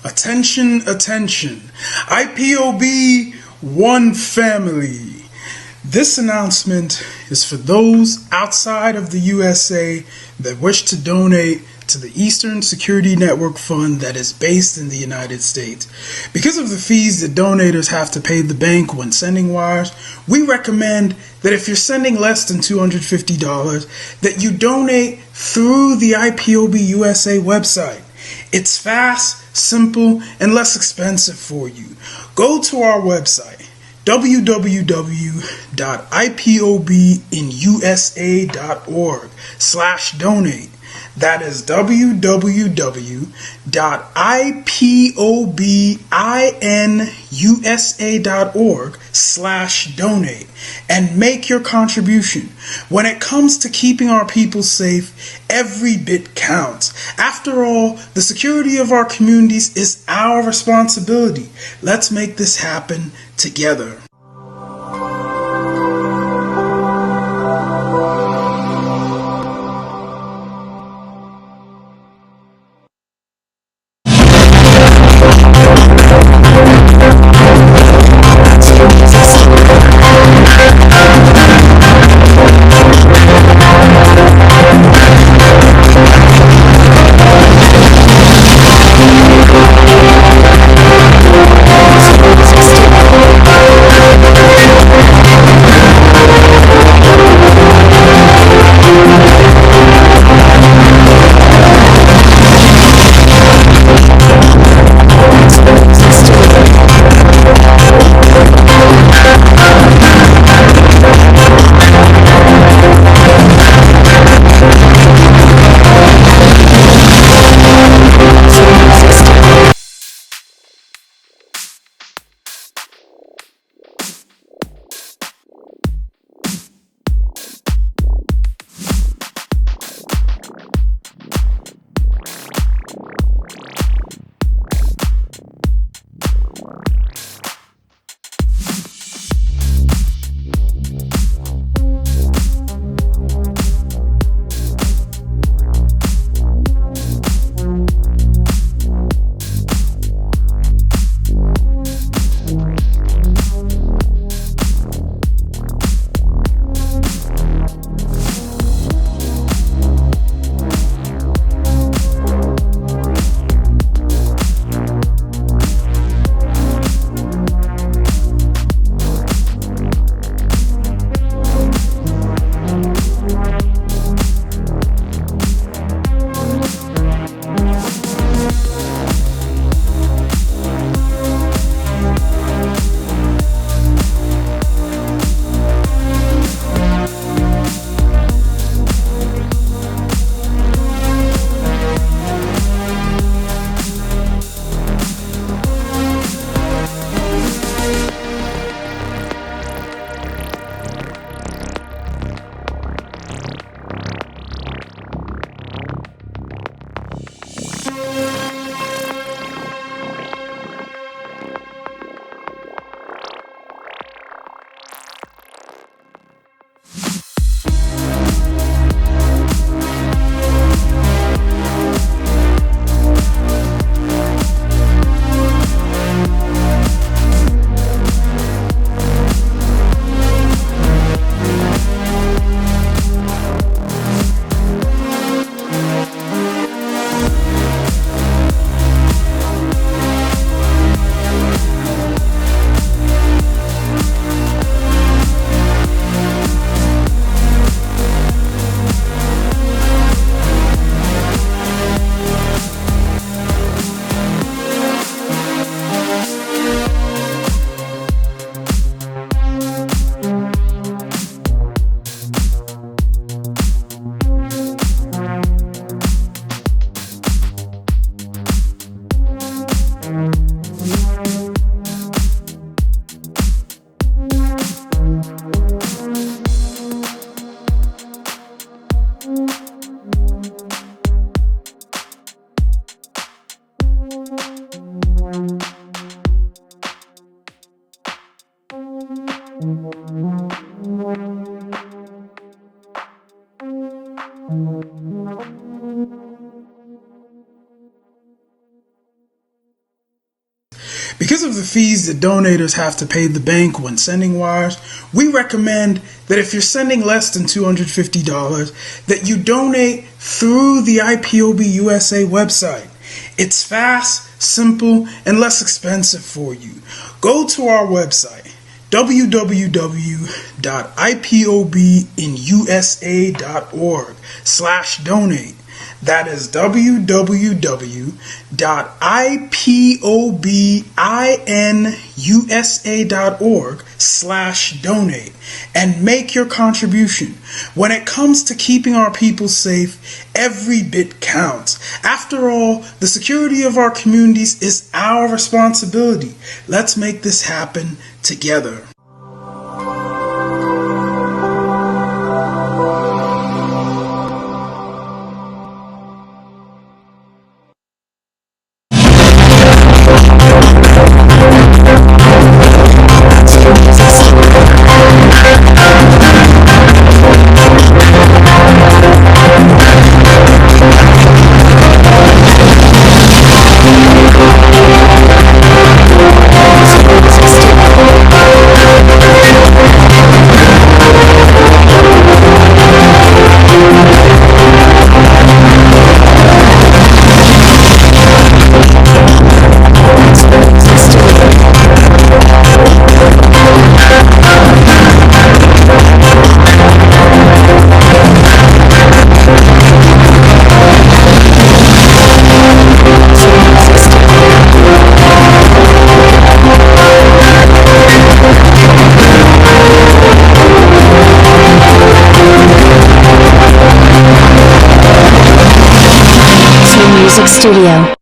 Attention, attention. IPOB One Family. This announcement is for those outside of the USA that wish to donate to the Eastern Security Network Fund that is based in the United States. Because of the fees that donators have to pay the bank when sending wires, we recommend that if you're sending less than $250, that you donate through the IPOB USA website. It's fast, simple, and less expensive for you. Go to our website, www.ipobinusa.org/donate. That is www.ipobinusa.org/donate and make your contribution. When it comes to keeping our people safe, every bit counts. After all, the security of our communities is our responsibility. Let's make this happen together. of the fees that donators have to pay the bank when sending wires, we recommend that if you're sending less than $250, that you donate through the IPOB USA website. It's fast, simple, and less expensive for you. Go to our website, www.ipobinusa.org/donate. That is www.ipobinusa.org/donate and make your contribution. When it comes to keeping our people safe, every bit counts. After all, the security of our communities is our responsibility. Let's make this happen together. Music Studio.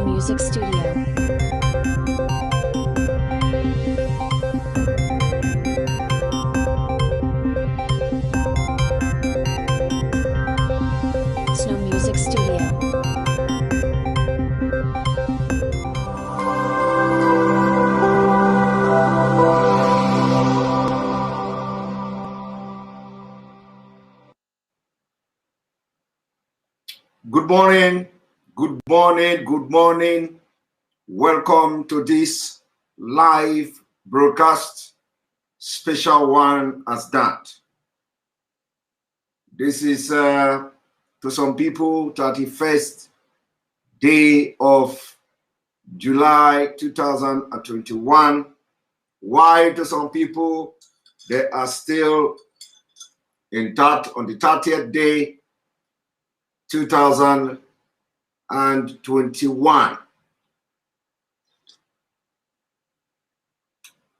Music Studio. Snow Music Studio. Good morning, good morning, good morning. Welcome to this live broadcast, special one as that. This is to some people 31st day of July 2021. Why to some people they are still on the 30th day 2021.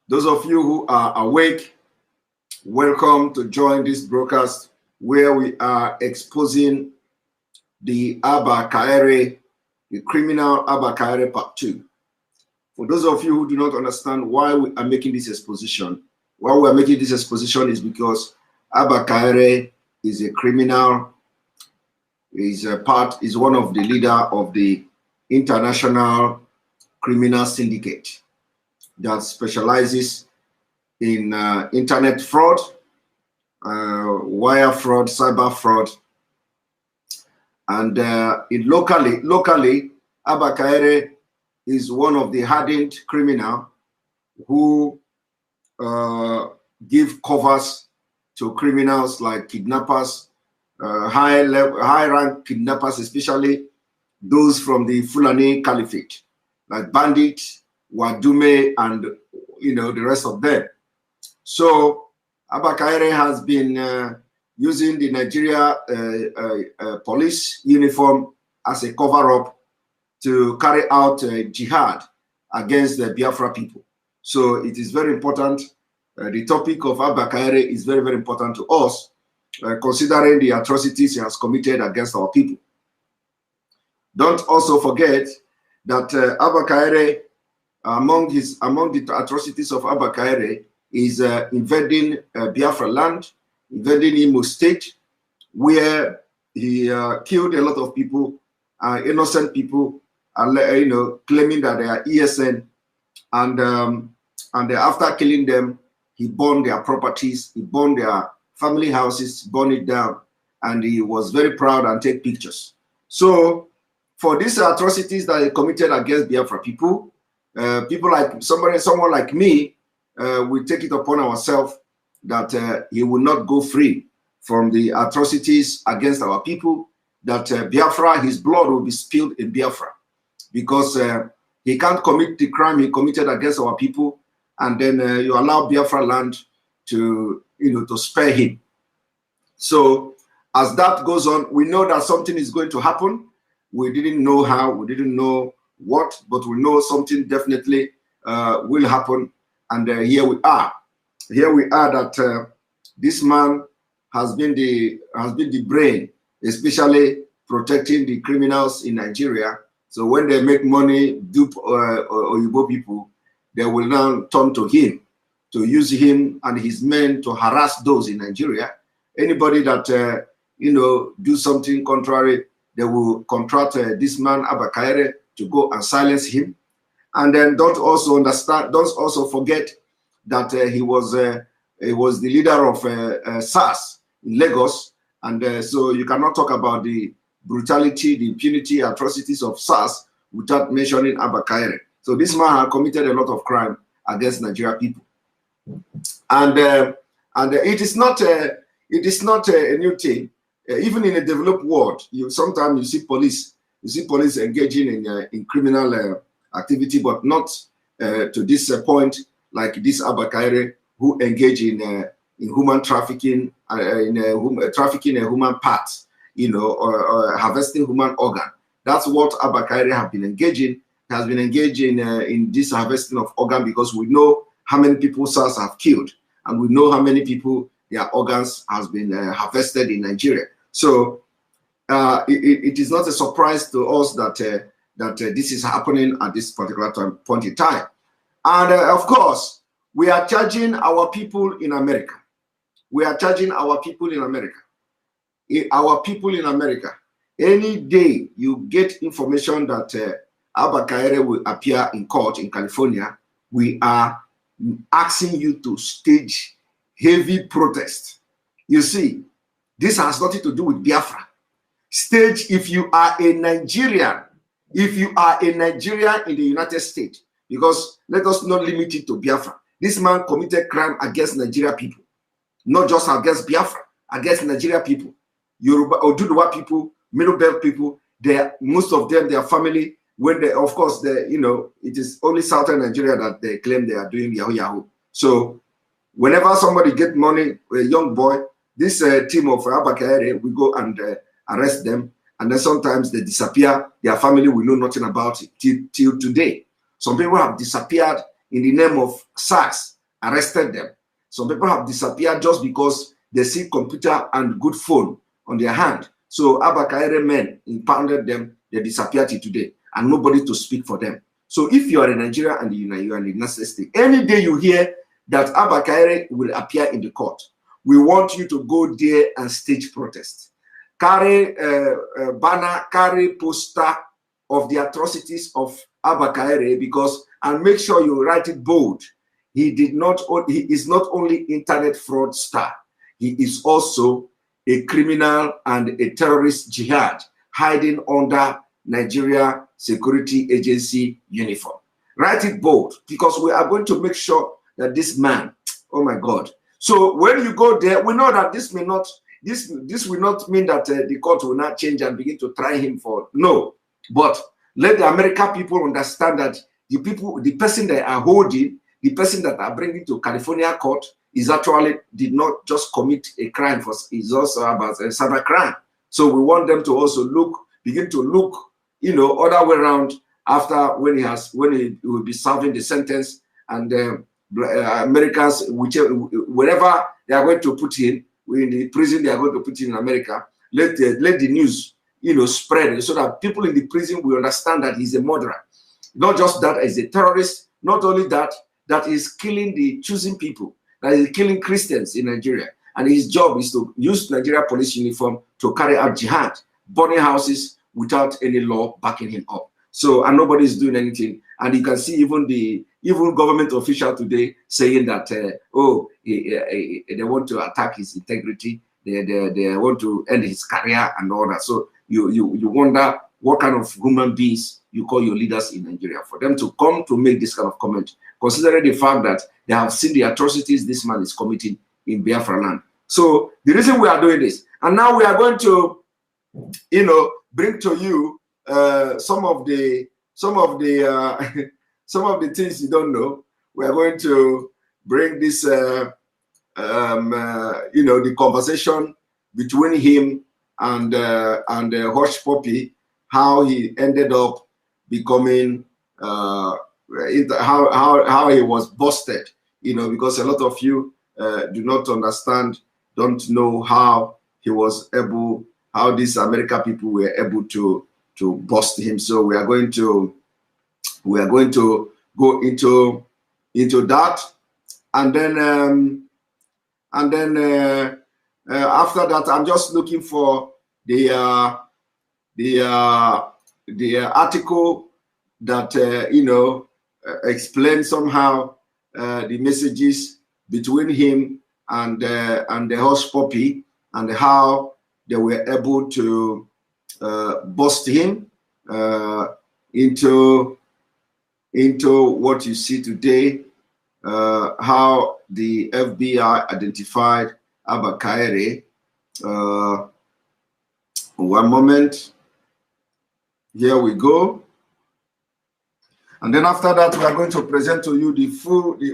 Those of you who are awake, welcome to join this broadcast where we are exposing the Abba Kyari, the criminal Abba Kyari Part 2. For those of you who do not understand why we are making this exposition, is because Abba Kyari is a criminal. is one of the leader of the international criminal syndicate that specializes in internet fraud, wire fraud, cyber fraud, and locally, Abba Kyari is one of the hardened criminal who give covers to criminals like kidnappers, high-rank kidnappers, especially those from the Fulani Caliphate, like Bandit, Wadume, and the rest of them. So Abba Kyari has been using the Nigeria police uniform as a cover-up to carry out jihad against the Biafra people. So it is very important. The topic of Abba Kyari is very, very important to us, considering the atrocities he has committed against our people. Don't also forget that Abba Kyari, among the atrocities of Abba Kyari, is invading Biafra land, invading Imo State, where he killed a lot of people, innocent people, claiming that they are ESN, and after killing them, he burned their properties, he burned their family houses, burned it down, and he was very proud and take pictures. So, for these atrocities that he committed against Biafra people, people like someone like me, we take it upon ourselves that he will not go free from the atrocities against our people, that Biafra, his blood will be spilled in Biafra, because he can't commit the crime he committed against our people, and then you allow Biafra land to spare him. So as that goes on, we know that something is going to happen. We didn't know how, we didn't know what, but we know something definitely will happen. And here we are. Here we are that this man has been the brain, especially protecting the criminals in Nigeria. So when they make money, dupe Oyibo people, they will now turn to him, to use him and his men to harass those in Nigeria. Anybody that do something contrary, they will contract this man Abba Kyari to go and silence him. And then don't also forget that he was the leader of SARS in Lagos, and so you cannot talk about the brutality, the impunity, atrocities of SARS without mentioning Abba Kyari. So this man had committed a lot of crime against Nigeria people, and it is not a new thing. Even in a developed world, sometimes you see police engaging in criminal activity, but not to this point like this Abba Kyari, who engage in human trafficking, trafficking a human parts, or harvesting human organ. That's what Abba Kyari have been engaging. Has been engaging in this harvesting of organ, because we know how many people SARS have killed, and we know how many people their organs has been harvested in Nigeria. So it is not a surprise to us that this is happening at this particular point in time. And of course, we are charging our people in America. We are charging our people in America. Our people in America, any day you get information that Abba Kyari will appear in court in California, we are asking you to stage heavy protest. You see, this has nothing to do with Biafra. Stage, if you are a Nigerian, if you are a Nigerian in the United States, because let us not limit it to Biafra. This man committed crime against Nigeria people, not just against Biafra, against Nigeria people, Yoruba, Oduduwa people, Middle Belt people. Most of them, their family, when they, of course, it is only Southern Nigeria that they claim they are doing Yahoo Yahoo. So whenever somebody get money, a young boy, this team of Abba Kyari will go and arrest them, and then sometimes they disappear. Their family will know nothing about it till today. Some people have disappeared in the name of SARS, arrested them. Some people have disappeared just because they see computer and good phone on their hand. So Abba Kyari men impounded them, they disappeared till today, and nobody to speak for them. So if you are in Nigeria and you are in the United States, any day you hear that Abba Kyari will appear in the court, we want you to go there and stage protest. carry banner, carry poster of the atrocities of Abba Kyari, because, and make sure you write it bold. He is not only internet fraudster, he is also a criminal and a terrorist jihad hiding under Nigeria Security Agency uniform. Write it bold, because we are going to make sure that this man, oh my God. So when you go there, we know that this will not mean that the court will not change and begin to try him for, no. But let the American people understand that the person they are holding, the person that are bringing to California court is actually did not just commit a crime, is also about a cyber crime. So we want them to also begin to look, other way around after when he will be serving the sentence, and Americans, wherever they are going to put him, in the prison they are going to put him in America, let the news spread, so that people in the prison will understand that he's a murderer. Not just that, he's a terrorist. Not only that, that is killing the choosing people, that is killing Christians in Nigeria. And his job is to use Nigeria police uniform to carry out jihad, burning houses without any law backing him up. So, and nobody is doing anything. And you can see even government official today saying that, they want to attack his integrity. They want to end his career and all that. So you wonder what kind of human beings you call your leaders in Nigeria for them to come to make this kind of comment, considering the fact that they have seen the atrocities this man is committing in Biafra land. So the reason we are doing this, and now we are going to, bring to you some of the things you don't know. We are going to bring this, the conversation between him and Hush Puppy, how he ended up becoming, how he was busted. Because a lot of you do not understand, don't know how he was able, how these American people were able to bust him. So we are going to go into that, and then after that, I'm just looking for the article that explains somehow the messages between him and the Hush Puppy, and how they were able to bust him into what you see today, how the FBI identified Abba Kyari. One moment. Here we go. And then after that, we are going to present to you the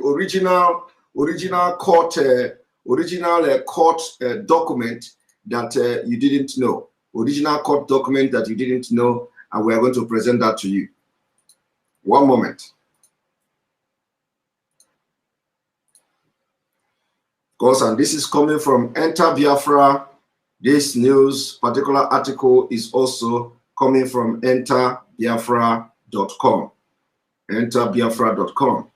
original court document that you didn't know. Original court document that you didn't know, and we are going to present that to you. One moment. Of course, and this is coming from Enter Biafra. This news, particular article, is also coming from enterbiafra.com. enterbiafra.com.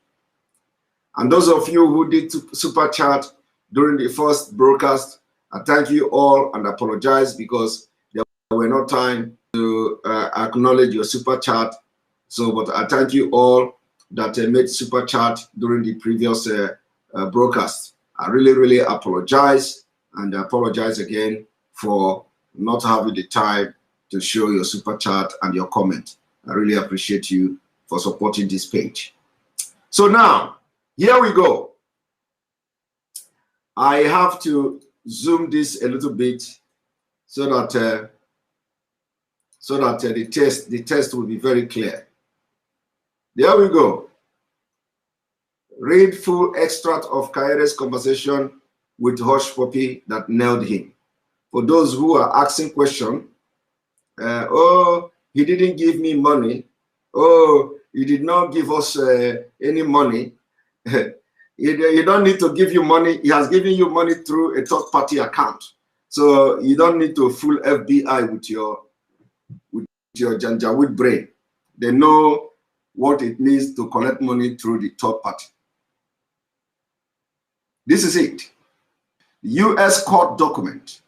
And those of you who did super chat during the first broadcast, I thank you all and apologize because there were no time to acknowledge your super chat. So, but I thank you all that made super chat during the previous broadcast. I really, really apologize, and I apologize again for not having the time to show your super chat and your comment. I really appreciate you for supporting this page. So now, here we go. I have to zoom this a little bit so that the test will be very clear. There we go. Read full extract of Kyari's conversation with Hush Puppy that nailed him. For those who are asking question, oh, he didn't give me money. Oh, he did not give us any money. You don't need to give you money. He has given you money through a third-party account. So you don't need to fool FBI with your Janjaweed brain. They know what it means to collect money through the third party. This is it. U.S. court document.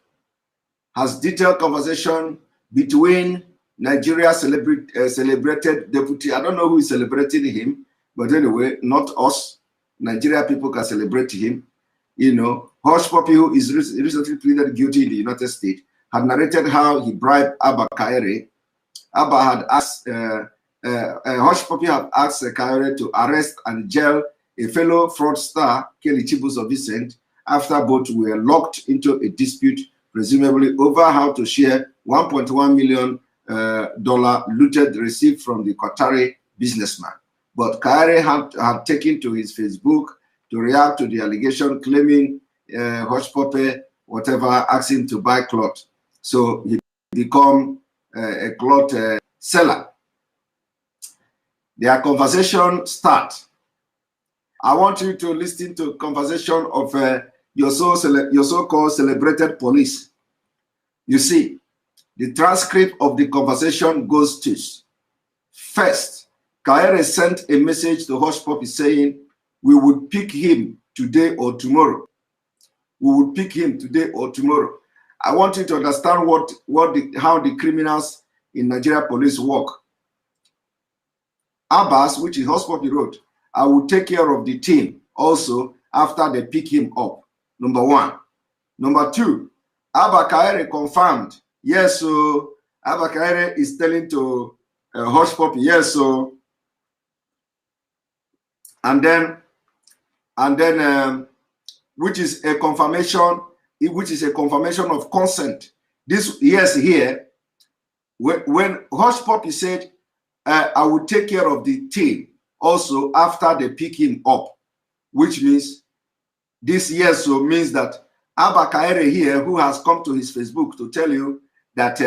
has detailed conversation between Nigeria celebrated deputy. I don't know who is celebrating him, but anyway, not us. Nigeria people can celebrate him. You know, Hush Puppy, who is recently pleaded guilty in the United States, had narrated how he bribed Abba Kyari. Abba had asked, Hush Puppy had asked Kyari to arrest and jail a fellow fraudster, Kelly Chibuzo Vincent, after both were locked into a dispute, presumably over how to share $1.1 million looted received from the Qatari businessman. But Kyari had taken to his Facebook to react to the allegation, claiming Hush Puppy, whatever, asked him to buy cloth. So he become a cloth seller. Their conversation start. I want you to listen to conversation of your so-called celebrated police. You see, the transcript of the conversation goes to: first, Kyari sent a message to Hush Puppy saying, "We would pick him today or tomorrow. We would pick him today or tomorrow." I want you to understand how the criminals in Nigeria police work. Abbas, which is Hush Puppy, wrote, "I will take care of the team also after they pick him up." Number one. Number two, Abba Kyari confirmed, yes, so Abba Kyari is telling to Hush Puppy, yes, so, and then, which is a confirmation of consent. This, yes, here, when Hush Puppy said, I will take care of the team also after they pick him up, which means this yes so means that Abba Kyari here, who has come to his Facebook to tell you that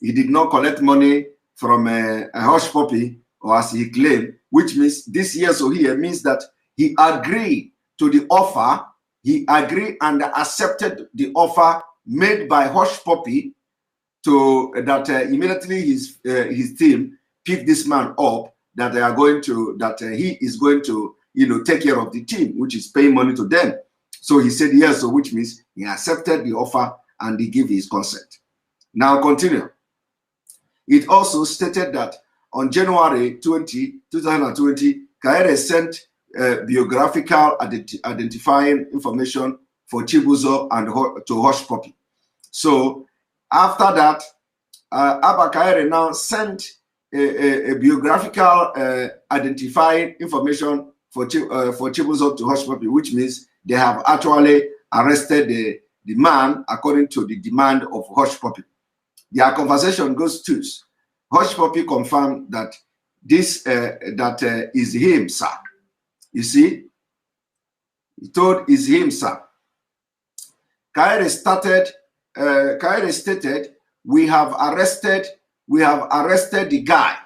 he did not collect money from a Hush Puppy, or as he claimed, which means this yes so here means that he agreed to the offer. He agreed and accepted the offer made by Hush Puppy to that immediately his team pick this man up, that they are going to, that he is going to, take care of the team, which is paying money to them. So he said yes, so which means he accepted the offer and he gave his consent. Now continue. It also stated that on January 20, 2020, Kyari sent biographical identifying information for Chibuzo and to Hush Puppy. So after that, Abba Kyari now sent a biographical identifying information for Chibuzo to Hush Puppy, which means they have actually arrested the man according to the demand of Hush Puppy. Their conversation goes to: Hush Puppy confirmed that this is him, sir. You see, he told is him, sir. Kyari stated, we have arrested the guy.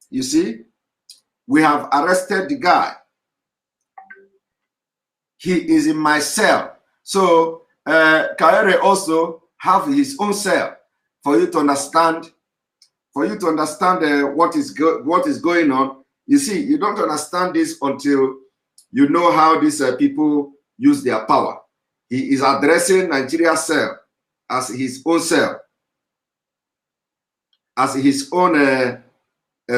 You see, we have arrested the guy. He is in my cell. So Kyari also have his own cell for you to understand. For you to understand what is going on. You see, you don't understand this until you know how these people use their power. He is addressing Nigeria cell as his own cell, as his own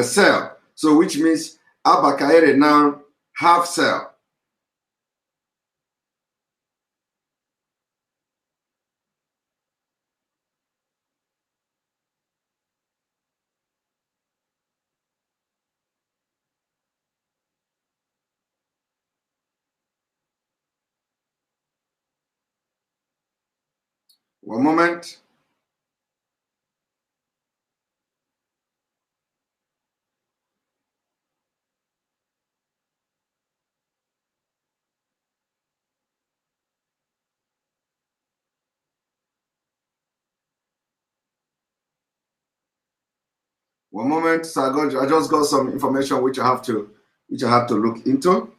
cell. So which means Abba Kyari now have cell. One moment. One moment. So I just got some information which I have to look into.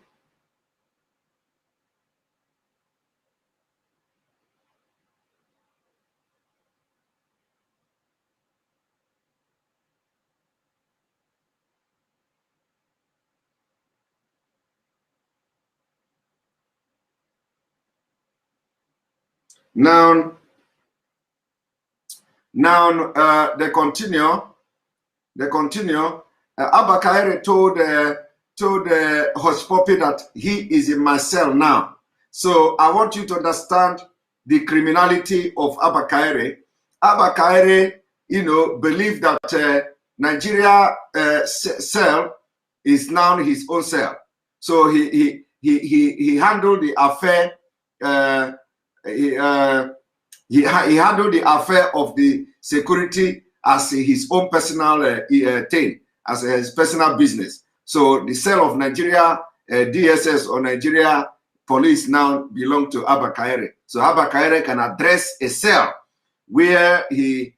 Now, Now they continue. Abba Kyari told Hush Puppy that he is in my cell now. So I want you to understand the criminality of Abba Kyari. Abba Kyari, believed that Nigeria cell is now his own cell. So he handled the affair. He handled the affair of the security as his own personal thing, as his personal business. So the cell of Nigeria DSS or Nigeria police now belong to Abba Kyari. So Abba Kyari can address a cell where he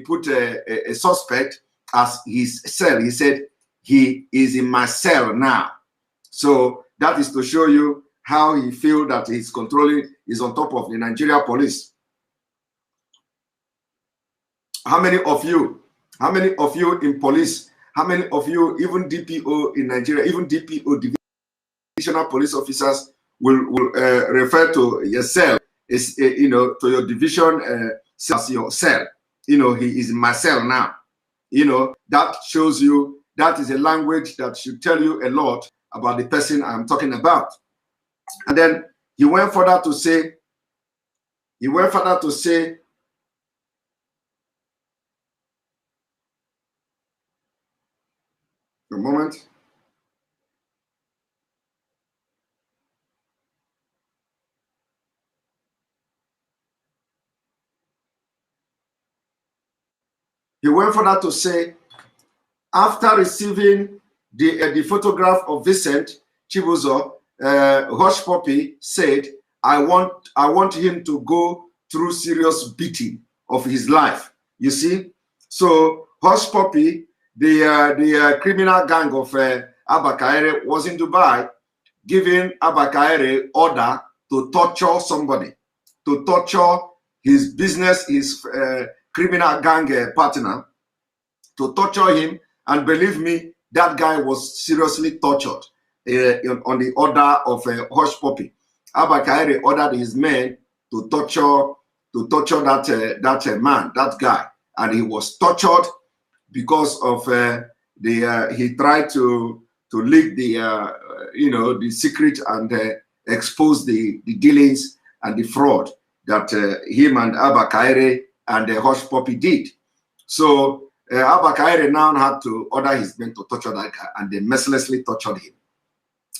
put a suspect as his cell. He said, he is in my cell now. So that is to show you how he feels that he's controlling, is on top of the Nigeria police. How many of you in police, how many of you, even DPO in Nigeria, even DPO, divisional police officers, will refer to your cell, to your division as your cell. He is in my cell now. That shows you, that is a language that should tell you a lot about the person I'm talking about. And then he went further to say, a moment. He went further to say, after receiving the photograph of Vincent Chibuzo, Hush Puppy said, I want him to go through serious beating of his life. You see? So Hush Puppy, the criminal gang of Abba Kyari, was in Dubai, giving Abba Kyari order to torture somebody, to torture his business, his criminal gang partner, to torture him. And believe me, that guy was seriously tortured on the order of Hush Puppy. Abba Kyari ordered his men to torture that man, that guy, and he was tortured because of he tried to leak the secret and expose the dealings and the fraud that him and Abba Kyari and Hush Puppy did. So Abba Kyari now had to order his men to torture that guy, and they mercilessly tortured him.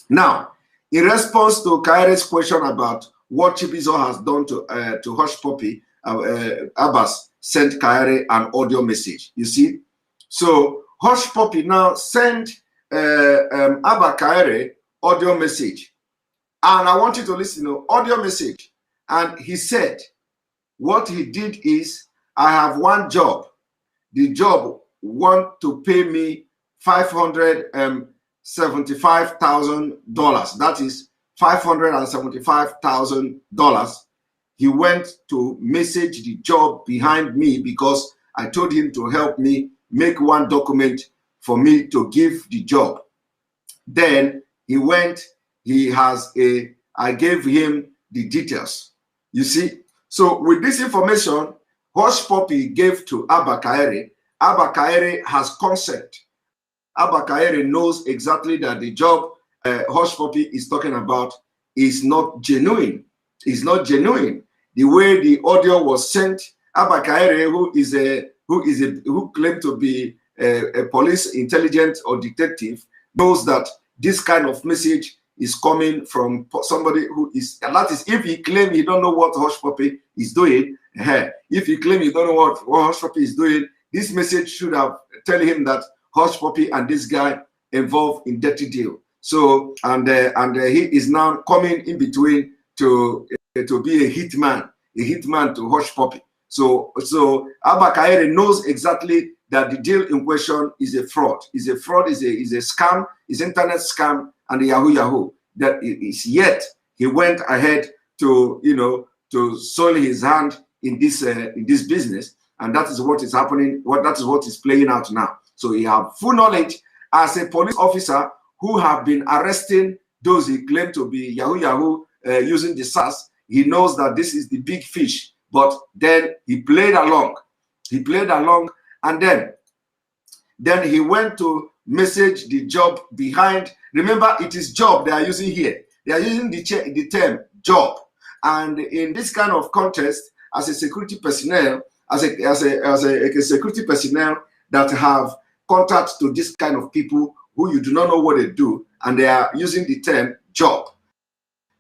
Now, in response to Kyari's question about what Chibuzo has done to Hush Puppy, Abbas sent Kyari an audio message. You see, so Hush Puppy now sent Abba Kyari audio message, and I want you to listen to audio message. And he said, what he did is, I have one job. The job want to pay me $575,000. That is $575,000. He went to message the job behind me because I told him to help me make one document for me to give the job. Then he went, I gave him the details. You see? So with this information, Hush Puppy gave to Abba Kyari. Abba Kyari has consent. Abba Kyari knows exactly that the job Hush Puppy is talking about is not genuine. It's not genuine. The way the audio was sent, Abba Kyari, who claimed to be a police intelligence or detective, knows that this kind of message is coming from somebody who is, and that is if he claims he don't know what Hush Puppy is doing. If he claims he don't know what Hush Puppy is doing, this message should have tell him that Hush Puppy and this guy involved in dirty deal. So and he is now coming in between to be a hitman to Hush Puppy. So Abba Kyari knows exactly that the deal in question is a fraud. Is a scam, is internet scam, and the Yahoo. That is yet he went ahead to soil his hand in this business, and that is what is happening. That is what is playing out now. So he have full knowledge as a police officer who have been arresting those he claimed to be Yahoo using the SAS. He knows that this is the big fish, but then he played along. He played along, and then he went to message the job behind. Remember, it is job they are using here. They are using the term job. And in this kind of context, as a security personnel, as a security personnel that have contact to this kind of people who you do not know what they do, and they are using the term job.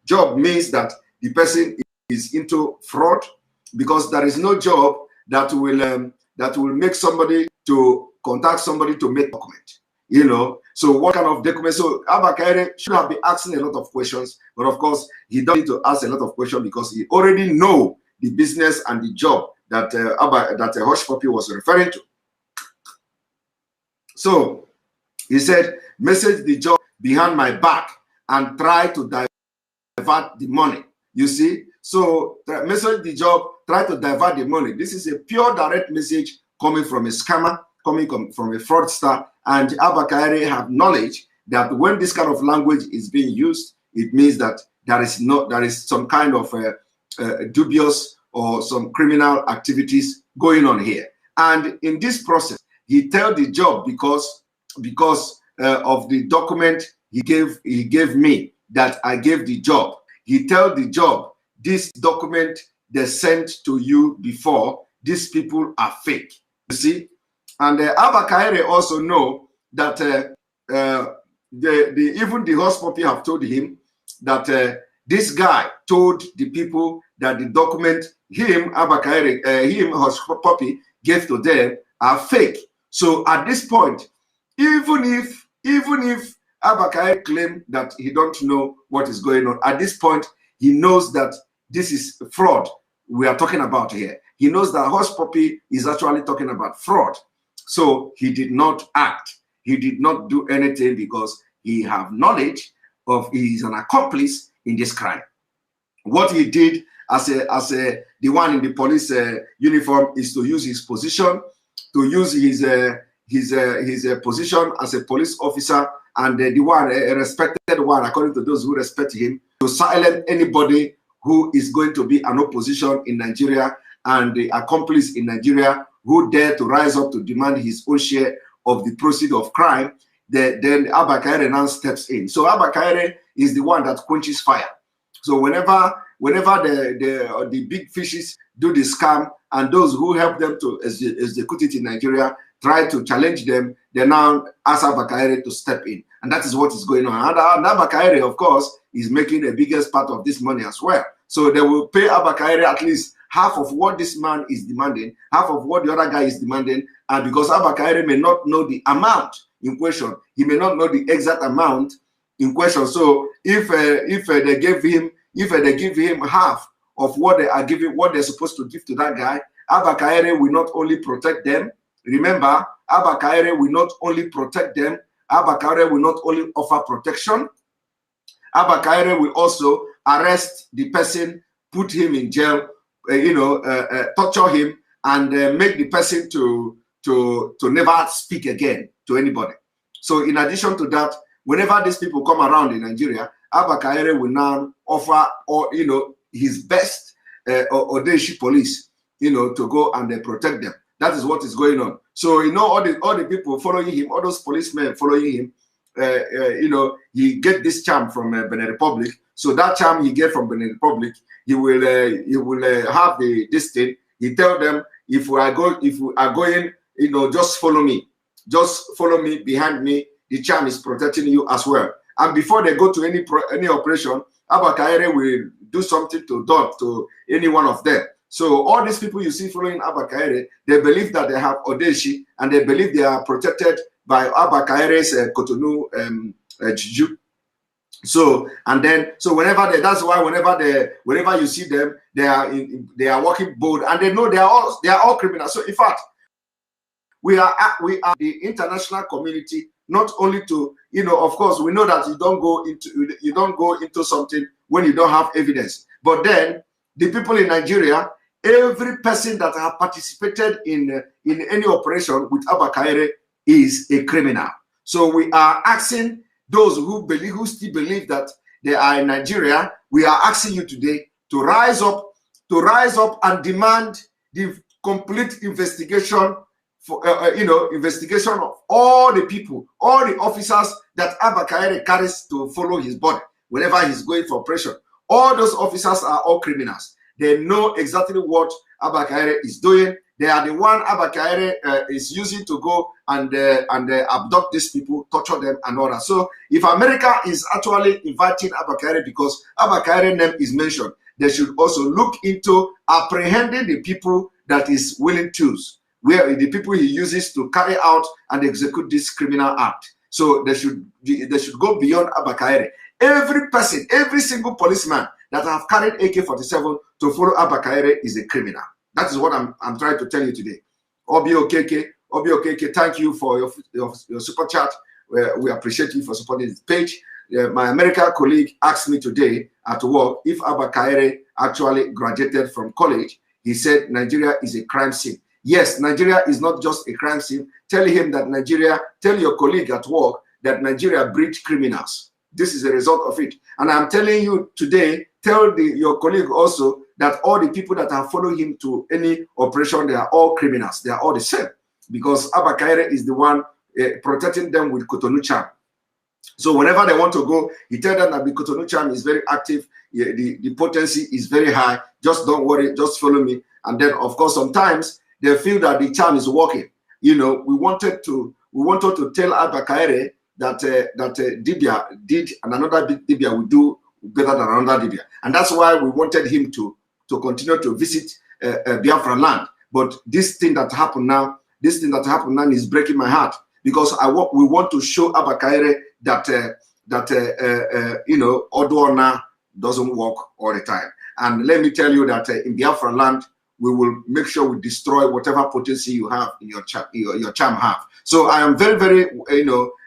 Job means that the person is into fraud, because there is no job that will make somebody to contact somebody to make document. You know, so what kind of document? So Abba Kyari should have been asking a lot of questions, but of course he doesn't need to ask a lot of questions because he already know the business and the job that Hush Puppy was referring to. So he said, message the job behind my back and try to divert the money. You see, so message the job, try to divert the money. This is a pure direct message coming from a scammer, coming from a fraudster, and Abba Kyari have knowledge that when this kind of language is being used, it means that there is some kind of dubious or some criminal activities going on here. And in this process, he tell the job because of the document he gave me that I gave the job. He tell the job, this document they sent to you before, these people are fake. You see, and Abba Kyari also know that even the Hush Puppy have told him that this guy told the people that the document Abba Kyari, Hush Puppy gave to them are fake. So at this point, even if Abba Kyari claim that he don't know what is going on, at this point he knows that this is fraud we are talking about here. He knows that Hush Puppy is actually talking about fraud. So he did not act. He did not do anything because he have knowledge of he is an accomplice in this crime. What he did as the one in the police uniform is to use his position, to use his position as a police officer, and the one a respected one according to those who respect him, to silence anybody who is going to be an opposition in Nigeria and the accomplice in Nigeria who dare to rise up to demand his own share of the proceeds of crime. Then Abba Kyari now steps in. So Abba Kyari is the one that quenches fire. So whenever the big fishes do the scam and those who help them to execute it in Nigeria try to challenge them, they now ask Abba Kyari to step in. And that is what is going on. And Abba Kyari, of course, is making the biggest part of this money as well. So they will pay Abba Kyari at least half of what this man is demanding, half of what the other guy is demanding. And because Abba Kyari may not know the amount in question, he may not know the exact amount in question. So if they give him half of what they are giving, what they're supposed to give to that guy, Abba Kyari will not only protect them. Remember, Abba Kyari will not only protect them. Abba Kyari will not only offer protection. Abba Kyari will also arrest the person, put him in jail, torture him, and make the person to never speak again to anybody. So in addition to that, whenever these people come around in Nigeria, Abba Kyari will now offer his best Odeshi police, to go and protect them. That is what is going on. So all the people following him, all those policemen following him, he get this charm from Benin Republic. So that charm he get from Benin Republic, he will have this thing. He tell them, if we are going, just follow me. Just follow me, behind me. The charm is protecting you as well. And before they go to any operation, Abba Kyari will do something to any one of them. So all these people you see following Abba Kyari, they believe that they have Odeshi, and they believe they are protected by Abba Kyari's Cotonou juju. So that's why whenever you see them, they are walking bold, and they know they are all criminals. So in fact, we are the international community, not only to of course we know that you don't go into something when you don't have evidence. But then the people in Nigeria, every person that have participated in any operation with Abba Kyari is a criminal. So we are asking those who still believe that they are in Nigeria, we are asking you today to rise up and demand complete investigation for investigation of all the people, all the officers that Abba Kyari carries to follow his body whenever he's going for operation. All those officers are all criminals. They know exactly what Abba Kyari is doing. They are the one Abba Kyari is using to go and abduct these people, torture them, and all that. So if America is actually inviting Abba Kyari because Abba Kyari's name is mentioned, they should also look into apprehending the people that is willing to use, where the people he uses to carry out and execute this criminal act. So they should go beyond Abba Kyari. Every person, every single policeman that have carried AK-47 to follow Abba Kyari is a criminal. That is what I'm trying to tell you today. Obi Okeke, thank you for your super chat. We appreciate you for supporting this page. My American colleague asked me today at work if Abba Kyari actually graduated from college. He said Nigeria is a crime scene. Yes, Nigeria is not just a crime scene. Tell him that tell your colleague at work that Nigeria breeds criminals. This is a result of it. And I'm telling you today, tell your colleague also that all the people that have followed him to any operation, they are all criminals. They are all the same. Because Abba Kyari is the one protecting them with Cotonou charm. So whenever they want to go, he tells them that the Cotonou charm is very active. The potency is very high. Just don't worry. Just follow me. And then, of course, sometimes they feel that the charm is working. You know, we wanted to tell Abba Kyari that Dibia did, and another Dibia will do better than another Dibia. And that's why we wanted him to continue to visit Biafra land. But this thing that happened now is breaking my heart, because we want to show Abba Kyari that Oduona doesn't work all the time. And let me tell you that in Biafra land, we will make sure we destroy whatever potency you have in your charm have. So I am very, very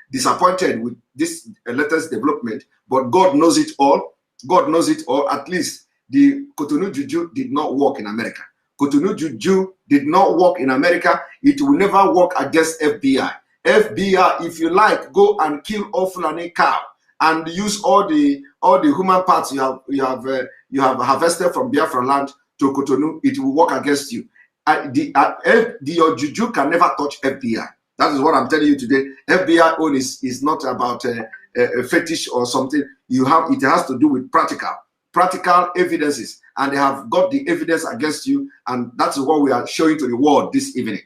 disappointed with this latest development, but God knows it all. God knows it all. At least the Cotonou Juju did not work in America. Cotonou Juju did not work in America. It will never work against FBI. FBI, if you like, go and kill all Fulani cow and use all the human parts you have harvested from Biafra land to Cotonou. It will work against you. Your Juju can never touch FBI. That is what I'm telling you today. FBI own is not about a fetish or something. It has to do with practical evidences, and they have got the evidence against you, and that's what we are showing to the world this evening.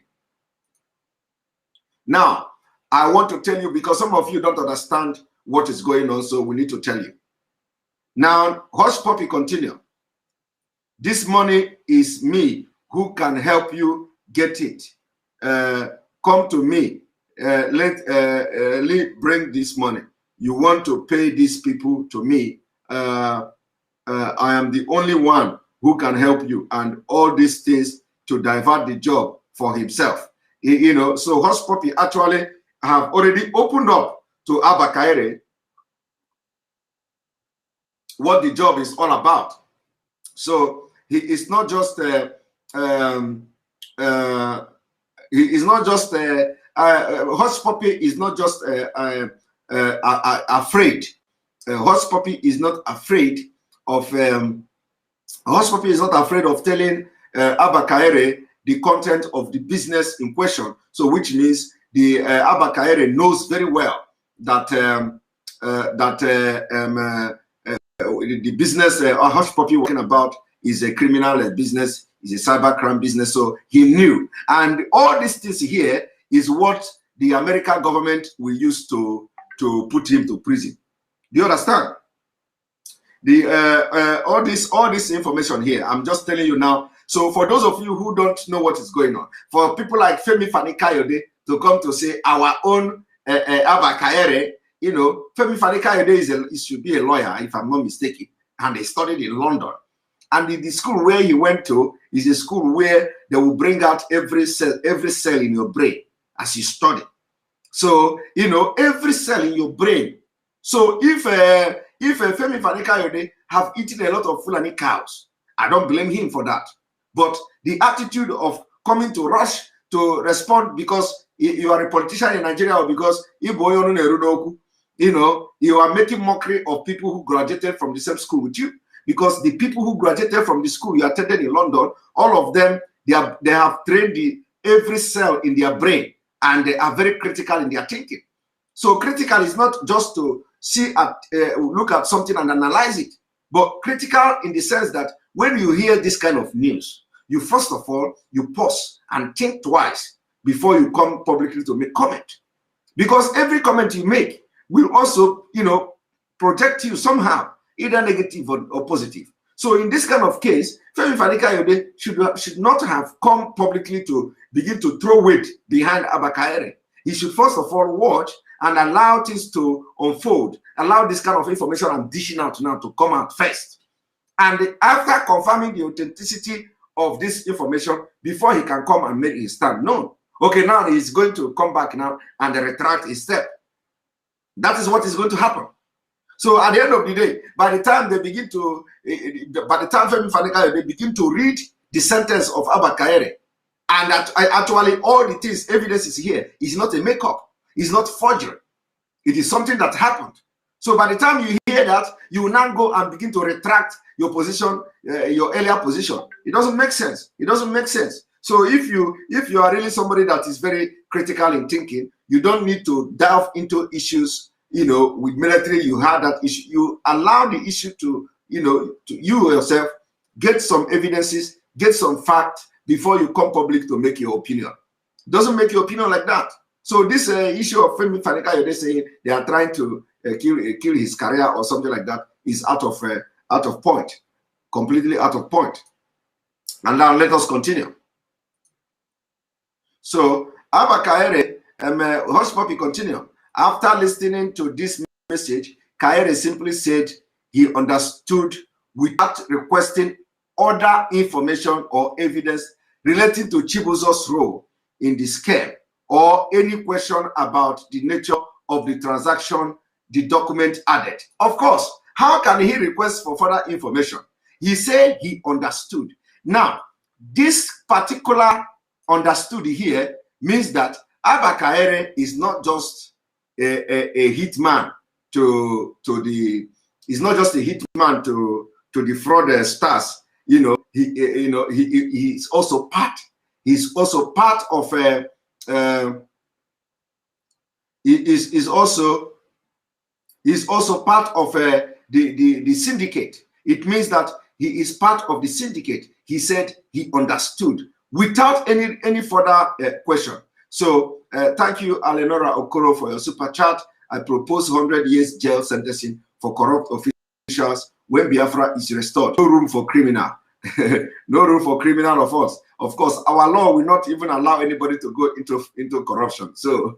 Now, I want to tell you, because some of you don't understand what is going on, so we need to tell you. Now, Hush Puppy continue. This money is me who can help you get it. Come to me. Let bring this money. You want to pay these people to me. I am the only one who can help you, and all these things to divert the job for himself. So Hush Puppy actually have already opened up to Abba Kyari what the job is all about. So he is not just Hush Puppy is not just afraid. Hush Puppy is not afraid of Hush Puppy is not afraid of telling Abba Kyari the content of the business in question. So which means the Abba Kyari knows very well that the business Hush Puppy working about is a criminal business, is a cyber crime business. So he knew, and all these things here is what the American government will use to put him to prison. Do you understand? The all this information here, I'm just telling you now. So for those of you who don't know what is going on, for people like Femi Fani-Kayode to come to say our own Abba Kyari, Femi Fani-Kayode should be a lawyer, if I'm not mistaken, and he studied in London. And the school where he went to is a school where they will bring out every cell in your brain as you study. So every cell in your brain. So if Femi Fani-Kayode have eaten a lot of Fulani cows, I don't blame him for that. But the attitude of coming to rush to respond because you are a politician in Nigeria, or because you are making mockery of people who graduated from the same school with you. Because the people who graduated from the school you attended in London, all of them They have trained every cell in their brain, and they are very critical in their thinking. So critical is not just to look at something and analyze it, but critical in the sense that when you hear this kind of news, you first of all, you pause and think twice before you come publicly to make comment. Because every comment you make will also, project you somehow, either negative or positive. So in this kind of case, Femi Fani-Kayode should not have come publicly to begin to throw weight behind Abba Kyari. He should first of all watch and allow things to unfold, allow this kind of information I'm dishing out now to come out first. And after confirming the authenticity of this information, before he can come and make his stand known. Okay, now he's going to come back now and retract his step. That is what is going to happen. So at the end of the day, by the time Femi Fani-Kayode begin to read the sentence of Abba Kyari, and that actually all the things, evidence is here, is not a makeup, it's not forgery. It is something that happened. So by the time you hear that, you will now go and begin to retract your position, your earlier position. It doesn't make sense. It doesn't make sense. So if you are really somebody that is very critical in thinking, you don't need to delve into issues. With military, you had that issue. You allow the issue to you yourself get some evidences, get some facts before you come public to make your opinion. Doesn't make your opinion like that. So this issue of Femi Fani-Kayode saying they are trying to kill his career or something like that is out of point, completely out of point. And now let us continue. So Abba Kyari, Hush Puppy continue. After listening to this message, Kyari simply said he understood without requesting other information or evidence relating to Chibuzo's role in the scam or any question about the nature of the transaction the document added. Of course, how can he request for further information? He said he understood. Now, this particular understood here means that Abba Kyari is not just a hitman to the fraud stars. He's also part. He's also part of He's also part of the syndicate. It means that he is part of the syndicate. He said he understood without any further question. So thank you, Alenora Okoro, for your super chat. I propose 100 years jail sentencing for corrupt officials when Biafra is restored. No room for criminal. No room for criminal of us. Of course, our law will not even allow anybody to go into corruption. So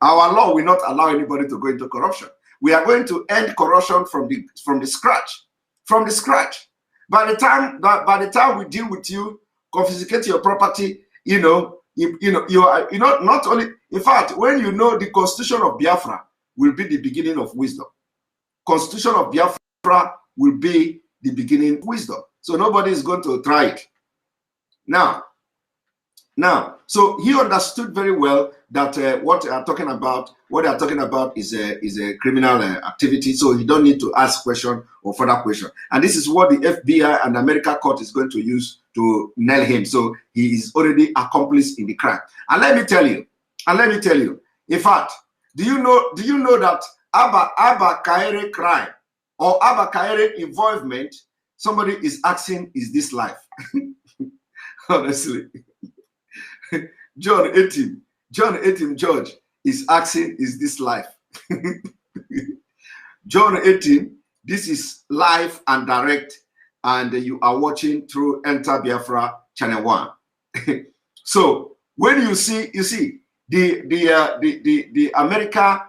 our law will not allow anybody to go into corruption. We are going to end corruption from the scratch. From the scratch. By the time we deal with you, confiscate your property, you are not only, in fact, when you know the Constitution of Biafra will be the beginning of wisdom. Constitution of Biafra will be the beginning of wisdom. So nobody is going to try it. Now, so he understood very well that what they are talking about is a criminal activity. So he don't need to ask question or further question. And this is what the FBI and American court is going to use to nail him. So he is already accomplice in the crime. And let me tell you. In fact, do you know that Abba Kyari crime or Abba Kyari involvement? Somebody is asking, is this life? Honestly. John 18 George is asking, is this life? John 18, this is live and direct, and you are watching through Enter Biafra channel 1. So when you see the America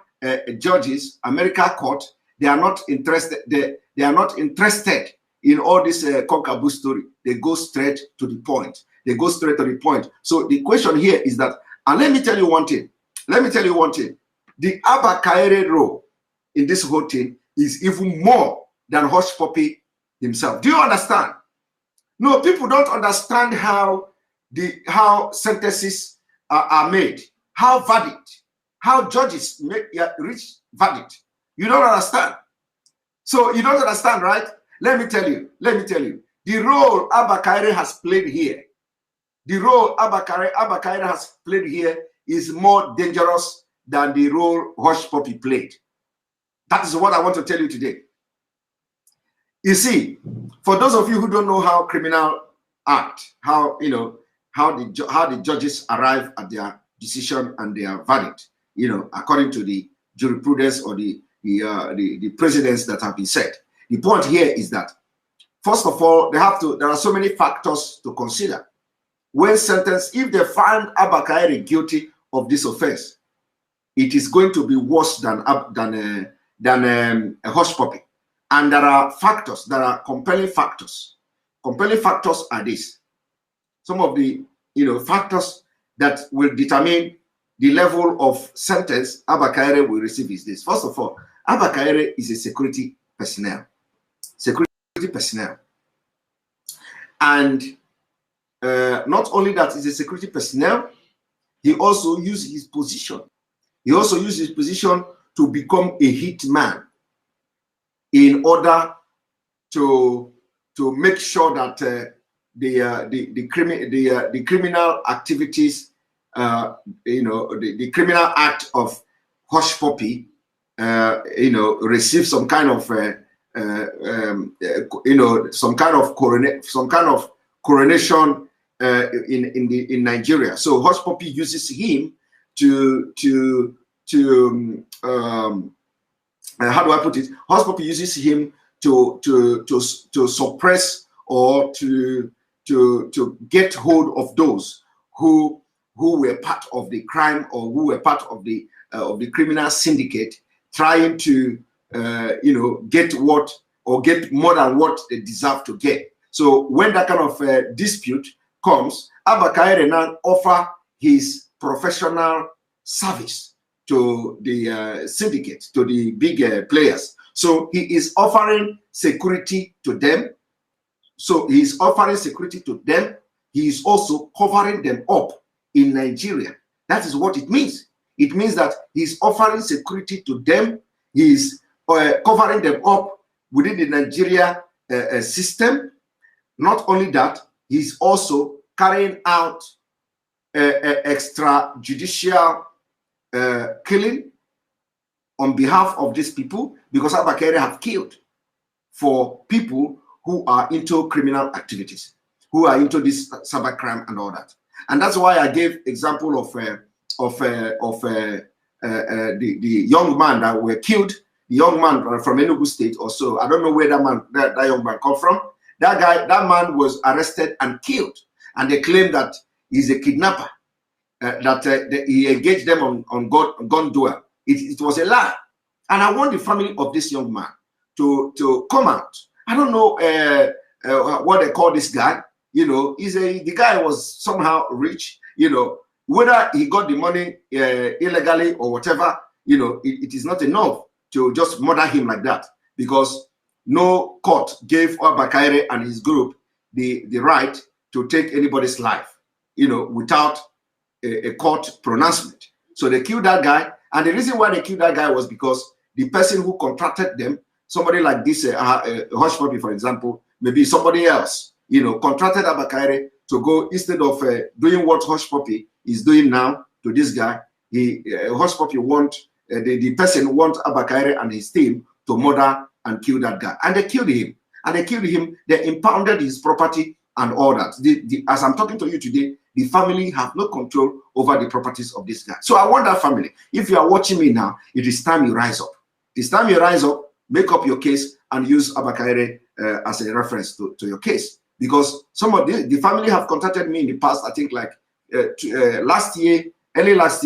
judges, America court, they are not interested. They are not interested in all this cockaboo story. They go straight to the point. So the question here is that, and let me tell you one thing. The Abba Kyari role in this whole thing is even more than Hush Puppy himself. Do you understand? No, people don't understand how sentences are made, how verdict, how judges reach verdict. You don't understand. So you don't understand, right? Let me tell you. The role Abba Kyari has played here the role Abba Kyari has played here is more dangerous than the role Hush Puppy played. That is what I want to tell you today. You see, for those of you who don't know how criminal act, how the judges arrive at their decision and their verdict, according to the jurisprudence or the precedents that have been set. The point here is that, first of all, there are so many factors to consider. When sentenced, if they find Abba Kyari guilty of this offense, it is going to be worse than a Hush Puppy. And there are factors, there are compelling factors. Compelling factors are this. Some of the factors that will determine the level of sentence Abba Kyari will receive is this. First of all, Abba Kyari is a security personnel. Security personnel. And not only that, he's a security personnel, he also used his position. He also used his position to become a hit man in order to make sure that the criminal activities, the criminal act of Hush Puppy, receive some kind of some kind of coronation in Nigeria. So Hush Puppy uses him to how do I put it? Hush Puppy uses him to suppress or to get hold of those who were part of the crime or who were part of the criminal syndicate, trying to get what or get more than what they deserve to get. So when that kind of dispute comes, Abba Kyari now offer his professional service to the syndicate, to the big players. So he is offering security to them. So he is offering security to them. He is also covering them up in Nigeria. That is what it means. It means that he's offering security to them. He's covering them up within the Nigeria system. Not only that, he's also carrying out extrajudicial killing on behalf of these people, because Abba Kyari have killed for people who are into criminal activities, who are into this cybercrime and all that. And that's why I gave example of the young man that were killed, the young man from Enugu State or so. I don't know where that young man come from. That man was arrested and killed, and they claim that he's a kidnapper. That he engaged them on gun duel. It was a lie. And I want the family of this young man to come out. I don't know what they call this guy. The guy was somehow rich. Whether he got the money illegally or whatever, it is not enough to just murder him like that, because no court gave Abba Kyari and his group the right to take anybody's life, without a court pronouncement. So they killed that guy, and the reason why they killed that guy was because the person who contracted them, somebody like this Hush Puppy, for example, maybe somebody else, contracted Abba Kyari to go, instead of doing what Hush Puppy is doing now to this guy. Hush Puppy the person want Abba Kyari and his team to murder and kill that guy, and they killed him. They impounded his property and all that. As I'm talking to you today, the family have no control over the properties of this guy. So I want that family, if you are watching me now, it is time you rise up. It's time you rise up, make up your case, and use Abba Kyari as a reference to your case. Because some of the family have contacted me in the past, I think like early last year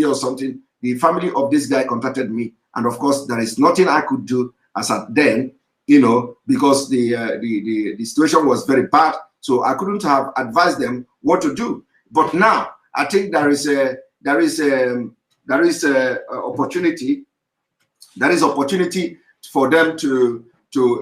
or something. The family of this guy contacted me, and of course there is nothing I could do as at then, because the situation was very bad. So I couldn't have advised them what to do. But now I think there is opportunity. There is opportunity for them to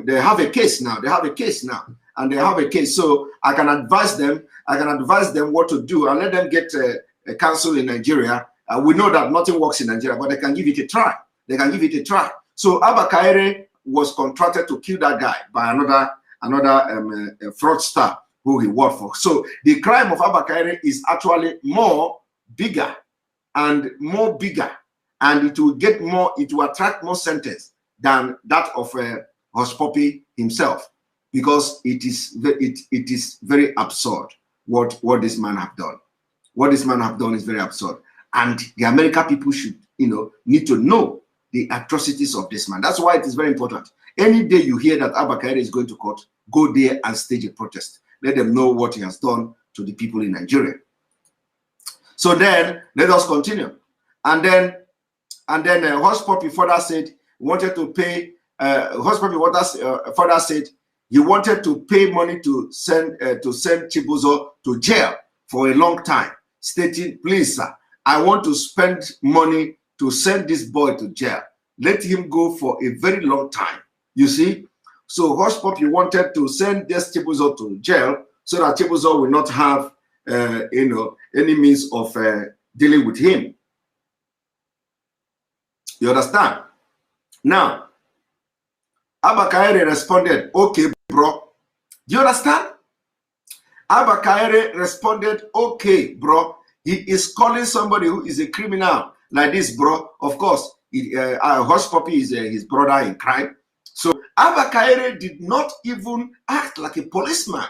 they have a case now. They have a case now, and they have a case. So I can advise them. I can advise them what to do and let them get a counsel in Nigeria. We know that nothing works in Nigeria, but they can give it a try. They can give it a try. So Abba Kyari was contracted to kill that guy by another fraudster who he worked for. So the crime of Abba Kyari is actually bigger, and it will get more, it will attract more sentence than that of Hush Puppy himself, because it is very absurd what this man have done. What this man have done is very absurd, and the American people should need to know the atrocities of this man. That's why it is very important. Any day you hear that Abba Kyari is going to court, go there and stage a protest. Let them know what he has done to the people in Nigeria. So then let us continue. And then Hush Puppy further said he wanted to pay. Hush Puppy further said he wanted to pay money to send Chibuzo to jail for a long time, stating, "Please, sir, I want to spend money to send this boy to jail. Let him go for a very long time." You see, so Hush Puppy wanted to send this Chibuzo to jail so that Chibuzo will not have any means of dealing with him. You understand? Now, Abba Kyari responded, "Okay, bro." Do you understand? Abba Kyari responded, "Okay, bro." He is calling somebody who is a criminal like this, bro. Of course, Hush Puppy is his brother in crime. So Abba Kyari did not even act like a policeman.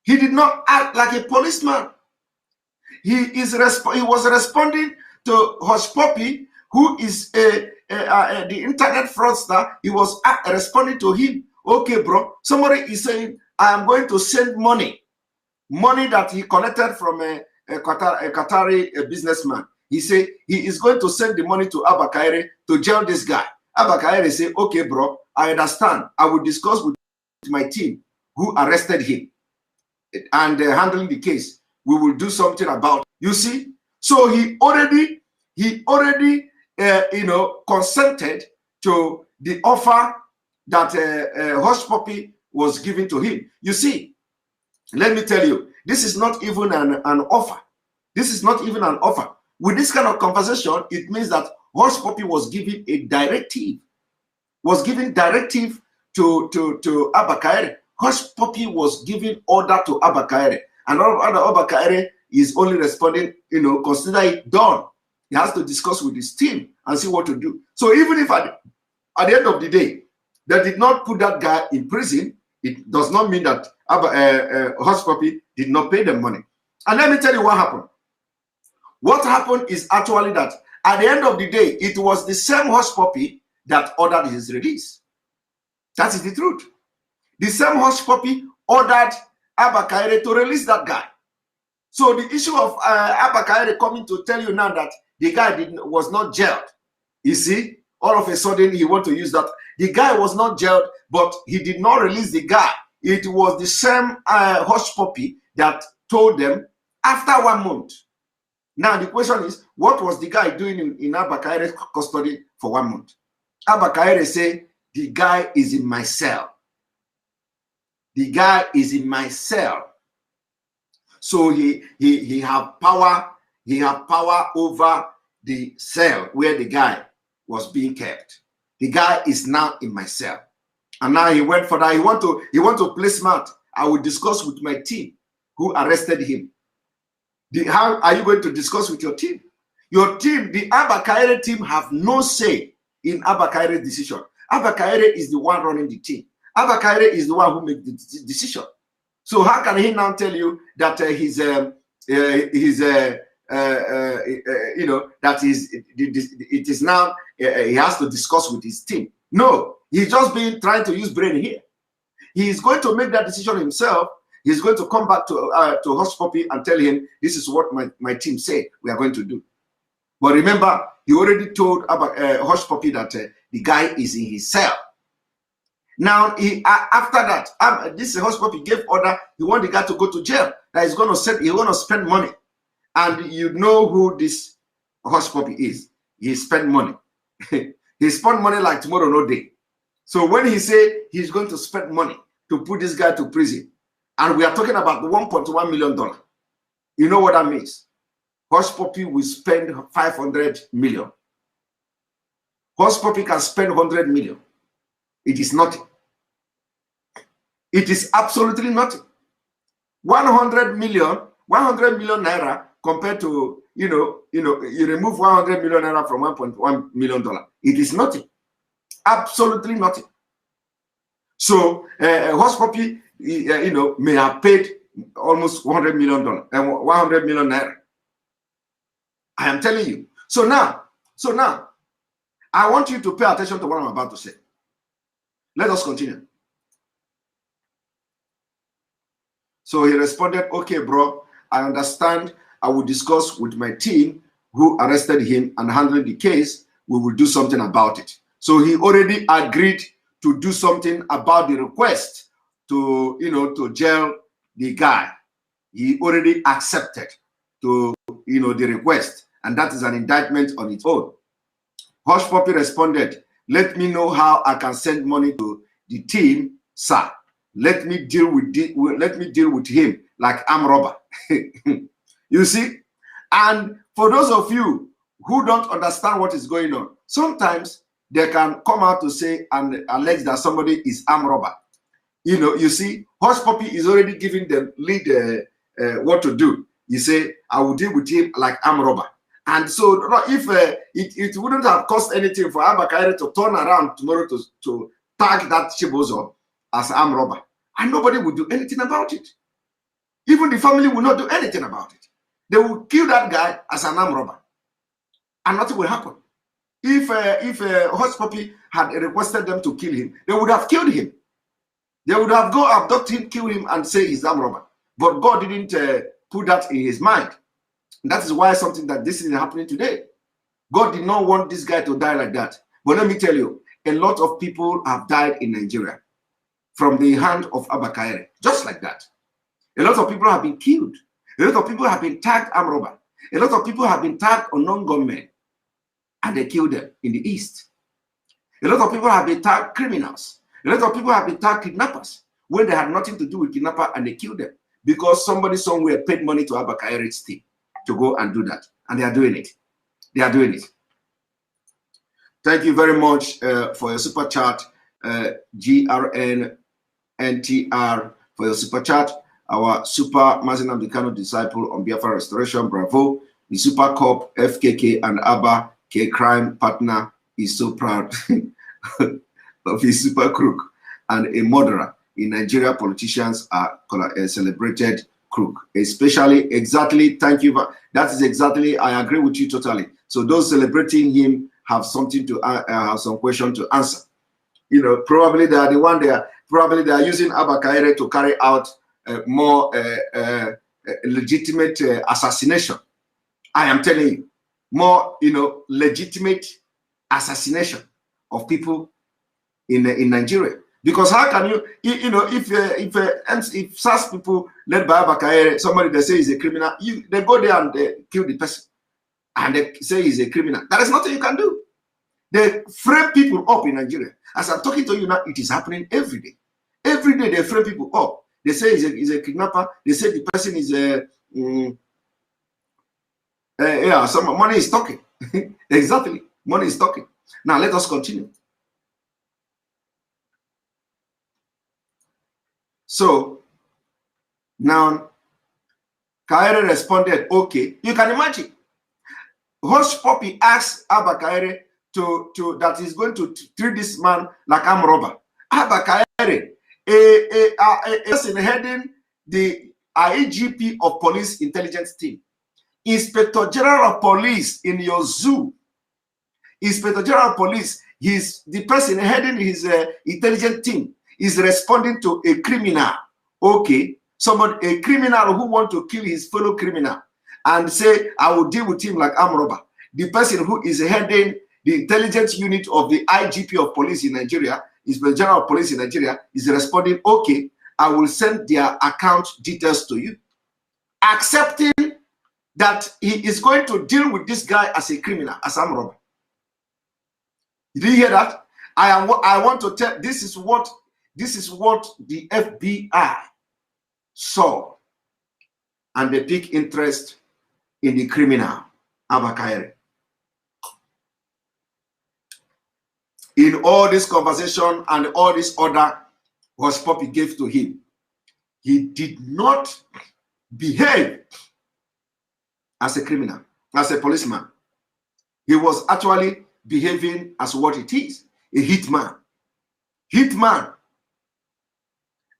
He did not act like a policeman. He was responding to Hush Puppy, who is the internet fraudster. He was responding to him. "Okay, bro. Somebody is saying, I am going to send money that he collected from a Qatari businessman. He said he is going to send the money to Abba Kyari to jail this guy." Abba Kyari said, "Okay, bro, I understand. I will discuss with my team who arrested him and handling the case. We will do something about it." You see, so he already consented to the offer that Hush Puppy was giving to him. You see, let me tell you, this is not even an offer. This is not even an offer. With this kind of conversation, it means that Hush Puppy was giving a directive, to Abba Kyari. Hush Puppy was giving order to Abba Kyari, and Abba Kyari is only responding, consider it done. He has to discuss with his team and see what to do. So even if at the end of the day, they did not put that guy in prison, it does not mean that Hush Puppy did not pay them money. And let me tell you what happened. What happened is actually that at the end of the day, it was the same Hush Puppy that ordered his release. That is the truth. The same Hush Puppy ordered Abba Kyari to release that guy. So the issue of Abba Kyari coming to tell you now that the guy was not jailed. You see, all of a sudden he want to use that. The guy was not jailed, but he did not release the guy. It was the same Hush Puppy that told them after 1 month. Now the question is, what was the guy doing in Abba Kyari's custody for 1 month? Abba Kyari say, "The guy is in my cell. The guy is in my cell." So he have power. He have power over the cell where the guy was being kept. The guy is now in my cell, and now he went for that. He want to play smart. I will discuss with my team who arrested him. How are you going to discuss with your team? Your team, the Abba Kyari team, have no say in Abba Kyari's decision. Abba Kyari is the one running the team. Abba Kyari is the one who makes the decision. So how can he now tell you that that it is now he has to discuss with his team? No, he's just trying to use brain here. He is going to make that decision himself. He's going to come back to Hush Puppy and tell him, "This is what my team said we are going to do." But remember, he already told Hush Puppy that the guy is in his cell. Now, after that, this Hush Puppy gave order. He want the guy to go to jail. That he's going to spend money, and you know who this Hush Puppy is. He spent money. He spent money like tomorrow no day. So when he said he's going to spend money to put this guy to prison, and we are talking about $1.1 million, you know what that means? Hush Puppy will spend 500 million. Hush Puppy can spend 100 million. It is nothing. It is absolutely nothing. 100 million naira compared to, you remove 100 million naira from $1.1 million. It is nothing. Absolutely nothing. So Hush Puppy, may have paid almost $100 million and 100 million naira. I am telling you. So now, I want you to pay attention to what I'm about to say. Let us continue. So he responded, okay, bro, I understand. I will discuss with my team who arrested him and handling the case. We will do something about it. So he already agreed to do something about the request to, to jail the guy. He already accepted to, the request. And that is an indictment on its own. Hush Puppy responded, let me know how I can send money to the team, sir. Let me deal with him like I'm robber. You see? And for those of you who don't understand what is going on, sometimes they can come out to say and allege that somebody is armed robber. You see, Hush Puppy is already giving them lead what to do. You say, I will deal with him like armed robber. And so if it wouldn't have cost anything for Abba Kyari to turn around tomorrow to tag that Chibozo as armed robber, and nobody would do anything about it. Even the family will not do anything about it. They will kill that guy as an armed robber, and nothing will happen. If Hush Puppy had requested them to kill him, they would have killed him. They would have go abduct him, kill him, and say he's armed robber. But God didn't put that in his mind. And that is why something that this is happening today. God did not want this guy to die like that. But let me tell you, a lot of people have died in Nigeria from the hand of Abba Kyari, just like that. A lot of people have been killed. A lot of people have been tagged armed robber. A lot of people have been tagged unknown gunmen, and they killed them in the East. A lot of people have been tagged criminals. A lot of people have been tagged kidnappers when they had nothing to do with kidnapper, and they killed them because somebody somewhere paid money to Abba Kyari's team to go and do that. And they are doing it. They are doing it. Thank you very much for your super chat, GRNNTR, for your super chat. Our super Mazinam Dikano disciple on Biafra Restoration, bravo. The super cop, FKK, and Abba K crime partner is so proud of his super crook and a murderer. In Nigeria, politicians are celebrated crook, especially exactly. Thank you. That is exactly. I agree with you totally. So those celebrating him have something to have some question to answer. Probably they are the one there. Probably they are using Abba Kyari to carry out more legitimate assassination. I am telling you, more legitimate assassination of people in Nigeria. Because how can you, if SARS people led by Abba Kyari, somebody they say is a criminal, they go there and they kill the person, and they say he's a criminal. There is nothing you can do. They frame people up in Nigeria. As I'm talking to you now, it is happening every day. Every day they frame people up. They say he's a kidnapper. They say the person is some money is talking. Exactly, money is talking. Now let us continue. So now Kyari responded, okay. You can imagine. Hush Puppy asked Abba Kyari that he's going to treat this man like I'm robber. Abba Kyari, a person heading the IGP of Police Intelligence Team, Inspector General of Police in your zoo, Inspector General of Police, he's the person heading his intelligence team is responding to a criminal. Okay, a criminal who want to kill his fellow criminal and say, I will deal with him like I'm robber. The person who is heading the intelligence unit of the IGP of police in Nigeria, Inspector General of Police in Nigeria, is responding, okay, I will send their account details to you. Accepting that he is going to deal with this guy as a criminal, as I'm robber. Did you hear that? I want to tell, this is what the FBI saw, and they take interest in the criminal Abba Kyari. In all this conversation and all this order Hush Puppy gave to him, he did not behave as a criminal, as a policeman. He was actually behaving as what it is, a hitman. Hitman.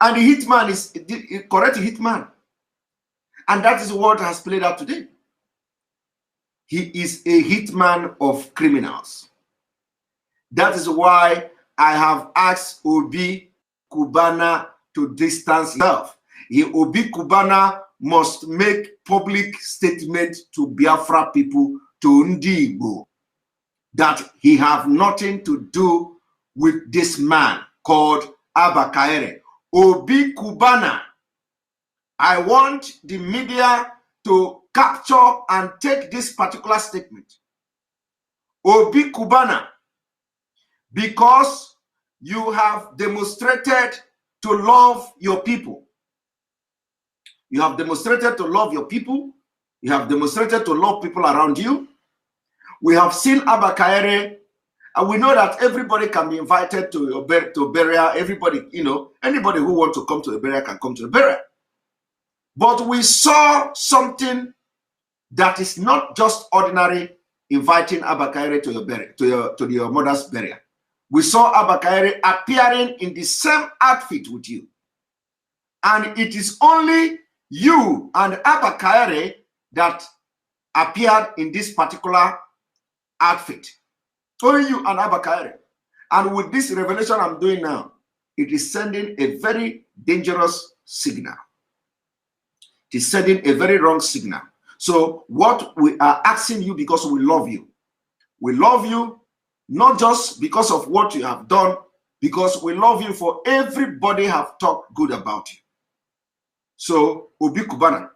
And the hitman is a correct hitman. And that is what has played out today. He is a hitman of criminals. That is why I have asked Obi Kubana to distance himself. Obi Kubana must make public statement to Biafra people, to Ndi Igbo, that he have nothing to do with this man called Abba Kyari. Obi Kubana, I want the media to capture and take this particular statement. Obi Kubana, because you have demonstrated to love your people. You have demonstrated to love your people. You have demonstrated to love people around you. We have seen Abba Kyari, and we know that everybody can be invited to burial. Everybody, you know, anybody who wants to come to a burial can come to a burial. But we saw something that is not just ordinary inviting Abba Kyari to your burial, to your mother's burial. We saw Abba Kyari appearing in the same outfit with you. And it is only you and Abba Kyari that appeared in this particular outfit. Only you and Abba Kyari. And with this revelation I'm doing now, it is sending a very dangerous signal. It is sending a very wrong signal. So what we are asking you, because we love you not just because of what you have done, because we love you for everybody have talked good about you. So Obi Kubana,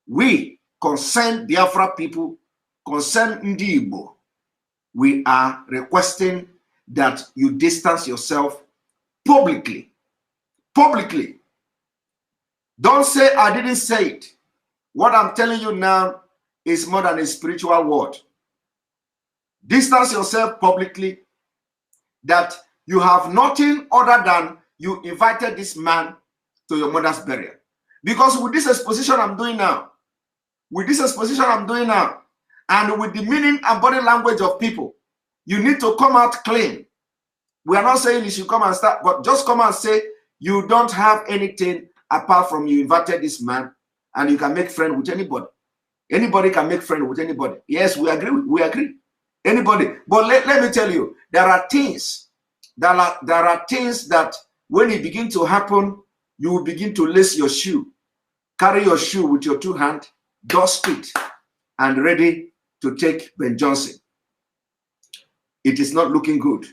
we concern Biafra people, concern Ndi Igbo, we are requesting that you distance yourself publicly. Publicly. Don't say I didn't say it. What I'm telling you now is more than a spiritual word. Distance yourself publicly, that you have nothing other than you invited this man to your mother's burial. Because with this exposition I'm doing now, and with the meaning and body language of people, you need to come out clean. We are not saying you should come and start, but just come and say you don't have anything apart from you invited this man, and you can make friends with anybody. Anybody can make friends with anybody. Yes, we agree. Anybody. But let me tell you, there are things that when it begins to happen, you will begin to lace your shoe, carry your shoe with your two hands, dust it, and ready to take Ben Johnson. It is not looking good.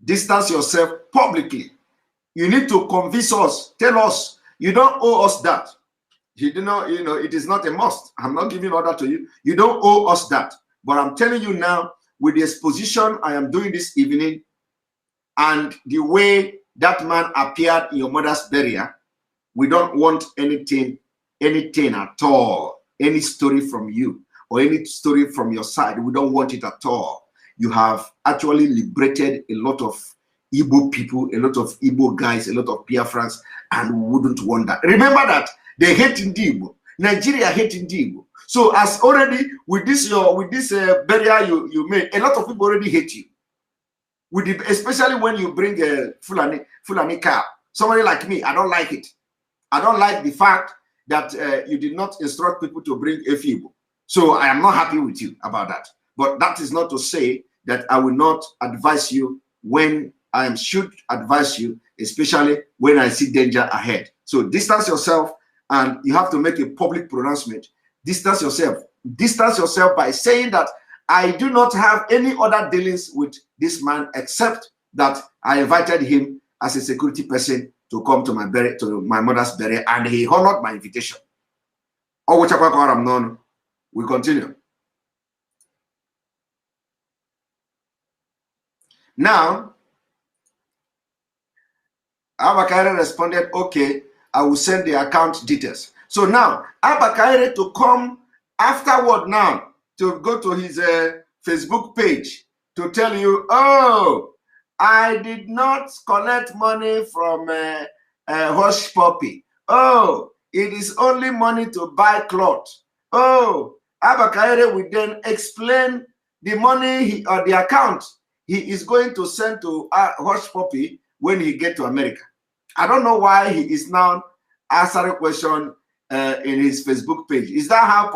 Distance yourself publicly. You need to convince us, tell us, you don't owe us that. You do not, it is not a must. I'm not giving order to you. You don't owe us that. But I'm telling you now, with the exposition I am doing this evening, and the way that man appeared in your mother's burial, we don't want anything at all. Any story from you or any story from your side, we don't want it at all. You have actually liberated a lot of Igbo people, a lot of Igbo guys, a lot of Biafrans, and we wouldn't want that. Remember that they hate Ndi Igbo. Nigeria hate Ndi Igbo. So as already with this burial you made, a lot of people already hate you. Especially when you bring a Fulani cow. Somebody like me, I don't like it. I don't like the fact that you did not instruct people to bring a Igbo. So I am not happy with you about that. But that is not to say that I will not advise you when I should advise you, especially when I see danger ahead. So distance yourself, and you have to make a public pronouncement. Distance yourself. Distance yourself by saying that I do not have any other dealings with this man except that I invited him as a security person to come to my mother's burial, and he honored my invitation. We continue. Now, Abba Kyari responded, okay, I will send the account details. So now, Abba Kyari to come afterward now, to go to his Facebook page to tell you, oh, I did not collect money from Hush Puppy. Oh, it is only money to buy clothes. Oh, Abba Kyari will then explain the money or the account he is going to send to Hush Puppy when he get to America. I don't know why he is now answering question in his Facebook page. Is that how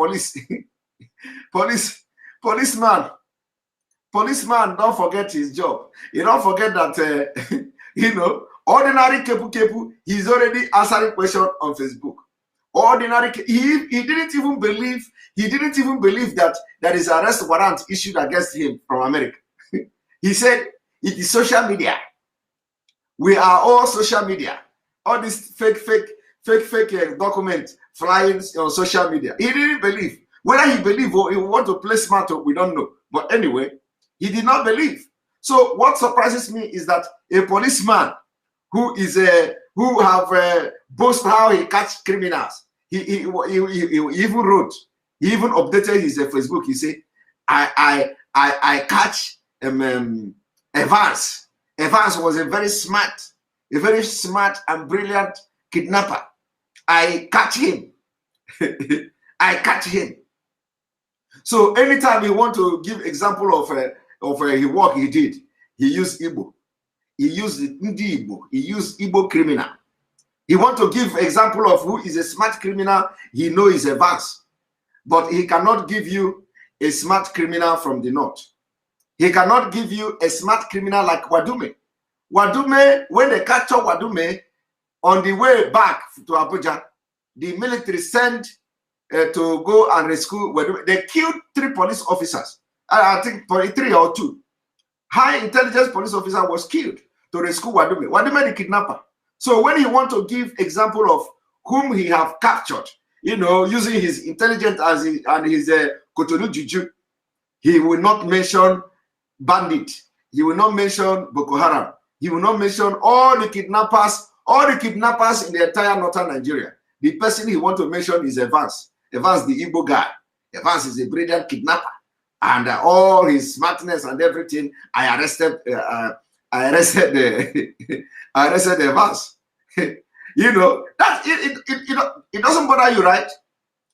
policeman don't forget his job? You don't forget that you know, ordinary kepu, he's already answering question on Facebook. Ordinary, he didn't even believe that there is an arrest warrant issued against him from America. He said it is social media. We are all social media. All this fake document flying on social media. He didn't believe. Whether he believed or he want to play smart, we don't know. But anyway, he did not believe. So what surprises me is that a policeman who have boasted how he catch criminals. He even wrote, he even updated his Facebook. He said, I catch Evans. Evans was a very smart and brilliant kidnapper. I catch him. I catch him. So anytime he want to give example of a work he did, he used Igbo. He used Ndi Igbo. He used Igbo criminal. He want to give example of who is a smart criminal. He know is Evans, but he cannot give you a smart criminal from the north. He cannot give you a smart criminal like Wadume. Wadume, when they capture Wadume on the way back to Abuja, the military sent to go and rescue Wadume. They killed 3 police officers. I think 3 or 2. High intelligence police officer was killed to rescue Wadume. Wadume the kidnapper. So when he want to give example of whom he have captured, you know, using his intelligence and his Kotonu Juju, he will not mention bandit. He will not mention Boko Haram. He will not mention all the kidnappers in the entire northern Nigeria. The person he want to mention is Evans. Evans, the Igbo guy. Evans is a brilliant kidnapper. And all his smartness and everything, I arrested Evans. You know, that it doesn't bother you, right?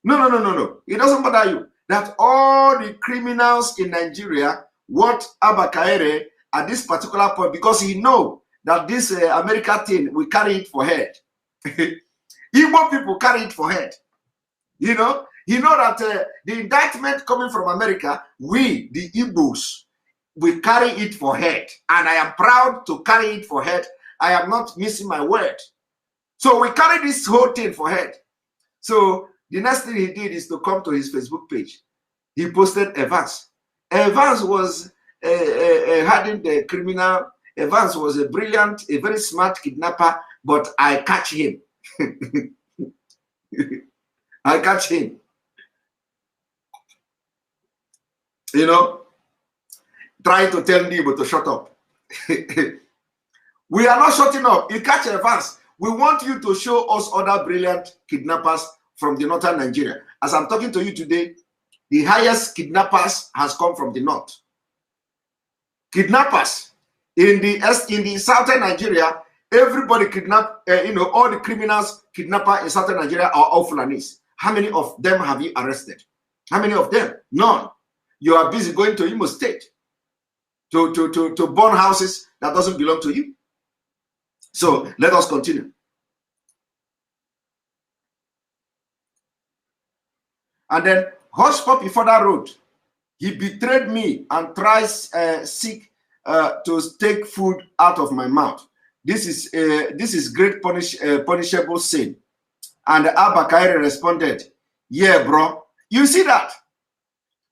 No. It doesn't bother you. That all the criminals in Nigeria want Abba Kyari at this particular point because he know that this America thing, we carry it for head. Igbo people carry it for head. You know that the indictment coming from America, we, the Igbos, we carry it for head. And I am proud to carry it for head. I am not missing my word. So we carry this whole thing for head. So the next thing he did is to come to his Facebook page. He posted Evans. Evans was hardened the criminal. Evans was a brilliant, a very smart kidnapper, but I catch him. I catch him. You know, trying to tell Nibo to shut up. We are not shutting up. You catch Evans. We want you to show us other brilliant kidnappers from the northern Nigeria. As I'm talking to you today, the highest kidnappers has come from the north. Kidnappers in the southern Nigeria, everybody kidnap. All the criminals kidnapper in southern Nigeria are all Fulanis. How many of them have you arrested? How many of them? None. You are busy going to Imo State to burn houses that doesn't belong to you. So let us continue. And then Hush Puppy further wrote, he betrayed me and tries seek to take food out of my mouth. This is great punishable sin. And Abba Kyari responded, yeah, bro. You see that?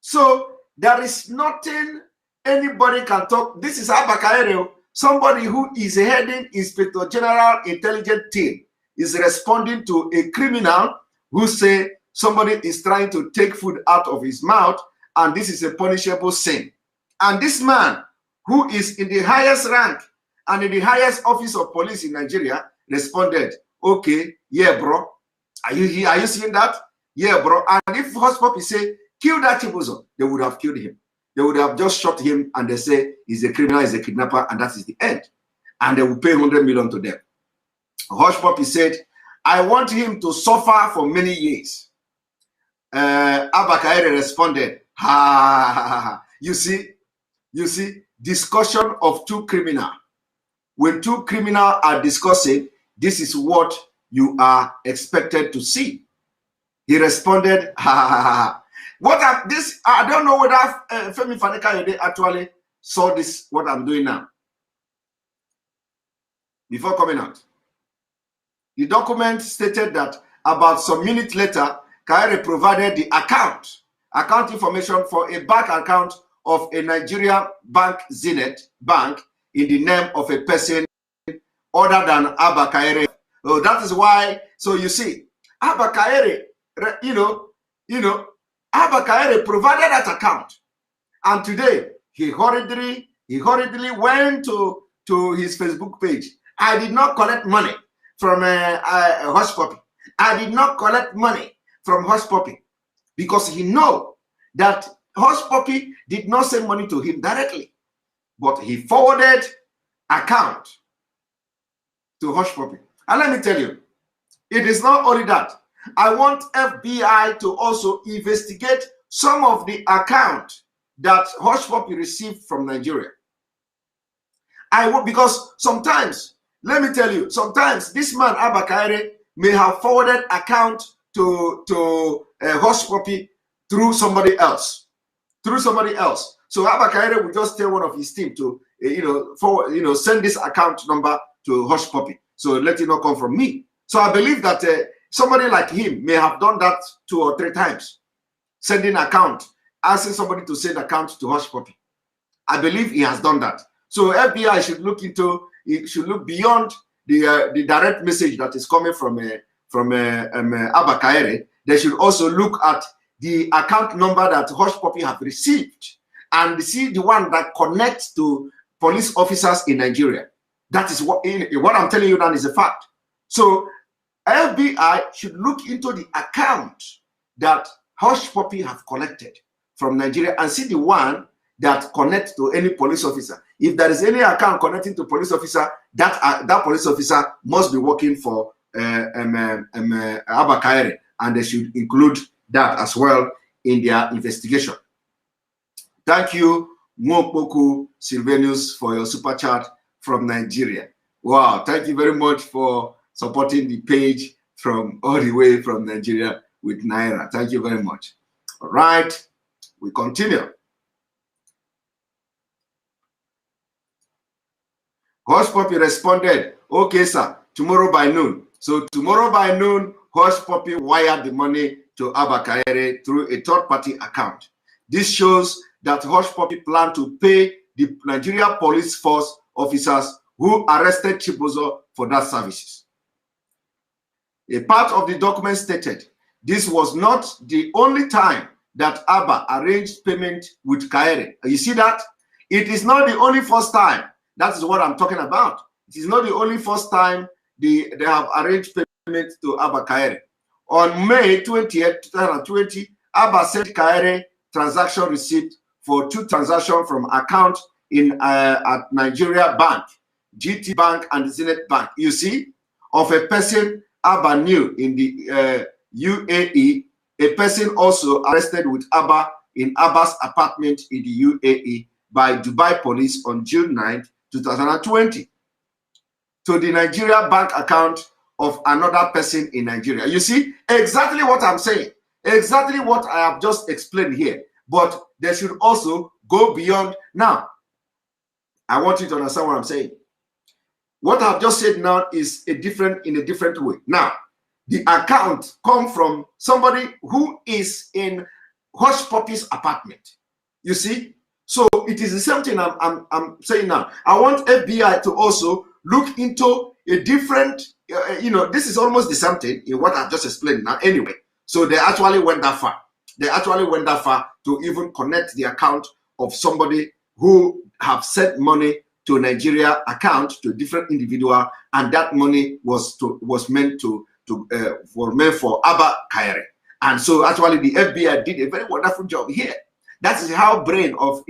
So there is nothing anybody can talk. This is Abba Kyari, somebody who is heading Inspector General Intelligence Team, is responding to a criminal who say somebody is trying to take food out of his mouth, and this is a punishable sin. And this man, who is in the highest rank and in the highest office of police in Nigeria, responded, okay, yeah, bro. Are you seeing that? Yeah, bro. And if Hush Puppy say, kill that Chibuzo, they would have killed him. They would have just shot him and they say he's a criminal, he's a kidnapper, and that is the end. And they will pay 100 million to them. Hush Puppy said, I want him to suffer for many years. Abba Kyari responded, ha, ha, ha, ha. You see, discussion of two criminals. When two criminals are discussing, this is what you are expected to see. He responded, ha, ha, ha, ha. I don't know whether Femi Fani-Kayode actually saw this, what I'm doing now, before coming out. The document stated that about some minutes later, Kyari provided the account information for a bank account of a Nigerian bank, Zenith Bank, in the name of a person other than Abba Kyari. So that is why, so you see, Abba Kyari, Abba Kyari provided that account. And today, he hurriedly went to his Facebook page. I did not collect money from Hush Puppy. I did not collect money from Hush Puppy, because he know that Hush Puppy did not send money to him directly, but he forwarded account to Hush Puppy. And let me tell you, it is not only that. I want FBI to also investigate some of the account that Hush Puppy received from Nigeria. Because sometimes, let me tell you, sometimes this man Abba Kyari may have forwarded account to Hush Puppy through somebody else. So Abba Kyari will just tell one of his team to send this account number to Hush Puppy, so let it not come from me. So I believe that somebody like him may have done that 2 or 3 times, sending account, asking somebody to send account to Hush Puppy. I believe he has done that. So FBI should look into it, should look beyond the direct message that is coming from Abba Kyari. They should also look at the account number that Hush Puppy have received and see the one that connects to police officers in Nigeria. That is what I'm telling you now is a fact. So FBI should look into the account that Hush Puppy have collected from Nigeria and see the one that connects to any police officer. If there is any account connecting to police officer, that police officer must be working for Abba Kyari, and they should include that as well in their investigation. Thank you, Mwopoku Silvanus, for your super chat from Nigeria. Wow, thank you very much for supporting the page from all the way from Nigeria with Naira. Thank you very much. All right, we continue. Hush Puppy responded, okay, sir, tomorrow by noon. So tomorrow by noon, Hush Puppy wired the money to Abba Kyari through a third-party account. This shows that Hush Puppy planned to pay the Nigeria Police Force officers who arrested Chibozo for that services. A part of the document stated, this was not the only time that Abba arranged payment with Kyari. You see that? It is not the only first time. That is what I'm talking about. It is not the only first time they have arranged payment to Abba Kyari. On May 20th, 2020, Abba sent Kyari transaction receipt for 2 transactions from account in at Nigeria Bank, GT Bank, and Zenith Bank. You see, of a person Abba knew in the UAE, a person also arrested with Abba in Abba's apartment in the UAE by Dubai police on June 9th, 2020, to the Nigeria bank account of another person in Nigeria. You see, exactly what I'm saying, exactly what I have just explained here, but they should also go beyond. Now, I want you to understand what I'm saying. What I've just said now is in a different way. Now, the account come from somebody who is in Hush Puppy's apartment. You see? So it is the same thing I'm saying now. I want FBI to also look into a different, this is almost the same thing in what I've just explained now anyway. So they actually went that far. They actually went that far to even connect the account of somebody who have sent money to Nigeria account to a different individual, and that money was meant for Abba Kyari. And so actually the FBI did a very wonderful job here. That is how brain of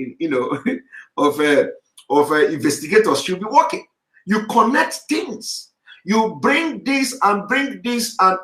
investigators should be working. You connect things. You bring this and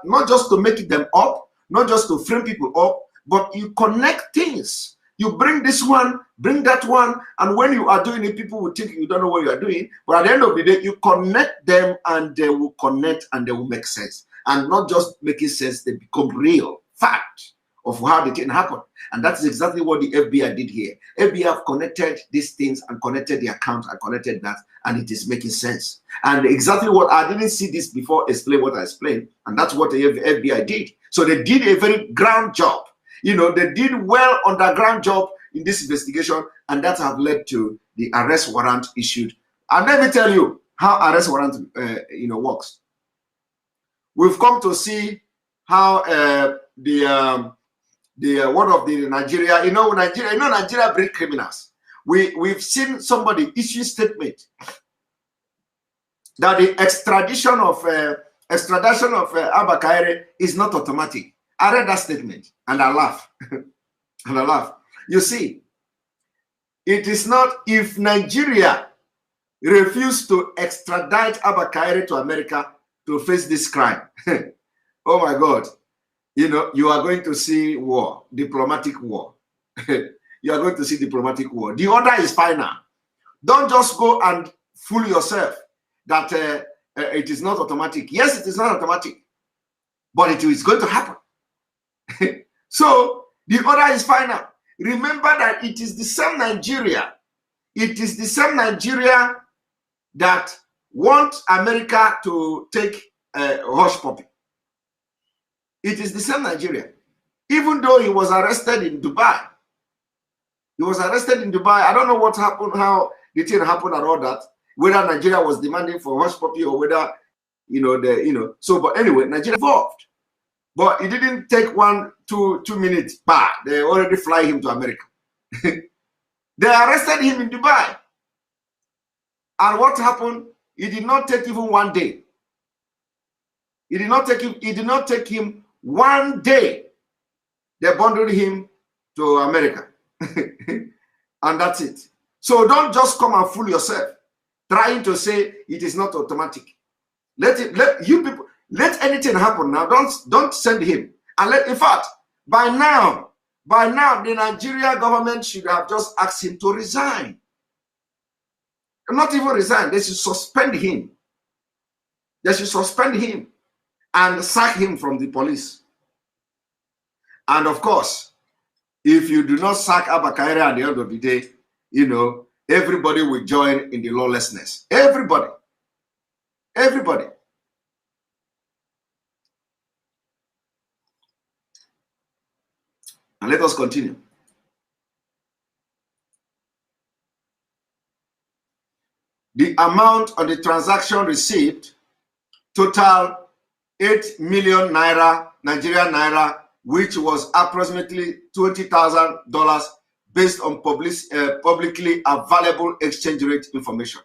not just to make them up, not just to frame people up, but you connect things. You bring this one, bring that one, and when you are doing it, people will think you don't know what you are doing. But at the end of the day, you connect them and they will connect and they will make sense. And not just making sense, they become real fact of how the thing happened. And that's exactly what the FBI did here. FBI have connected these things and connected the account and connected that, and it is making sense. And exactly what I didn't see this before, explain what I explained, and that's what the FBI did. So they did a very ground job. You know, they did well underground job in this investigation, and that have led to the arrest warrant issued. And let me tell you how arrest warrant, works. We've come to see how one of the Nigeria, Nigeria bring criminals. We've seen somebody issue statement that the extradition of Abba Kyari is not automatic. I read that statement and I laugh. And I laugh. You see, it is not, if Nigeria refused to extradite Abba Kyari to America to face this crime, oh my God, you are going to see war, diplomatic war. You are going to see diplomatic war. The order is final. Don't just go and fool yourself that it is not automatic. Yes, it is not automatic, but it is going to happen. So the order is final. Remember that it is the same Nigeria. It is the same Nigeria that wants America to take hush puppy. It is the same Nigeria. Even though he was arrested in Dubai. He was arrested in Dubai. I don't know what happened, how the thing happened and all that. Whether Nigeria was demanding for hush puppy or whether, but anyway, Nigeria involved. But it didn't take 2 minutes. Bah, they already fly him to America. They arrested him in Dubai. And what happened? It did not take even 1 day. It did not take him 1 day. They bundled him to America. And that's it. So don't just come and fool yourself trying to say it is not automatic. Let anything happen now. Don't send him. And in fact, by now, the Nigeria government should have just asked him to resign. Not even resign. They should suspend him. They should suspend him and sack him from the police. And of course, if you do not sack Abba Kyari at the end of the day, everybody will join in the lawlessness. Everybody. Everybody. And let us continue. The amount on the transaction received total 8 million naira, Nigerian naira, which was approximately $20,000 based on publicly available exchange rate information.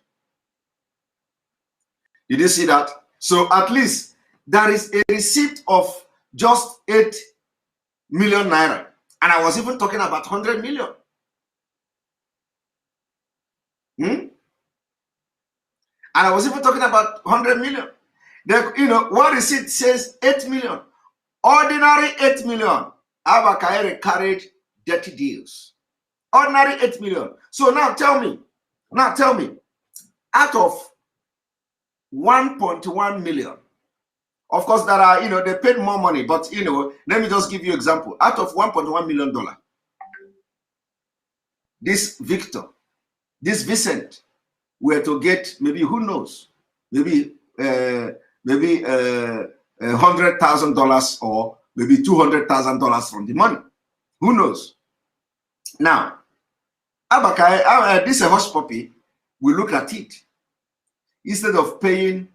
Did you see that? So at least there is a receipt of just 8 million naira. And I was even talking about 100 million. And I was even talking about 100 million. One receipt says 8 million. Ordinary 8 million. Abba Kyari carried dirty deals. Ordinary 8 million. So now tell me, out of 1.1 million, of course, there are, they paid more money, but, let me just give you an example. Out of $1.1 million, this Vincent, were to get maybe, who knows, maybe $100,000 or maybe $200,000 from the money. Who knows? Now, Abba Kyari, this hush puppy, we look at it. Instead of paying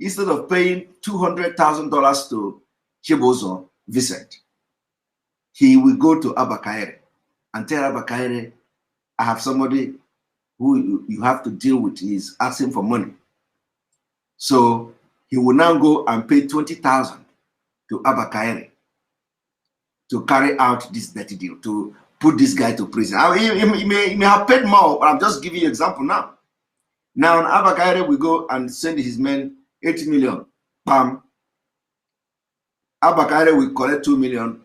$200,000 to Chibozo Vincent, he will go to Abba Kyari and tell Abba Kyari, I have somebody who you have to deal with. He's asking for money. So he will now go and pay 20,000 to Abba Kyari to carry out this dirty deal, to put this guy to prison. He may have paid more, but I'm just giving you an example now. Now, Abba Kyari will go and send his men 8 million. Bam. Abba Kyari will collect 2 million,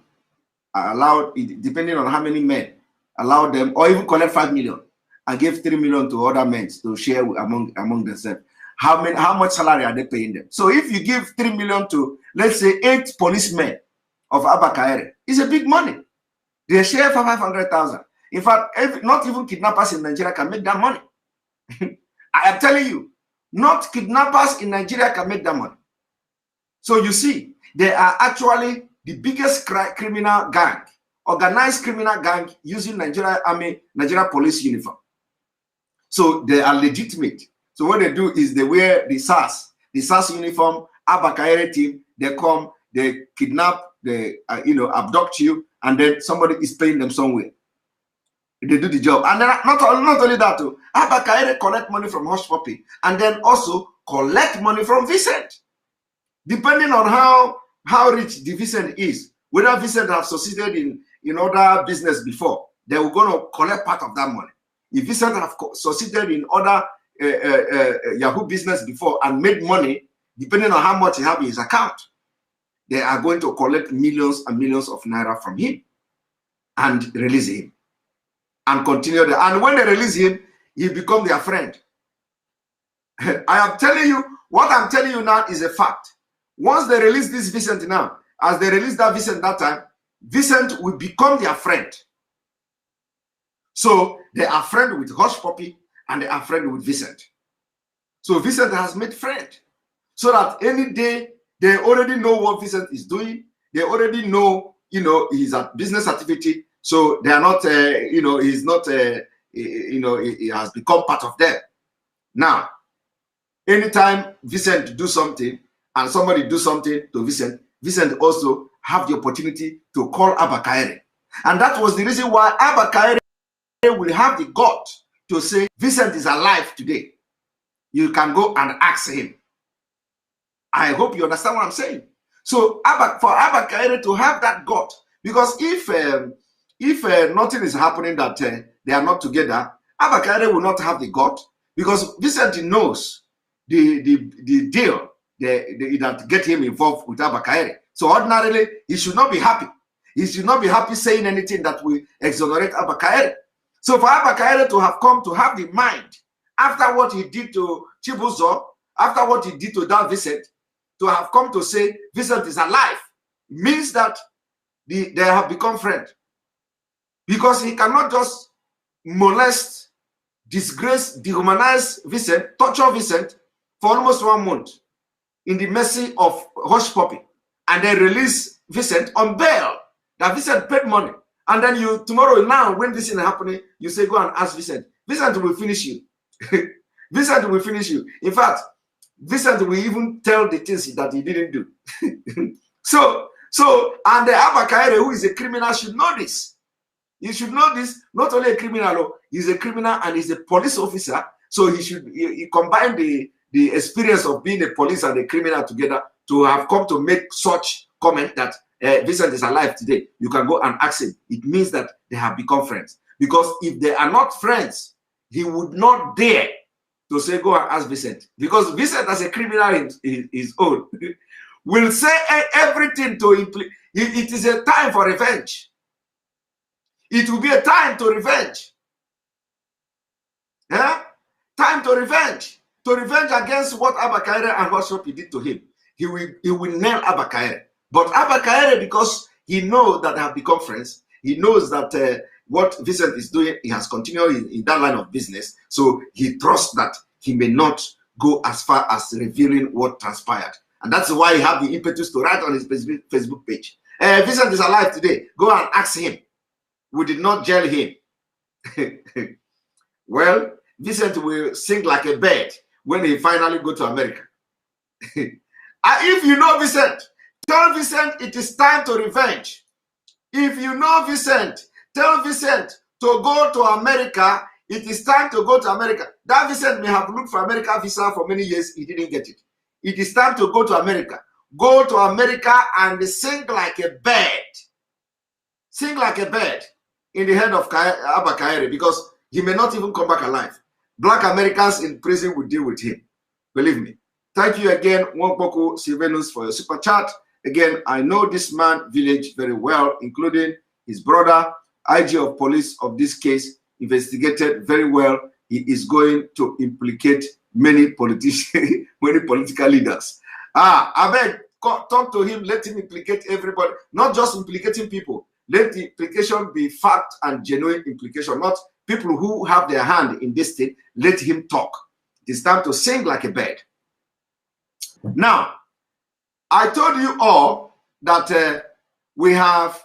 allow it, depending on how many men, allow them, or even collect 5 million and give 3 million to other men to share among themselves. How much salary are they paying them? So if you give 3 million to, let's say, 8 policemen of Abba Kyari, it's a big money. They share for 500,000. In fact, not even kidnappers in Nigeria can make that money. I am telling you, not kidnappers in Nigeria can make that money. So you see, they are actually the biggest criminal gang, organized criminal gang using Nigeria Army, Nigeria Police uniform. So they are legitimate. So what they do is they wear the SAS uniform, Abba Kyari team. They come, they kidnap, they abduct you, and then somebody is paying them somewhere. They do the job, and then not only that too. Abba Kyari collect money from Hush Puppy, and then also collect money from Vincent, depending on how rich the Vincent is. Whether Vincent have succeeded in other business before, they will going to collect part of that money. If Vincent have succeeded in other Yahoo business before and made money, depending on how much he have in his account, they are going to collect millions and millions of naira from him and release him and continue there. And when they release him, he become their friend. I am telling you, what I'm telling you now is a fact. Once they release this Vincent now, as they release that Vincent that time, Vincent will become their friend. So they are friend with Hush Puppy and they are friend with Vincent. So Vincent has made friend. So that any day, they already know what Vincent is doing. They already know, his business activity. So they are not, he's not, he has become part of them. Now, anytime Vincent do something and somebody do something to Vincent, Vincent also have the opportunity to call Abba Kyari. And that was the reason why Abba Kyari will have the gut to say, Vincent is alive today. You can go and ask him. I hope you understand what I'm saying. So for Abba Kyari to have that gut, because if nothing is happening that they are not together, Abba Kyari will not have the gut, because Vincent knows the deal that get him involved with Abba Kyari. So ordinarily, he should not be happy. He should not be happy saying anything that will exonerate Abba Kyari. So for Abba Kyari to have come to have the mind, after what he did to Chibuzo, after what he did to that Vincent, to have come to say Vincent is alive, means that they have become friends. Because he cannot just molest, disgrace, dehumanize Vincent, torture Vincent for almost 1 month in the mercy of Hush Puppy, and then release Vincent on bail. That Vincent paid money. And then you, tomorrow, now, when this is happening, you say, go and ask Vincent. Vincent will finish you. Vincent will finish you. In fact, Vincent will even tell the things that he didn't do. And the Abba Kyari, who is a criminal, should know this. He should know this. Not only a criminal, he's a criminal and he's a police officer. So he combine the experience of being a police and a criminal together to have come to make such comment that Vincent is alive today. You can go and ask him. It means that they have become friends. Because if they are not friends, he would not dare to say, go and ask Vincent. Because Vincent, as a criminal in his own, will say everything to imply. It is a time for revenge. It will be a time to revenge. Yeah? Time to revenge. To revenge against what Abba Kyari and Hush Puppy did to him. He will nail Abba Kyari. But Abba Kyari, because he knows that they have become friends, he knows that what Vincent is doing, he has continued in that line of business. So he trusts that he may not go as far as revealing what transpired. And that's why he had the impetus to write on his Facebook page. Vincent is alive today. Go and ask him. We did not jail him. Well, Vincent will sing like a bird when he finally go to America. If you know Vincent, tell Vincent it is time to revenge. If you know Vincent, tell Vincent to go to America. It is time to go to America. That Vincent may have looked for America visa for many years. He didn't get it. It is time to go to America. Go to America and sing like a bird. Sing like a bird in the head of Abba Kyari, because he may not even come back alive. Black Americans in prison will deal with him. Believe me. Thank you again, Wonpoku Silvanus, for your super chat. Again, I know this man village very well, including his brother, IG of police of this case, investigated very well. He is going to implicate many politicians, many political leaders. I beg, talk to him, let him implicate everybody, not just implicating people. Let the implication be fact and genuine implication, not people who have their hand in this thing. Let him talk. It's time to sing like a bird. Now, I told you all that we have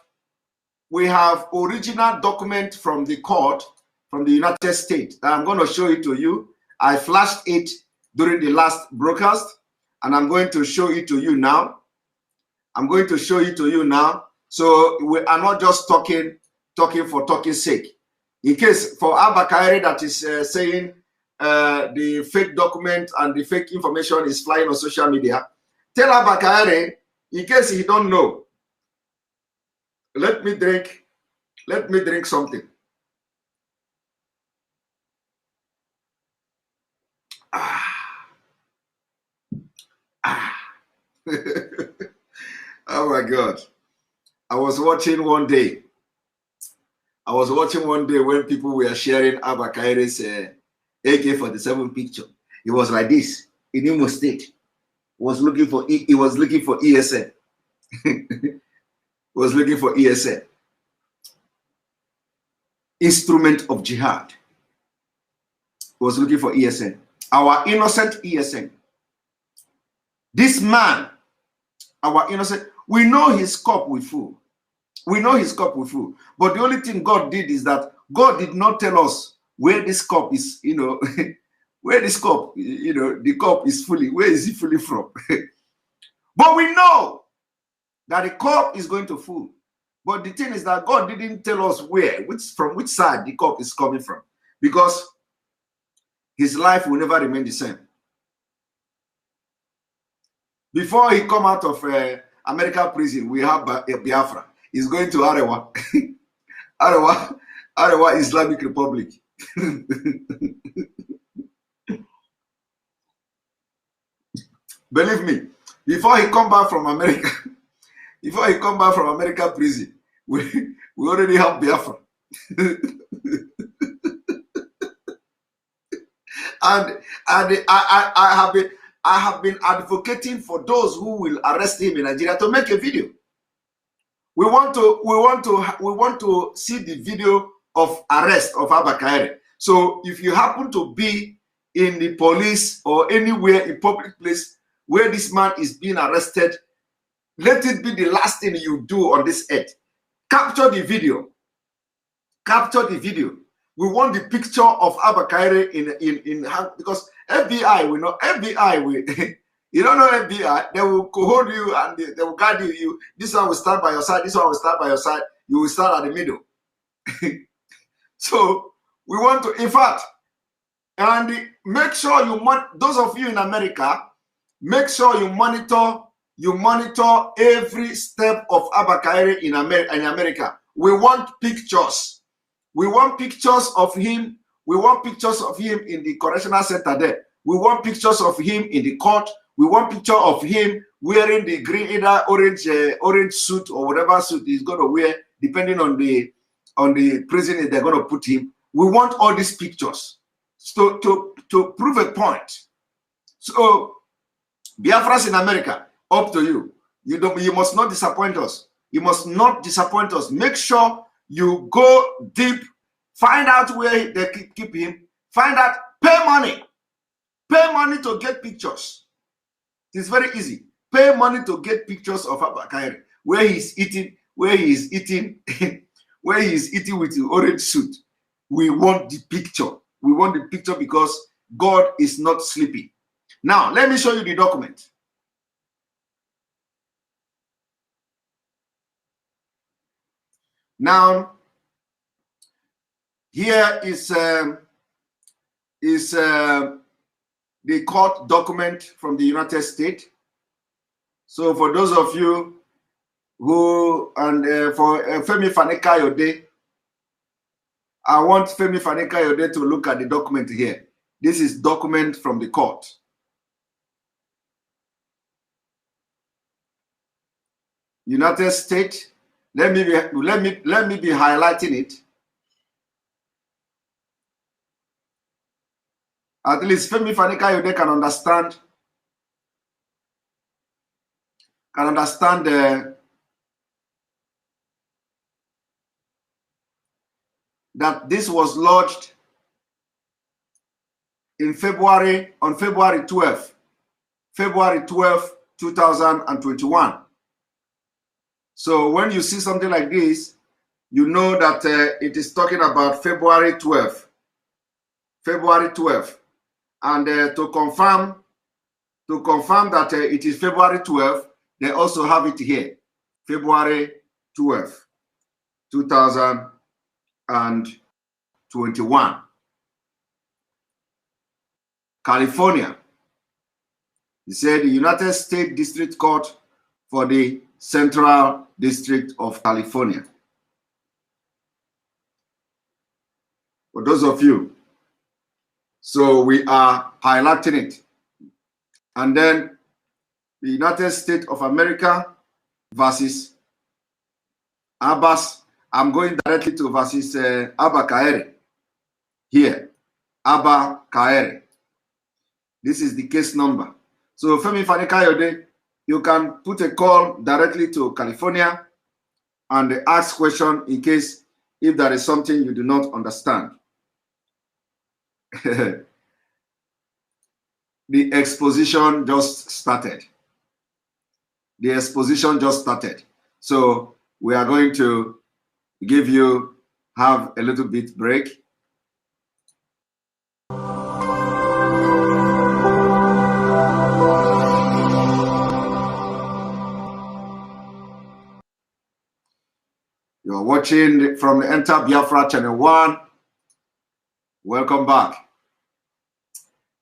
original document from the court, from the United States. I'm going to show it to you. I flashed it during the last broadcast, and I'm going to show it to you now. I'm going to show it to you now. So we are not just talking for talking's sake. In case for Abba Kyari that is saying the fake document and the fake information is flying on social media, tell Abba Kyari, in case he don't know, let me drink something. Oh my God. I was watching one day when people were sharing Abba Kyari's AK-47 picture. It was like this in Imo State. He was looking for ESN. Was looking for ESN. Instrument of jihad. He was looking for ESN. Our innocent ESN. This man, our innocent, we know his cup will full. We know his cup will full. But the only thing God did is that God did not tell us where this cup is, where this cup, the cup is fully, where is it fully from? But we know that the cup is going to full. But the thing is that God didn't tell us from which side the cup is coming from. Because his life will never remain the same. Before he come out of American prison, we have Biafra. He's going to Arewa. Arewa Islamic Republic. Believe me, before he come back from America, American prison, we already have Biafra. and I have been advocating for those who will arrest him in Nigeria to make a video. We want to see the video of arrest of Abba Kyari. So if you happen to be in the police or anywhere in public place where this man is being arrested, let it be the last thing you do on this earth. Capture the video. Capture the video. We want the picture of Abba Kyari in because FBI, we know FBI. You don't know FBI. They will hold you and they will guide you. This one will stand by your side. This one will stand by your side. You will stand at the middle. So we want to, in fact, and make sure those of you in America, make sure you monitor every step of Abba Kyari in America. We want pictures. We want pictures of him. We want pictures of him in the correctional center there. We want pictures of him in the court. We want picture of him wearing the green, either orange suit or whatever suit he's going to wear, depending on the prison they're going to put him. We want all these pictures to prove a point. So, Biafras in America, up to you. You must not disappoint us. You must not disappoint us. Make sure you go deep, find out where they keep him, find out, pay money to get pictures. It's very easy. Pay money to get pictures of Abba Kyari, where he's eating with the orange suit. We want the picture. We want the picture because God is not sleeping. Now, let me show you the document. Now, here is the court document from the United States. So for those of you who, and for Femi Fani-Kayode, I want Femi Fani-Kayode to look at the document here. This is document from the court. United States. Let me be highlighting it. At least Femi Fani-Kayode can understand that this was lodged in February 12th, 2021. So when you see something like this, you know that it is talking about February 12th. And to confirm that it is February 12th, they also have it here, February 12th, 2021. California. He said the United States District Court for the Central District of California. For those of you, so we are highlighting it. And then the United States of America versus Abbas. I'm going directly to versus Abba Kyari. Here, Abba Kyari. This is the case number. So Femi Fani-Kayode, you can put a call directly to California and ask question in case if there is something you do not understand. The exposition just started. So we are going to have a little bit break. You're watching from the Enter Biafra Channel 1. Welcome back.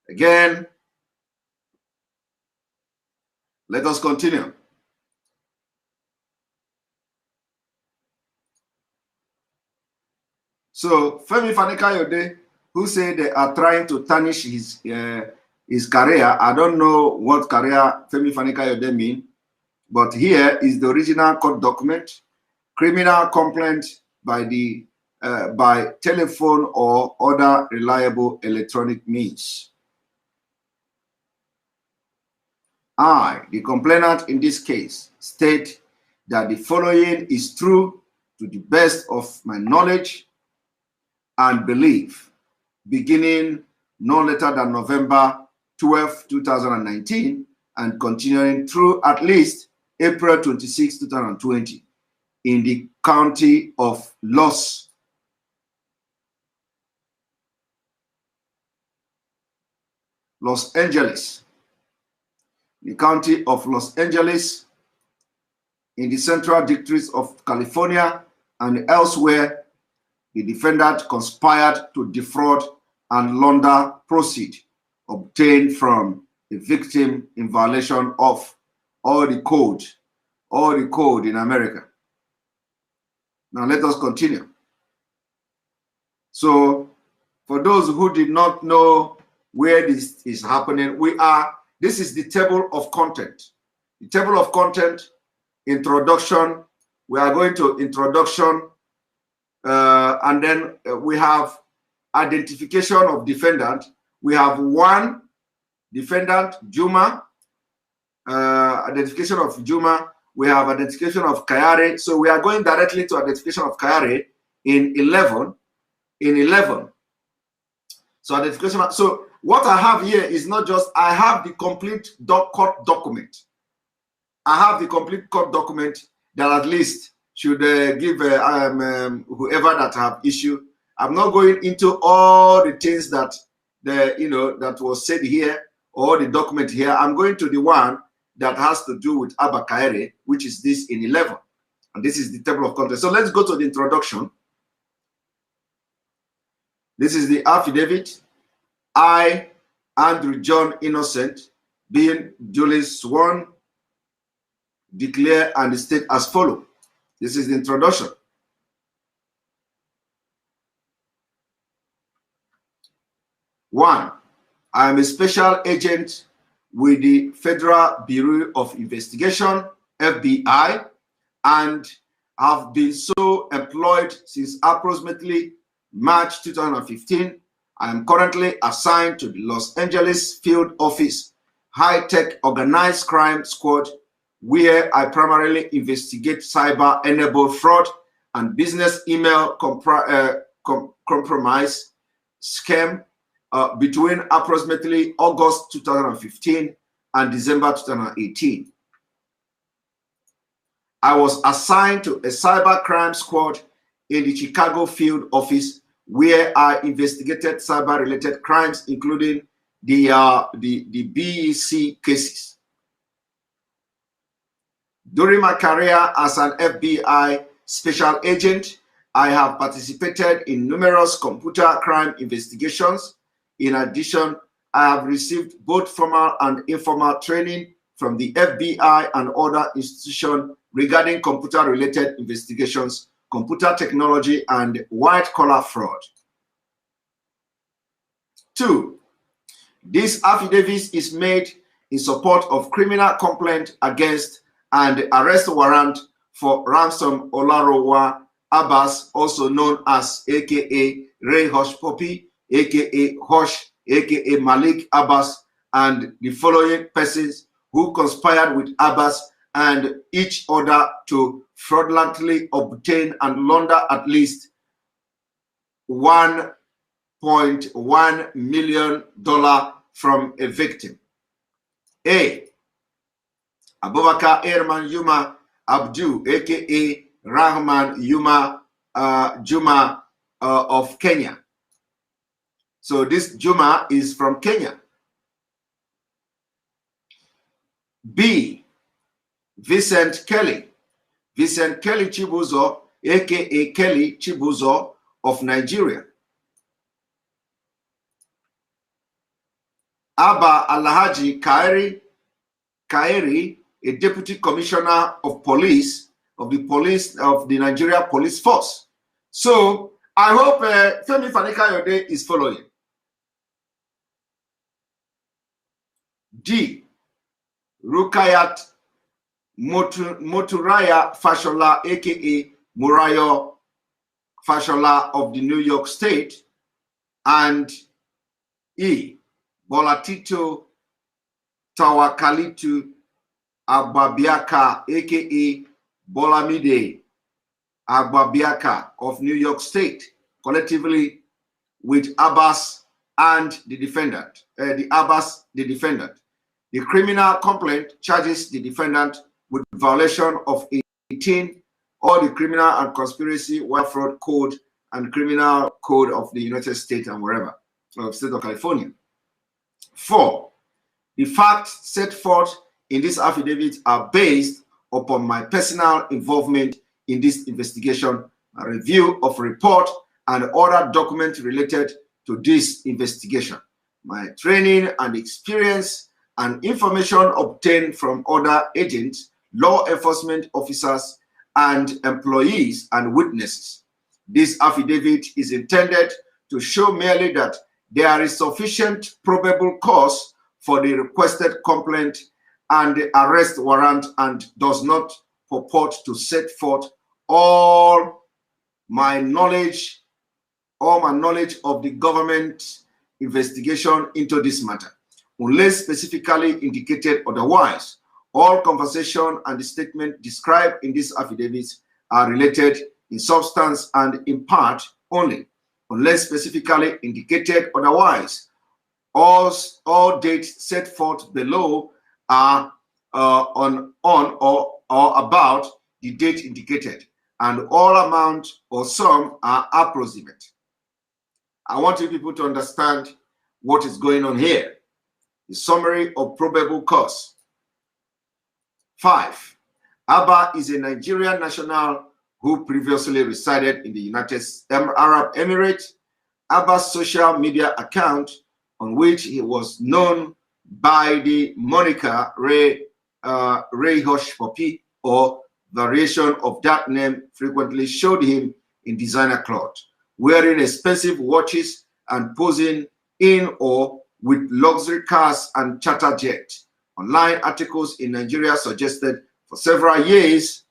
Again, let us continue. So Femi Fani-Kayode, who said they are trying to tarnish his career. I don't know what career Femi Fani-Kayode mean, but here is the original court document. Criminal complaint by telephone or other reliable electronic means. I, the complainant in this case, state that the following is true to the best of my knowledge and belief, beginning no later than November 12, 2019, and continuing through at least April 26, 2020. In the county of Los Angeles, the county of Los Angeles, in the Central District of California and elsewhere, the defendant conspired to defraud and launder proceeds obtained from the victim in violation of all the code in America. Now let us continue. So for those who did not know where this is happening, this is the table of content. The table of content, introduction, we are going to introduction, and then we have identification of defendant. We have one defendant, Juma, identification of Juma. We have identification of Kyari. So we are going directly to identification of Kyari in 11. So identification. So what I have here is not just, I have the complete court document. I have the complete court document that at least should give whoever that have issue. I'm not going into all the things that that was said here or the document here. I'm going to the one that has to do with Abba Kyari, which is this in 11. And this is the table of contents. So let's go to the introduction. This is the affidavit. I, Andrew John Innocent, being duly sworn, declare and state as follows. This is the introduction. One, I am a special agent with the Federal Bureau of Investigation, FBI, and have been so employed since approximately March 2015. I am currently assigned to the Los Angeles Field Office High-Tech Organized Crime Squad, where I primarily investigate cyber-enabled fraud and business email compromise scam between approximately August 2015 and December 2018. I was assigned to a cyber crime squad in the Chicago field office, where I investigated cyber-related crimes, including the BEC cases. During my career as an FBI special agent, I have participated in numerous computer crime investigations. In addition, I have received both formal and informal training from the FBI and other institutions regarding computer-related investigations, computer technology, and white-collar fraud. 2. This affidavit is made in support of criminal complaint against and arrest warrant for Ransom Olarowa Abbas, also known as aka Ray Hush Poppy, aka Hush, aka Malik Abbas, and the following persons who conspired with Abbas and each other to fraudulently obtain and launder at least $1.1 million from a victim. A. Abubakar Erman Yuma Abdu, aka Rahman Yuma Juma of Kenya. So this Juma is from Kenya. B. Vincent Kelly Chibuzo, aka Kelly Chibuzo of Nigeria. Abba Alhaji Kyari, a deputy commissioner of police of the Nigeria Police Force. So I hope Femi Fani-Kayode is following. D. Rukayat Moturaya Fashola, aka Murayo Fashola of the New York State, and E. Bolatito Tawakalitu Agbabiaka, aka Bolamide Agbabiaka of New York State, collectively with Abbas and the defendant. The defendant. The criminal complaint charges the defendant with violation of 18 or the criminal and conspiracy wire fraud code and criminal code of the United States and wherever, state of California. 4. The facts set forth in this affidavit are based upon my personal involvement in this investigation, a review of report and other documents related to this investigation, my training and experience, and information obtained from other agents, law enforcement officers, and employees and witnesses. This affidavit is intended to show merely that there is sufficient probable cause for the requested complaint and the arrest warrant, and does not purport to set forth all my knowledge of the government investigation into this matter, unless specifically indicated otherwise. All conversation and the statement described in this affidavit are related in substance and in part only, unless specifically indicated otherwise. All dates set forth below are on or about the date indicated, and all amount or sum are approximate. I want you people to understand what is going on here. The summary of probable cause. 5. Abba is a Nigerian national who previously resided in the United Arab Emirates. Abba's social media account, on which he was known by the moniker Ray Hush Poppy, or variation of that name, frequently showed him in designer clothes, wearing expensive watches and posing in or with luxury cars and charter jets. Online articles in Nigeria suggested for several years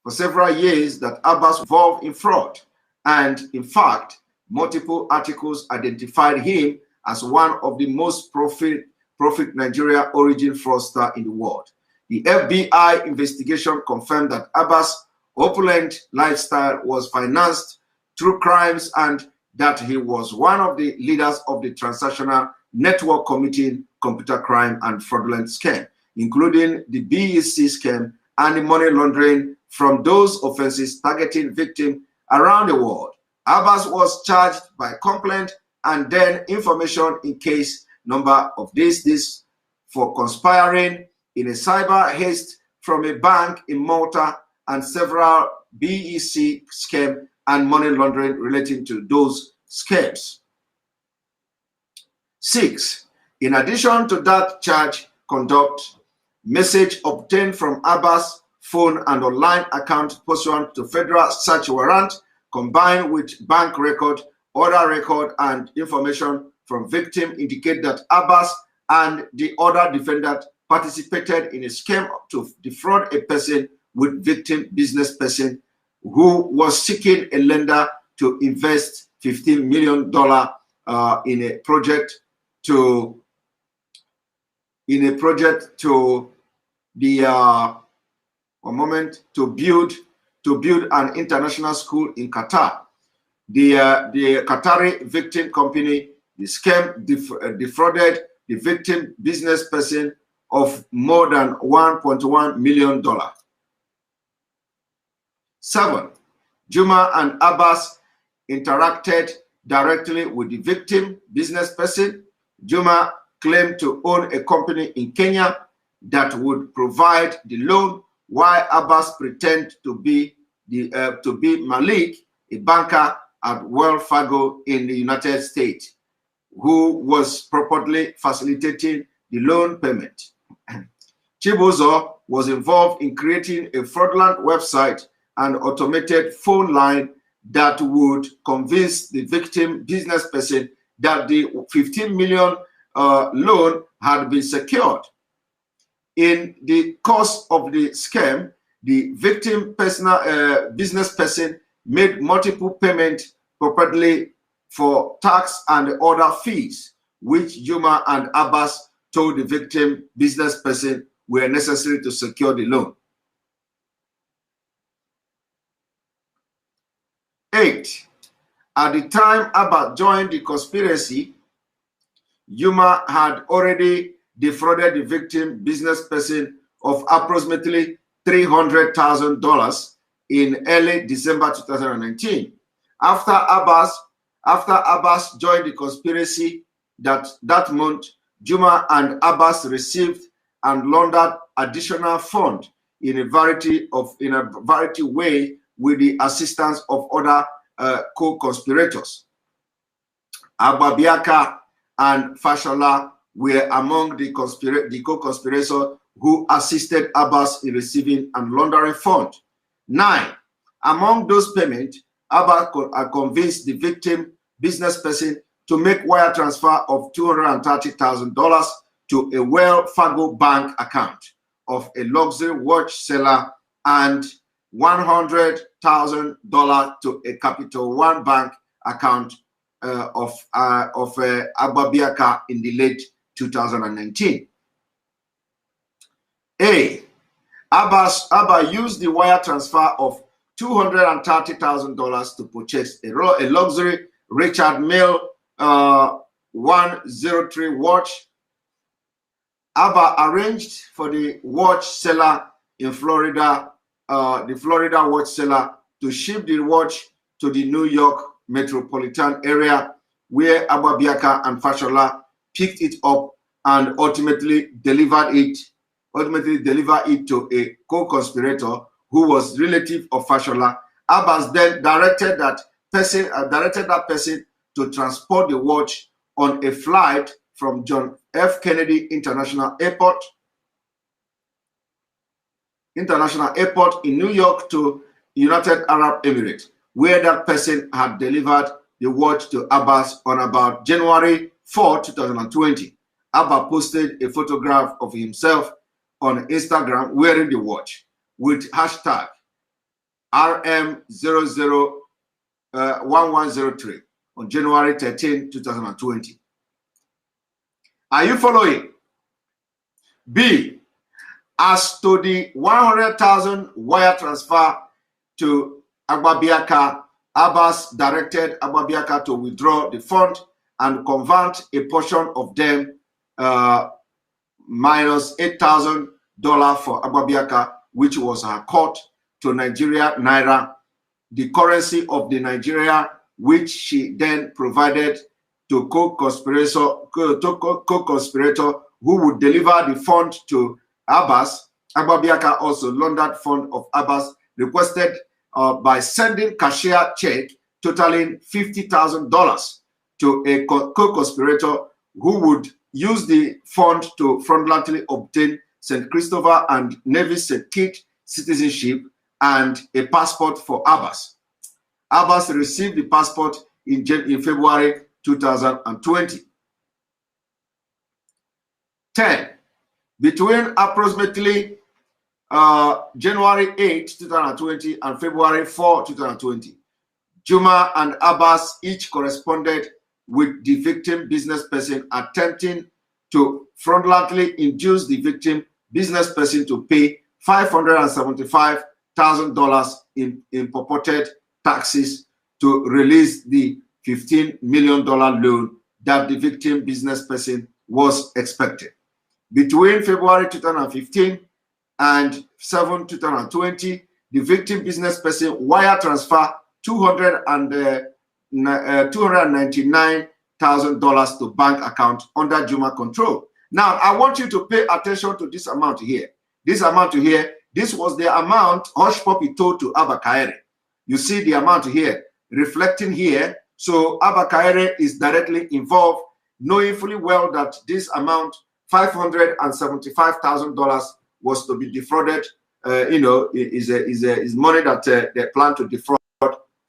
for several years that Abbas was involved in fraud, and in fact, multiple articles identified him as one of the most profit Nigeria origin fraudster in the world. The FBI investigation confirmed that Abbas' opulent lifestyle was financed through crimes and that he was one of the leaders of the transnational network committing computer crime and fraudulent scam, including the BEC scam and the money laundering from those offenses targeting victims around the world. Abbas was charged by complaint and then information in case number of this for conspiring in a cyber heist from a bank in Malta and several BEC scam and money laundering relating to those scams. 6. In addition to that charge, conduct message obtained from Abbas' phone and online account pursuant to federal search warrant, combined with bank record, order record, and information from victim indicate that Abbas and the other defendant participated in a scheme to defraud a person with victim business person who was seeking a lender to invest $15 million in a project to build an international school in Qatar. The Qatari victim company, the scam defrauded the victim business person of more than $1.1 million. 7. Juma and Abbas interacted directly with the victim business person. Juma claimed to own a company in Kenya that would provide the loan, while Abbas pretended to be Malik, a banker at Wells Fargo in the United States, who was purportedly facilitating the loan payment. Chibuzo was involved in creating a fraudulent website and automated phone line that would convince the victim business person that the 15 million loan had been secured. In the course of the scam, the victim business person made multiple payments purportedly for tax and other fees, which Juma and Abbas told the victim business person were necessary to secure the loan. 8. At the time Abbas joined the conspiracy, Juma had already defrauded the victim business person of approximately $300,000 in early December 2019. After Abbas joined the conspiracy that month, Juma and Abbas received and laundered additional funds in a variety way with the assistance of other co-conspirators. Abba Kyari and Fashola were among the co-conspirators who assisted Abbas in receiving and laundering funds. 9. Among those payments, Abbas convinced the victim business person to make wire transfer of $230,000 to a Wells Fargo bank account of a luxury watch seller and $100,000 to a Capital One bank account of Abba Kyari in the late 2019. Abba used the wire transfer of $230,000 to purchase a luxury Richard Mille 103 watch. Abba arranged for the watch seller in Florida, the Florida watch seller, to ship the watch to the New York metropolitan area, where Abba Kyari and Fashola picked it up and ultimately delivered it to a co-conspirator who was relative of Fashola. Abbas then directed that person to transport the watch on a flight from John F. Kennedy International Airport in New York to United Arab Emirates, where that person had delivered the watch to Abbas on about January 4, 2020. Abba posted a photograph of himself on Instagram wearing the watch with hashtag RM001103 on January 13, 2020. Are you following? B, as to the 100,000 wire transfer to Abba Kyari, Abbas directed Abba Kyari to withdraw the fund and convert a portion of them minus $8,000 for Abba Kyari, which was her cut, to Nigeria Naira, the currency of the Nigeria, which she then provided to co-conspirator who would deliver the fund to Abbas. Abba Kyari also laundered fund of Abbas requested by sending cashier check totaling $50,000 to a co-conspirator who would use the fund to fraudulently obtain St. Christopher and Nevis St. Kitts citizenship and a passport for Abbas. Abbas received the passport in February 2020. 10. Between approximately January 8, 2020 and February 4, 2020, Juma and Abbas each corresponded with the victim business person, attempting to fraudulently induce the victim business person to pay $575,000 in purported taxes to release the $15 million loan that the victim business person was expected. Between February 2015 and 7, 2020, the victim business person wire transfer $299,000 to bank account under Juma control. Now, I want you to pay attention to this amount here. This amount here, this was the amount Hush Puppy told to Abba Kyari. You see the amount here, reflecting here. So Abba Kyari is directly involved, knowing fully well that this amount, $575,000, was to be defrauded. Is money that they plan to defraud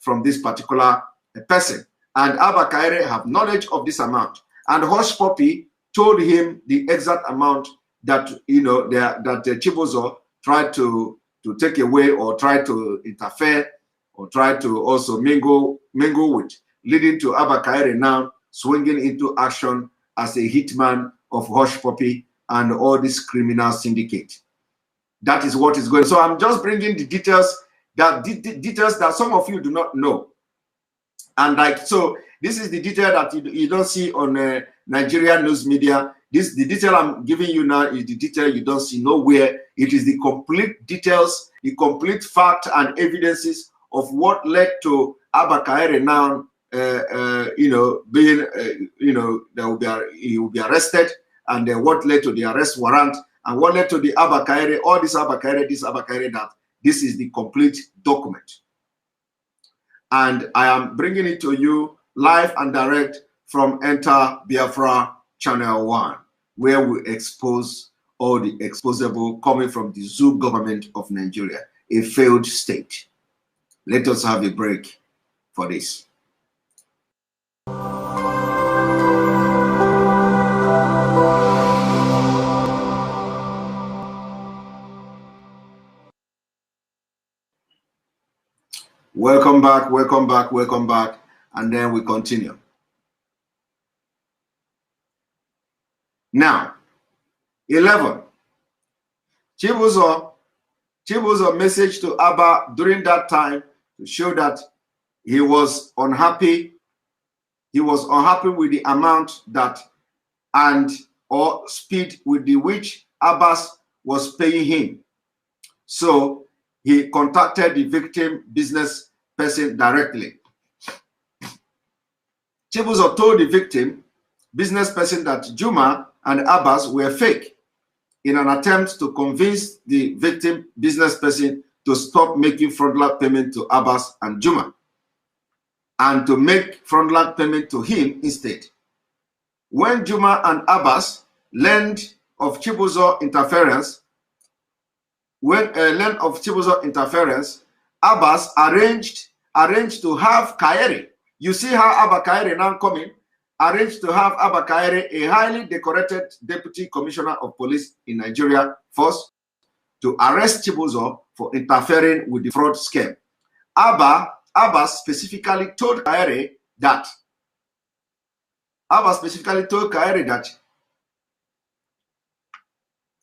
from this particular person. And Abba Kyari have knowledge of this amount. And Hush Puppy told him the exact amount that that Chibuzo tried to take away or try to interfere or try to also mingle with, leading to Abba Kyari now swinging into action as a hitman of Hush Puppy and all this criminal syndicate. That is what is going. So I'm just bringing the details that some of you do not know. And so this is the detail that you don't see on Nigerian news media. The detail I'm giving you now is the detail you don't see nowhere. It is the complete details, the complete fact and evidences of what led to Abba Kyari now, he will be arrested, and what led to the arrest warrant, and what led to the Abba Kyari, all this Abba Kyari, that. This is the complete document. And I am bringing it to you live and direct from Enter Biafra Channel 1, where we expose all the exposable coming from the zoo government of Nigeria, a failed state. Let us have a break for this. Welcome back, welcome back, welcome back. And then we continue. Now, 11. Chibuzo message to Abba during that time to show that he was unhappy. He was unhappy with the amount that or speed with the which Abbas was paying him. So he contacted the victim business person directly. Chibuzo told the victim business person that Juma and Abbas were fake in an attempt to convince the victim business person to stop making fraudulent payment to Abbas and Juma and to make fraudulent payment to him instead. When Juma and Abbas learned of Chibuzo interference, Abbas arranged to have Kyari. You see how Abba Kyari now coming, arranged to have Abba Kyari, a highly decorated deputy commissioner of police in Nigeria, first to arrest Chibuzo for interfering with the fraud scheme. Abba specifically told Kyari that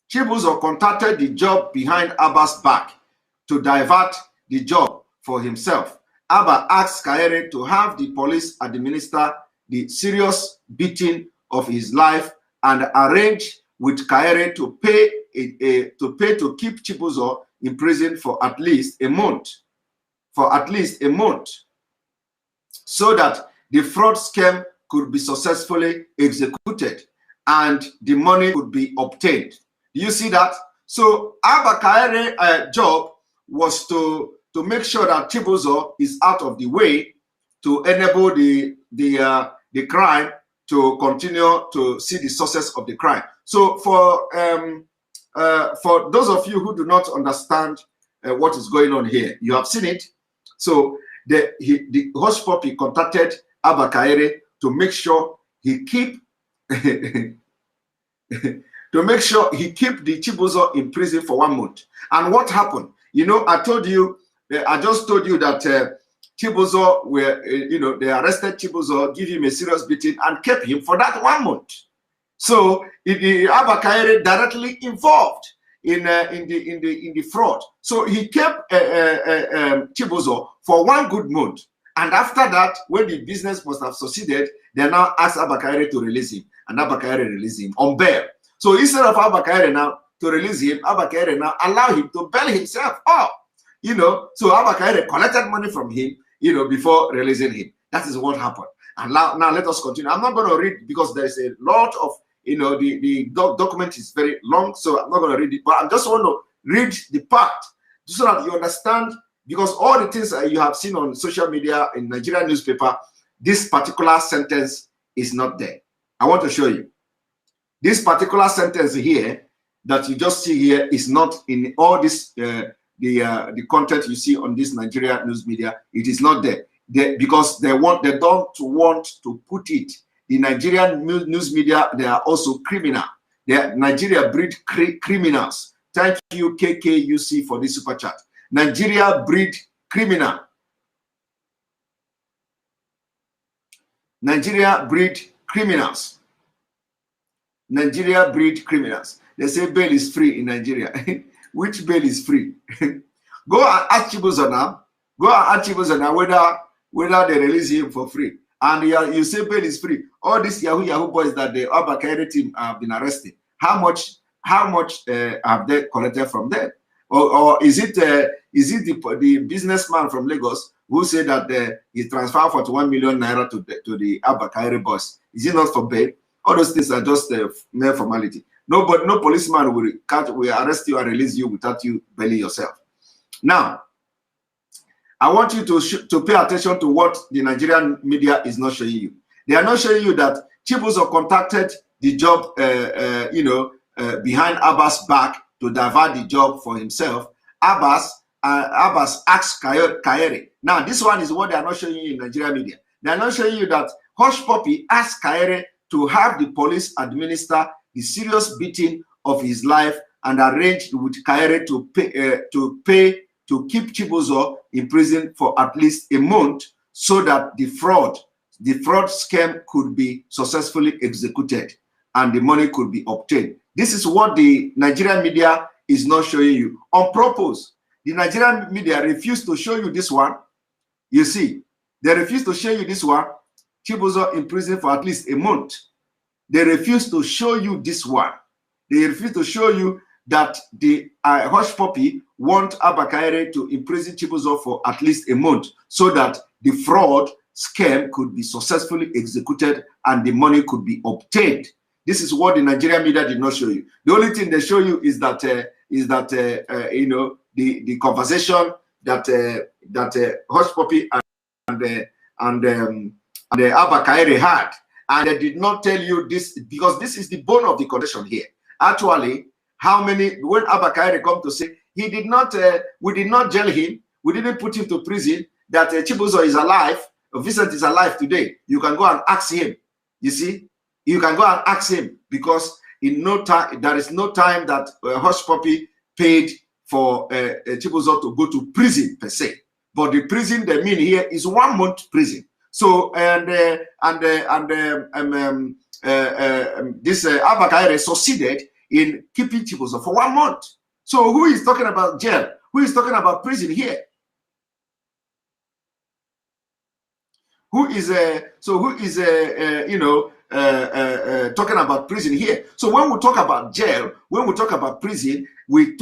Chibuzo contacted the job behind Abba's back to divert the job for himself. Abba asked Kyari to have the police administer the serious beating of his life and arrange with Kyari to pay to keep Chibuzo in prison for at least a month. So that the fraud scam could be successfully executed and the money could be obtained. You see that? So Abba Kyari's job was to make sure that Chibuzo is out of the way to enable the crime to continue to see the success of the crime. So for those of you who do not understand what is going on here, you have seen it. So the hush puppy contacted Abba Kyari to make sure he keep to make sure he keep the Chibuzo in prison for 1 month. And what happened? You know, I just told you that Chibuzo they arrested Chibuzo, give him a serious beating, and kept him for that 1 month. So Abba Kyari directly involved in the fraud. So he kept Chibuzo for 1 good month, and after that, when the business must have succeeded, they now asked Abba Kyari to release him, and Abba Kyari released him on bail. So instead of Abba Kyari now to release him, Abba Kyari now allow him to bail himself up. So Abba Kyari collected money from him, before releasing him. That is what happened. And now let us continue. I'm not going to read because there is a lot of, the document is very long, so I'm not going to read it, but I just want to read the part so that you understand, because all the things you have seen on social media, in Nigerian newspaper, this particular sentence is not there. I want to show you. This particular sentence here that you just see here is not in all this the content you see on this Nigeria news media. It is not there. Because they don't want to put it. The Nigerian news media, they are also criminal. Nigeria breed criminals. Thank you, KKUC, for this super chat. Nigeria breed criminal. Nigeria breed criminals. Nigeria breed criminals. They say bail is free in Nigeria. Which bail is free? Go and ask Chibuzo now. Go and ask Chibuzo now whether they release him for free. And you say bail is free. All these Yahoo boys that the Abba Kyari team have been arrested, how much have they collected from them? Or is it the businessman from Lagos who said that he transferred 41 million naira to the Abba Kyari boss? Is it not for bail? All those things are just mere formality. No policeman will arrest you and release you without you bailing yourself. Now, I want you to pay attention to what the Nigerian media is not showing you. They are not showing you that Chibuzo contacted the job, behind Abba's back to divert the job for himself. Abbas asked Kyari. Now, this one is what they are not showing you in Nigerian media. They are not showing you that Hush Puppy asked Kyari to have the police administer the serious beating of his life and arranged with Kyari to pay to keep Chibuzo in prison for at least a month so that the fraud scam could be successfully executed and the money could be obtained. This is what the Nigerian media is not showing you. On purpose, the Nigerian media refused to show you this one. You see, they refused to show you this one. Chibuzo in prison for at least a month. They refused to show you this one. They refused to show you that the Hush Puppy want Abba Kyari to imprison Chibuzo for at least a month so that the fraud scam could be successfully executed and the money could be obtained. This is what the Nigerian media did not show you. The only thing they show you is that the conversation that Hush Puppy and Abba Kyari had, and they did not tell you this because this is the bone of the condition here. Actually, when Abba Kyari come to say he did not, we did not jail him, we didn't put him to prison, that Chibuzo is alive, Vincent is alive today. You can go and ask him. You see, you can go and ask him because in no time there is no time that Hush Puppy paid for Chibuzo to go to prison per se. but the prison they mean here is 1 month prison. So this Abba Kyari succeeded in keeping Chibuzo for 1 month. So who is talking about jail? Who is talking about prison here? Who is talking about prison here? So when we talk about jail, when we talk about prison, we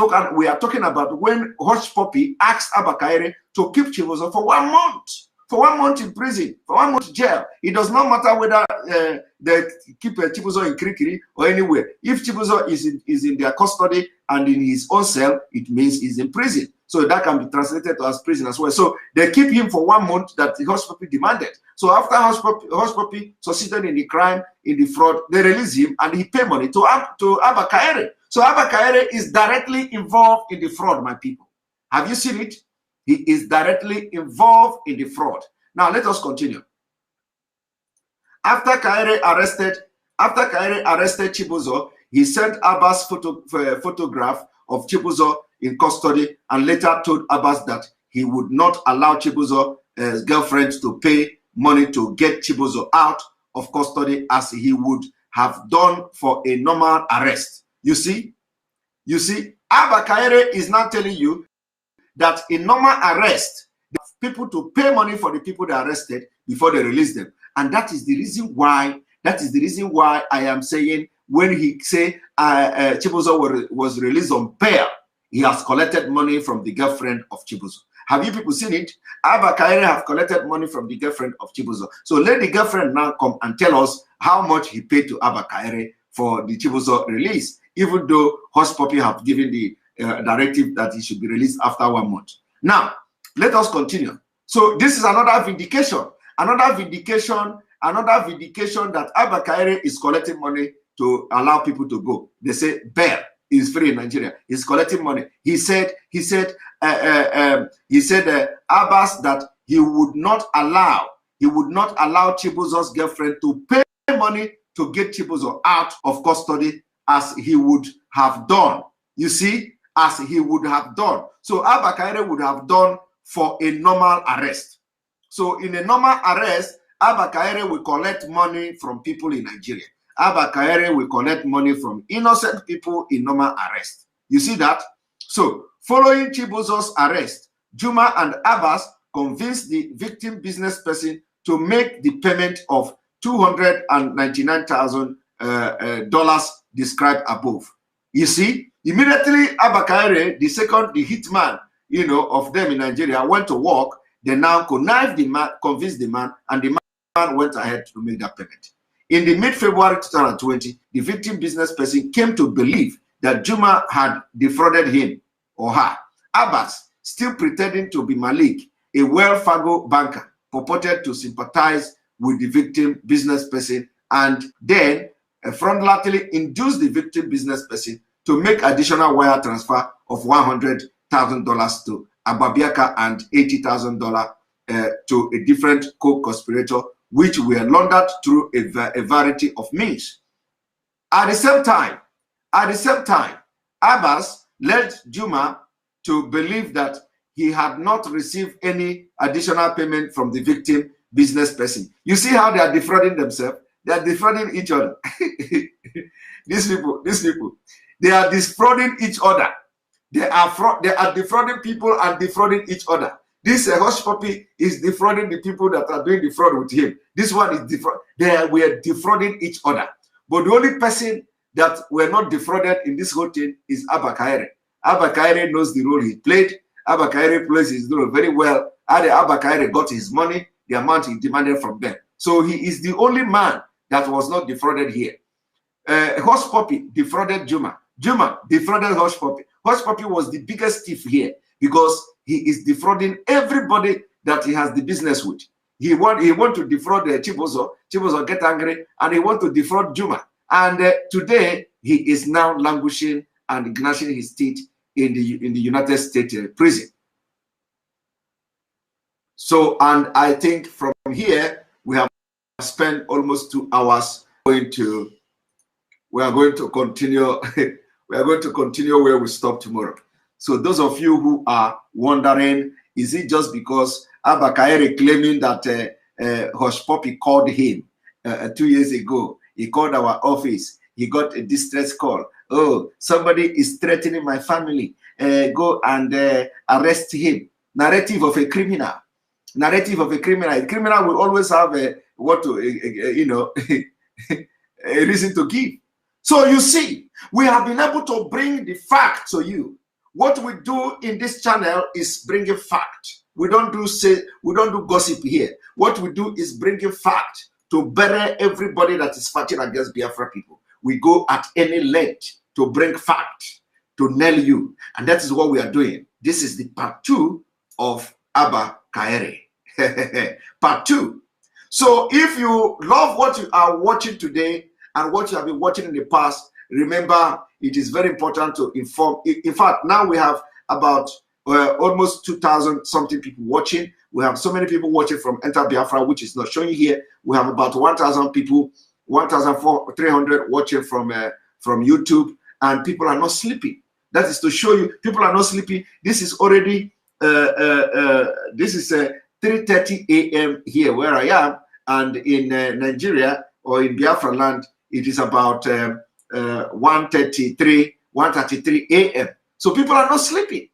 are talking about when Hush Puppy asked Abba Kyari to keep Chibuzo for 1 month. For 1 month in prison, for 1 month jail. It does not matter whether they keep Chibuzo in Kirikiri or anywhere. If Chibuzo is in their custody and in his own cell, it means he's in prison. So that can be translated as prison as well. So they keep him for 1 month that the Hush Puppy demanded. So after Hush Puppy succeeded in the crime, in the fraud, they release him and he pay money to Abba Kyari. So Abba Kyari is directly involved in the fraud, my people. Have you seen it? He is directly involved in the fraud. Now let us continue. After Kyari arrested Chibuzo, he sent Abbas photograph of Chibuzo in custody and later told Abbas that he would not allow Chibuzo's girlfriend to pay money to get Chibuzo out of custody as he would have done for a normal arrest. You see, Abba Kyari is now telling you that in normal arrest, people to pay money for the people they arrested before they release them. And that is the reason why I am saying when he say Chibuzo was released on bail, he has collected money from the girlfriend of Chibuzo. Have you people seen it? Abba Kyari have collected money from the girlfriend of Chibuzo. So let the girlfriend now come and tell us how much he paid to Abba Kyari for the Chibuzo release, even though Hush Puppy have given the directive that he should be released after 1 month. Now, let us continue. So this is another vindication that Abba Kyari is collecting money to allow people to go. They say bail is free in Nigeria. He's collecting money. He said Abbas that he would not allow Chibuzo's girlfriend to pay money to get Chibuzo out of custody as he would have done. You see, as he would have done. So Abba Kyari would have done for a normal arrest. So in a normal arrest, Abba Kyari will collect money from people in Nigeria. Abba Kyari will collect money from innocent people in normal arrest. You see that? So following Chibuzo's arrest, Juma and Abbas convinced the victim business person to make the payment of $299,000 described above. You see, immediately Abba Kyari, the hitman, of them in Nigeria, went to work. They now connived the man, convinced the man, and the man went ahead to make that payment. In the mid-February 2020, the victim business person came to believe that Juma had defrauded him or her. Abbas, still pretending to be Malik, a Wells Fargo banker, purported to sympathize with the victim business person and then fraudulently induced the victim business person to make additional wire transfer of $100,000 to Abba Kyari and $80,000 to a different co-conspirator, which were laundered through a variety of means. At the same time, Abbas led Juma to believe that he had not received any additional payment from the victim business person. You see how they are defrauding themselves? They are defrauding each other. These people, they are defrauding each other. They are defrauding people and defrauding each other. This Hush Puppy is defrauding the people that are doing the fraud with him. This one is defraud. We are defrauding each other. But the only person that were not defrauded in this whole thing is Abba Kyari. Abba Kyari knows the role he played. Abba Kyari plays his role very well. Abba Kyari got his money, the amount he demanded from them. So he is the only man that was not defrauded here. Hush Puppy defrauded Juma. Juma defrauded Hush Puppy. Hush Puppy was the biggest thief here because he is defrauding everybody that he has the business with. He want to defraud Chibuzo. Chibuzo get angry and he want to defraud Juma. And today he is now languishing and gnashing his teeth in the United States prison. So, and I think from here we have spent almost 2 hours we are going to continue. We are going to continue where we stop tomorrow. So those of you who are wondering Is it just because Abba Kyari claiming that Hush Puppy called him 2 years ago? He called our office. He got a distress call. Oh, somebody is threatening my family. Go and arrest him. Narrative of a criminal. Narrative of a criminal. A criminal will always have a reason to give. So you see, we have been able to bring the fact to you. What we do in this channel is bringing fact. We don't do gossip here. What we do is bringing fact to bury everybody that is fighting against Biafra people. We go at any length to bring fact, to nail you. And that is what we are doing. This is the part 2 of Abba Kyari. Part 2. So if you love what you are watching today and what you have been watching in the past, remember it is very important to inform. In fact, now we have about almost 2,000 something people watching. We have so many people watching from Enter Biafra, which is not showing here. We have about 1,000 people, 1,300 watching from YouTube, and people are not sleeping. That is to show you people are not sleeping. This is already this is 3:30 a.m. here where I am, and in Nigeria or in Biafra land, it is about 1:33 a.m. So people are not sleeping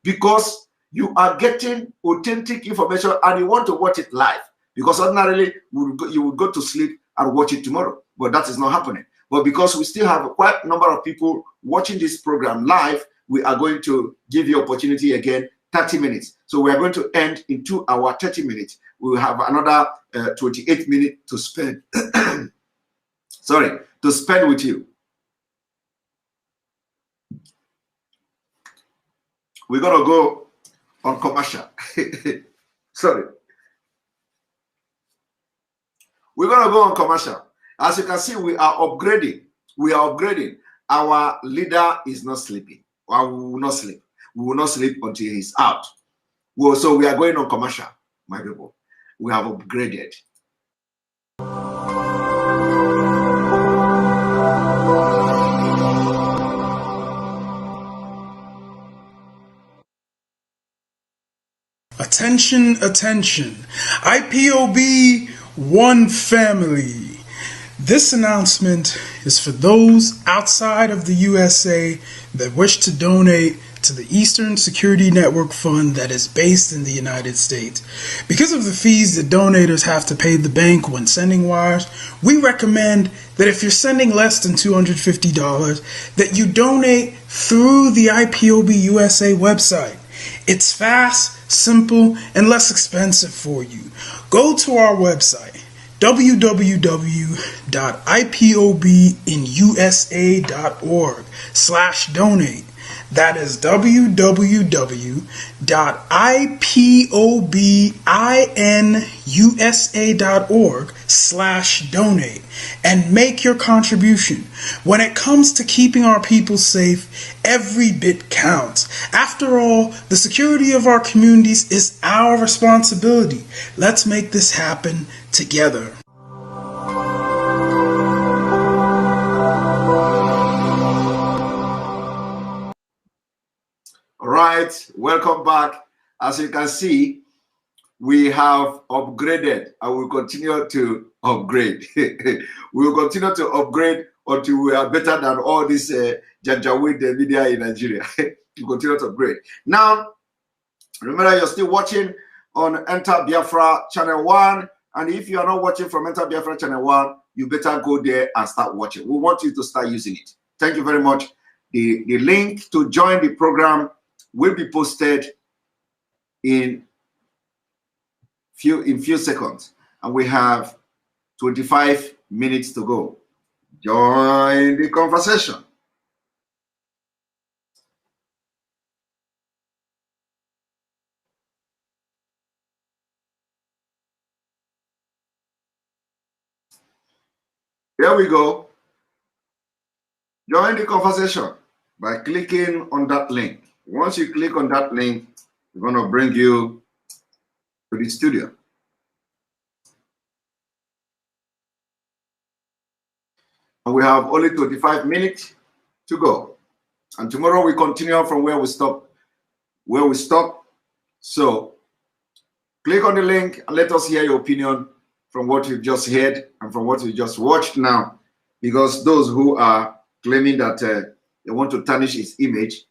because you are getting authentic information and you want to watch it live. Because ordinarily you would go to sleep and watch it tomorrow, but that is not happening. But because we still have quite a number of people watching this program live, we are going to give you opportunity again, 30 minutes. So we are going to end in 2 hours, 30 minutes. We will have another 28 minutes to spend. Sorry, to spend with you. We're going to go on commercial. Sorry. We're going to go on commercial. As you can see, we are upgrading. We are upgrading. Our leader is not sleeping. We will not sleep. We will not sleep until he's out. So we are going on commercial, my people. We have upgraded. Attention, attention. IPOB One Family. This announcement is for those outside of the USA that wish to donate to the Eastern Security Network Fund that is based in the United States. Because of the fees that donators have to pay the bank when sending wires, we recommend that if you're sending less than $250, that you donate through the IPOB USA website. It's fast, simple, and less expensive for you. Go to our website, www.ipobinusa.org/donate. That is www.ipobinusa.org/donate and make your contribution. When it comes to keeping our people safe, every bit counts. After all, the security of our communities is our responsibility. Let's make this happen together. All right, welcome back. As you can see, we have upgraded and we'll continue to upgrade. We will continue to upgrade until we are better than all this Janjaweed media in Nigeria. We continue to upgrade. Now, remember you're still watching on Enter Biafra Channel 1. And if you are not watching from Enter Biafra Channel 1, you better go there and start watching. We want you to start using it. Thank you very much. The link to join the program will be posted in few seconds, and we have 25 minutes to go. Join the conversation. Here we go. Join the conversation by clicking on that link. Once you click on that link, we're going to bring you to the studio. And we have only 25 minutes to go. And tomorrow we continue from where we stop. So click on the link and let us hear your opinion from what you've just heard and from what you just watched now. Because those who are claiming that they want to tarnish his image,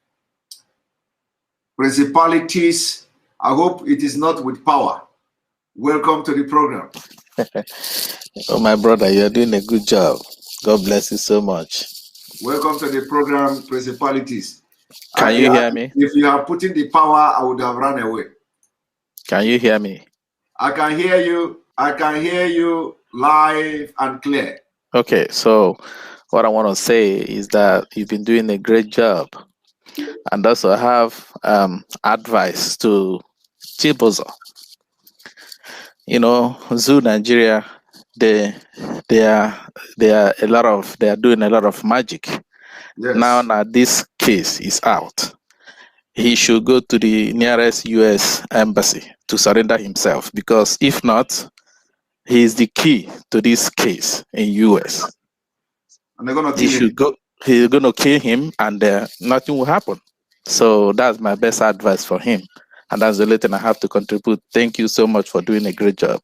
principalities, I hope it is not with power. Welcome to the program. Oh, my brother, you're doing a good job. God bless you so much. Welcome to the program, principalities. Can you hear me? If you are putting the power, I would have run away. Can you hear me? I can hear you. I can hear you live and clear. Okay, so what I want to say is that you've been doing a great job. And also I have advice to Chibozo. You know, Zoo Nigeria, they are doing a lot of magic. Yes. Now this case is out. He should go to the nearest US embassy to surrender himself, because if not, he is the key to this case in US. And they're gonna kill him. He's gonna kill him, and nothing will happen. So that's my best advice for him, and that's the only thing I have to contribute. Thank you so much for doing a great job.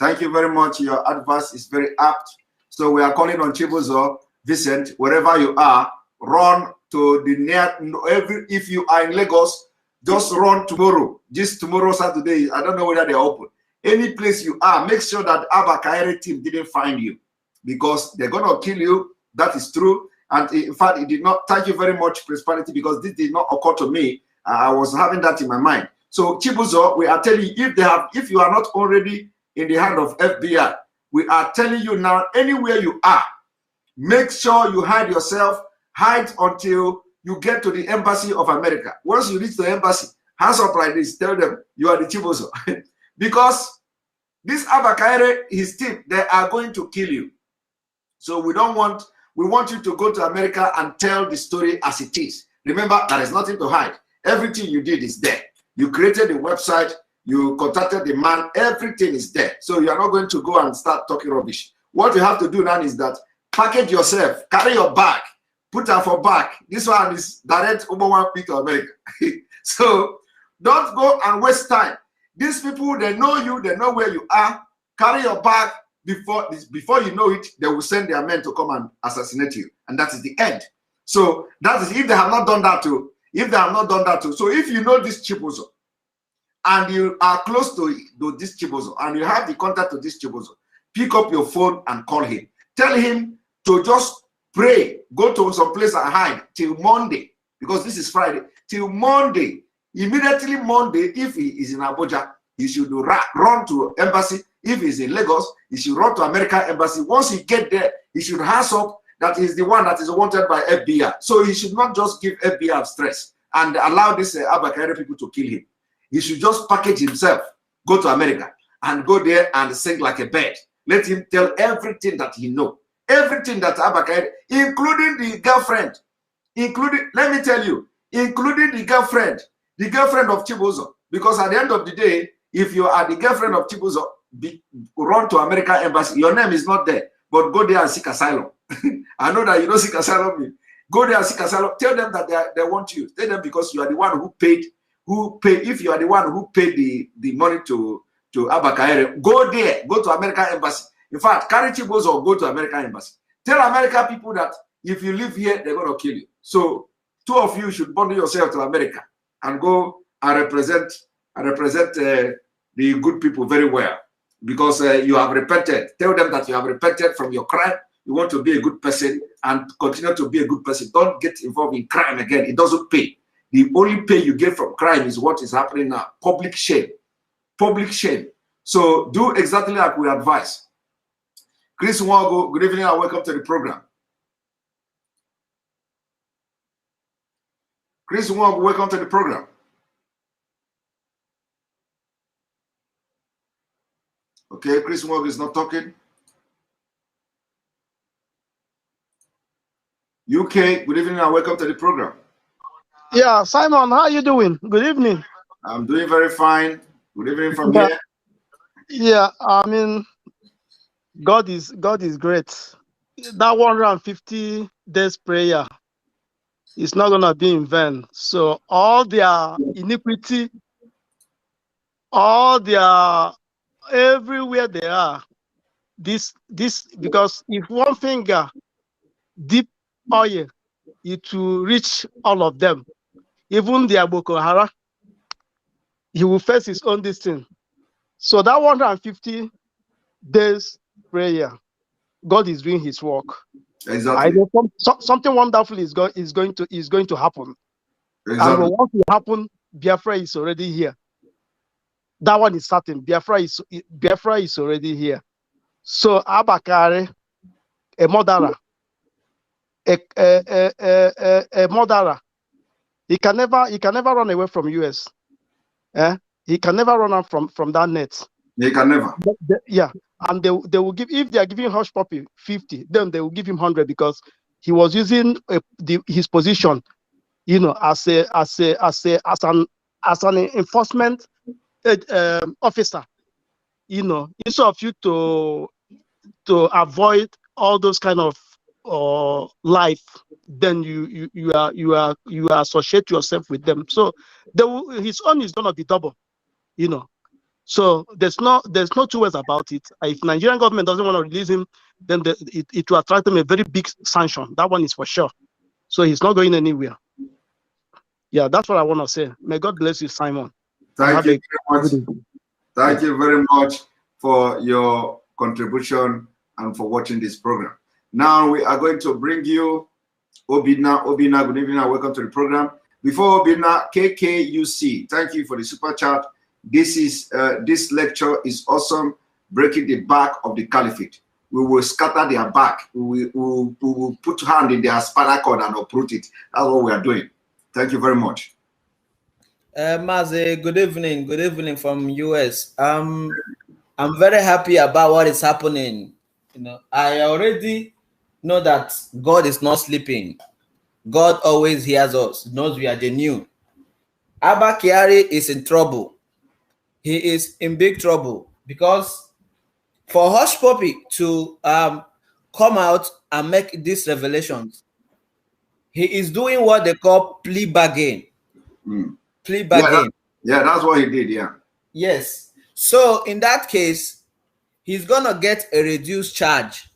Thank you very much. Your advice is very apt. So we are calling on Chibuzo, Vincent, wherever you are, run to the if you are in Lagos, just run tomorrow. Just tomorrow, Saturday. I don't know whether they're open. Any place you are, make sure that Abba Kyari team didn't find you, because they're gonna kill you. That is true. And in fact, it did not. Thank you very much, Principality, because this did not occur to me. I was having that in my mind. So Chibuzo, we are telling you, if you are not already in the hand of FBI, we are telling you now, anywhere you are, make sure you hide yourself. Hide until you get to the embassy of America. Once you reach the embassy, hands up like this, tell them you are the Chibuzo. Because this Abba Kyari, his team, they are going to kill you. So we want you to go to America and tell the story as it is. Remember, there is nothing to hide. Everything you did is there. You created a website, you contacted the man, everything is there. So you are not going to go and start talking rubbish. What you have to do now is that package yourself, carry your bag, put her for back. This one is direct Uber to America. So don't go and waste time. These people, they know you, they know where you are. Carry your bag. Before you know it, they will send their men to come and assassinate you. And that is the end. So that is if they have not done that too. So if you know this Chibuzo and you are close to this Chibuzo and you have the contact to this Chibuzo, pick up your phone and call him. Tell him to just pray, go to some place and hide till Monday, because this is Friday, till Monday. Immediately Monday, if he is in Abuja, he should run to embassy. If he's in Lagos, he should run to American embassy. Once he get there, he should hands up that he's the one that is wanted by FBI. So he should not just give FBI stress and allow this Abba Kyari people to kill him. He should just package himself, go to America, and go there and sing like a bird. Let him tell everything that he knows. Everything that Abba Kyari, including the girlfriend, let me tell you, including the girlfriend of Chibuzo. Because at the end of the day, if you are the girlfriend of Chibuzo, run to American embassy. Your name is not there, but go there and seek asylum. I know that you don't seek asylum. Go there and seek asylum. Tell them that they want you. Tell them because you are the one who paid. If you are the one who paid the money to Abba Kyari, go there. Go to American embassy. In fact, carry Chibuzo, go to American embassy. Tell American people that if you live here, they're gonna kill you. So two of you should bundle yourself to America and go and represent the good people very well. Because you have repented. Tell them that you have repented from your crime. You want to be a good person and continue to be a good person. Don't get involved in crime again. It doesn't pay. The only pay you get from crime is what is happening now. Public shame. Public shame. So do exactly like we advise. Chris Nwago, good evening and welcome to the program. Chris Nwago, welcome to the program. Okay, Chris Nwago is not talking. UK, good evening and welcome to the program. Yeah, Simon, how are you doing? Good evening. I'm doing very fine. Good evening from here. Yeah, I mean, God is great. That 150 days prayer is not gonna be in vain. So all their iniquity all their everywhere they are. This because if one finger deep oil, it will reach all of them. Even the Boko Haram, he will face his own destiny. So that 150 days prayer, God is doing His work. Exactly. Something wonderful is going to happen. Exactly. And once it happen, Biafra is already here. That one is certain. Biafra is already here. So Abba Kyari, a murderer, a murderer, he can never run away from US. He can never run out from that net. He can never. Yeah, and they will give, if they are giving hush puppy 50, then they will give him 100 because he was using his position, as an enforcement officer, instead of you to avoid all those kind of life, then you associate yourself with them. So his own is gonna be double, So there's no two ways about it. If Nigerian government doesn't want to release him, then it will attract them a very big sanction. That one is for sure. So he's not going anywhere. Yeah, that's what I want to say. May God bless you, Simon. Thank you very much. Thank you very much for your contribution and for watching this program. Now we are going to bring you Obina. Obina, good evening and welcome to the program. Before Obina, KKUC, thank you for the super chat. This lecture is awesome, breaking the back of the caliphate. We will scatter their back. We will put hand in their spinal cord and uproot it. That's what we are doing. Thank you very much. Mazi, good evening. Good evening from US. I'm very happy about what is happening. I already know that God is not sleeping. God always hears us, knows we are genuine. Abba Kyari is in trouble. He is in big trouble because for Hush Puppy to come out and make these revelations, he is doing what they call plea bargain. Plea bargain. Yeah, that's what he did. Yeah. Yes. So in that case, he's gonna get a reduced charge,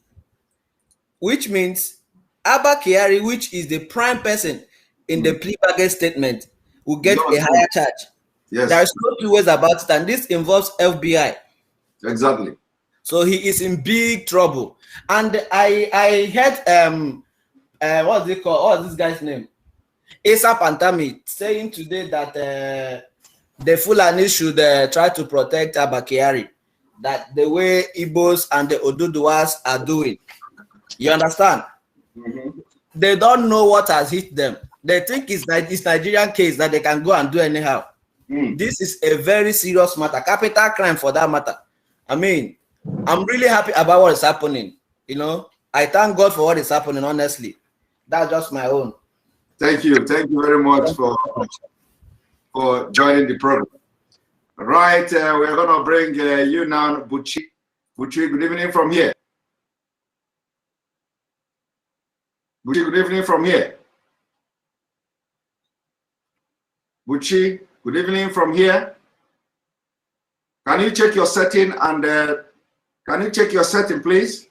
which means Abba Kyari, which is the prime person in the plea bargain statement, will get a higher charge. Yes. There is no two ways about it, and this involves FBI. Exactly. So he is in big trouble. And I heard what's it called? What's this guy's name? Asa Pantami saying today that the Fulani should try to protect Abba Kyari, that the way Igbos and the Oduduwas are doing. You understand? They don't know what has hit them. They think it's Nigerian case that they can go and do anyhow. This is a very serious matter, capital crime for that matter. I mean, I'm really happy about what is happening. I thank God for what is happening, honestly. That's just my own. Thank you. Thank you very much for joining the program. Right, we're going to bring you now, Buchi. Buchi, good evening from here. Buchi, good evening from here. Buchi, good evening from here. Can you check your setting and can you check your setting, please?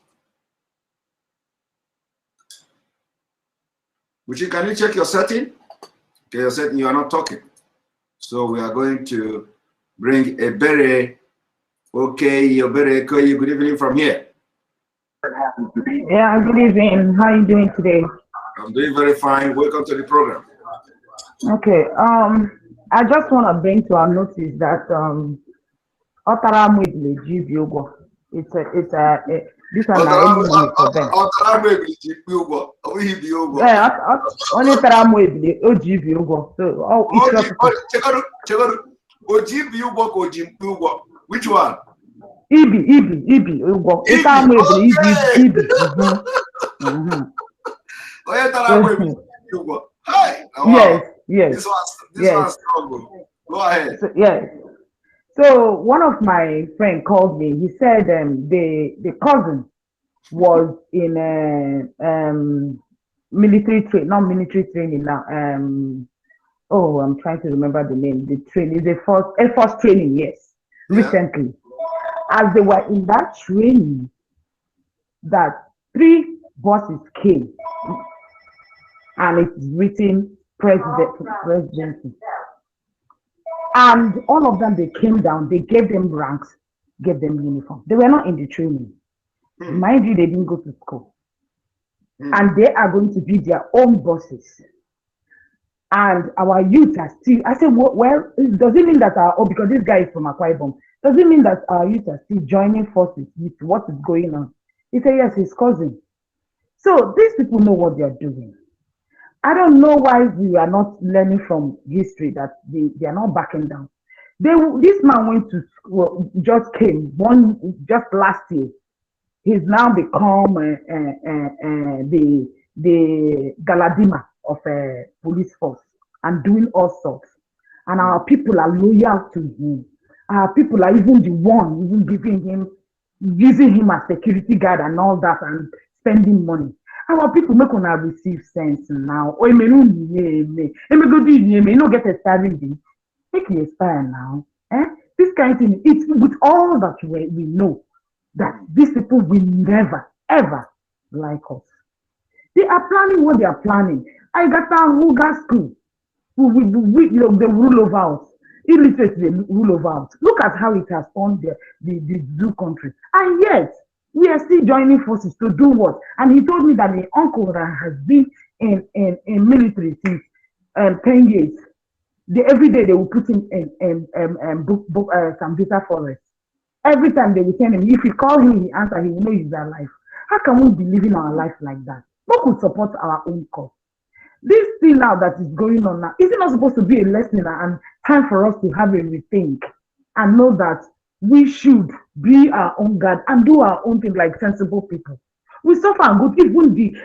Buchi, can you check your setting? Okay, your setting, you are not talking. So we are going to bring Ebere. Okay, Ebere, good evening from here. Yeah, good evening. How are you doing today? I'm doing very fine. Welcome to the program. Okay. I just want to bring to our notice that it's this one money for them. Yeah, only which one? Ibi. Yes. This one's strong. Go ahead. So, yes. So one of my friends called me. He said the cousin was in military training, not military training now. I'm trying to remember the name. The training is the Air Force training. Yes. recently. As they were in that training, that 3 buses came and it's written presidency. And all of them, they came down, they gave them ranks, gave them uniform. They were not in the training. Mind you, they didn't go to school. And they are going to be their own bosses. And our youth are still, I said, well, does it mean that because this guy is from Akwa Ibom, does it mean that our youth are still joining forces with what is going on? He said, yes, his cousin. So these people know what they are doing. I don't know why we are not learning from history that they are not backing down. This man went to school, just came just last year. He's now become the Galadima of a police force and doing all sorts. And our people are loyal to him. Our people are even the one even using him as security guard and all that and spending money. Our people make una receive sense now. Oh, you no get a starving day. Make it expire now. This kind of thing, it's with all that we know that these people will never, ever like us. They are planning what they are planning. I got a Huga school. They rule over us. Illiterate, they rule over us. Look at how it has turned the zoo country. And yet, we are still joining forces to do what? And he told me that my uncle that has been in military since 10 years. Every day they will put him in Sambisa forest. Every time they will tell him, if you call him, he answer, he will know he's alive. How can we be living our life like that? We could support our own cause. This thing now that is going on now, is it not supposed to be a lesson and time for us to have a rethink and know that we should be our own guard and do our own thing like sensible people? We suffer and good. Even the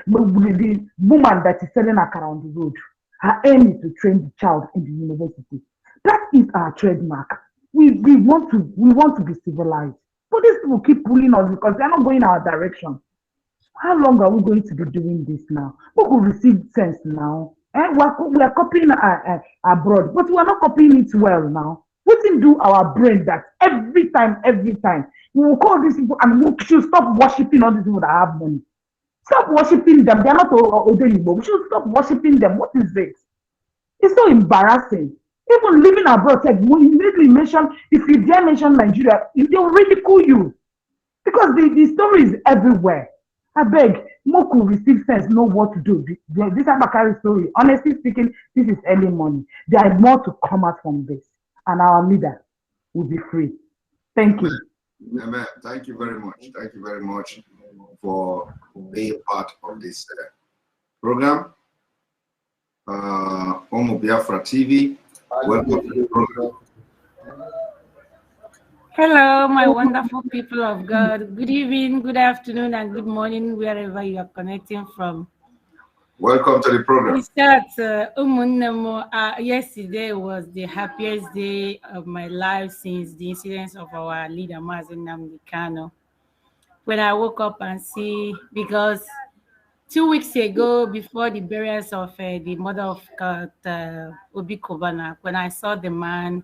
woman that is selling akara on the road, her aim is to train the child in the university. That is our trademark. We want to be civilized. But these people keep pulling us because they're not going our direction. How long are we going to be doing this now? We will receive sense now. We are copying abroad, but we are not copying it well now. We can do our brain that every time, we will call these people and we should stop worshiping all these people that have money. Stop worshiping them. They are not Odelibo. We should stop worshiping them. What is this? It's so embarrassing. Even living abroad, like, when you immediately mention, if you dare mention Nigeria, they'll ridicule you. Because the story is everywhere. I beg, Moku receive sense, know what to do. This Abba Kyari story, honestly speaking, this is early money. There is more to come out from this. And our leader will be free. Thank you. Amen. Thank you very much. Thank you very much for being part of this program. Omo Biafra TV. Welcome to the program. Hello, my wonderful people of God. Good evening, good afternoon, and good morning, wherever you are connecting from. Welcome to the program. We start, yesterday was the happiest day of my life since the incidents of our leader, Mazen Nnamdi Kanu. When I woke up and see, because 2 weeks ago, before the burials of the mother of Obi Kubana, when I saw the man,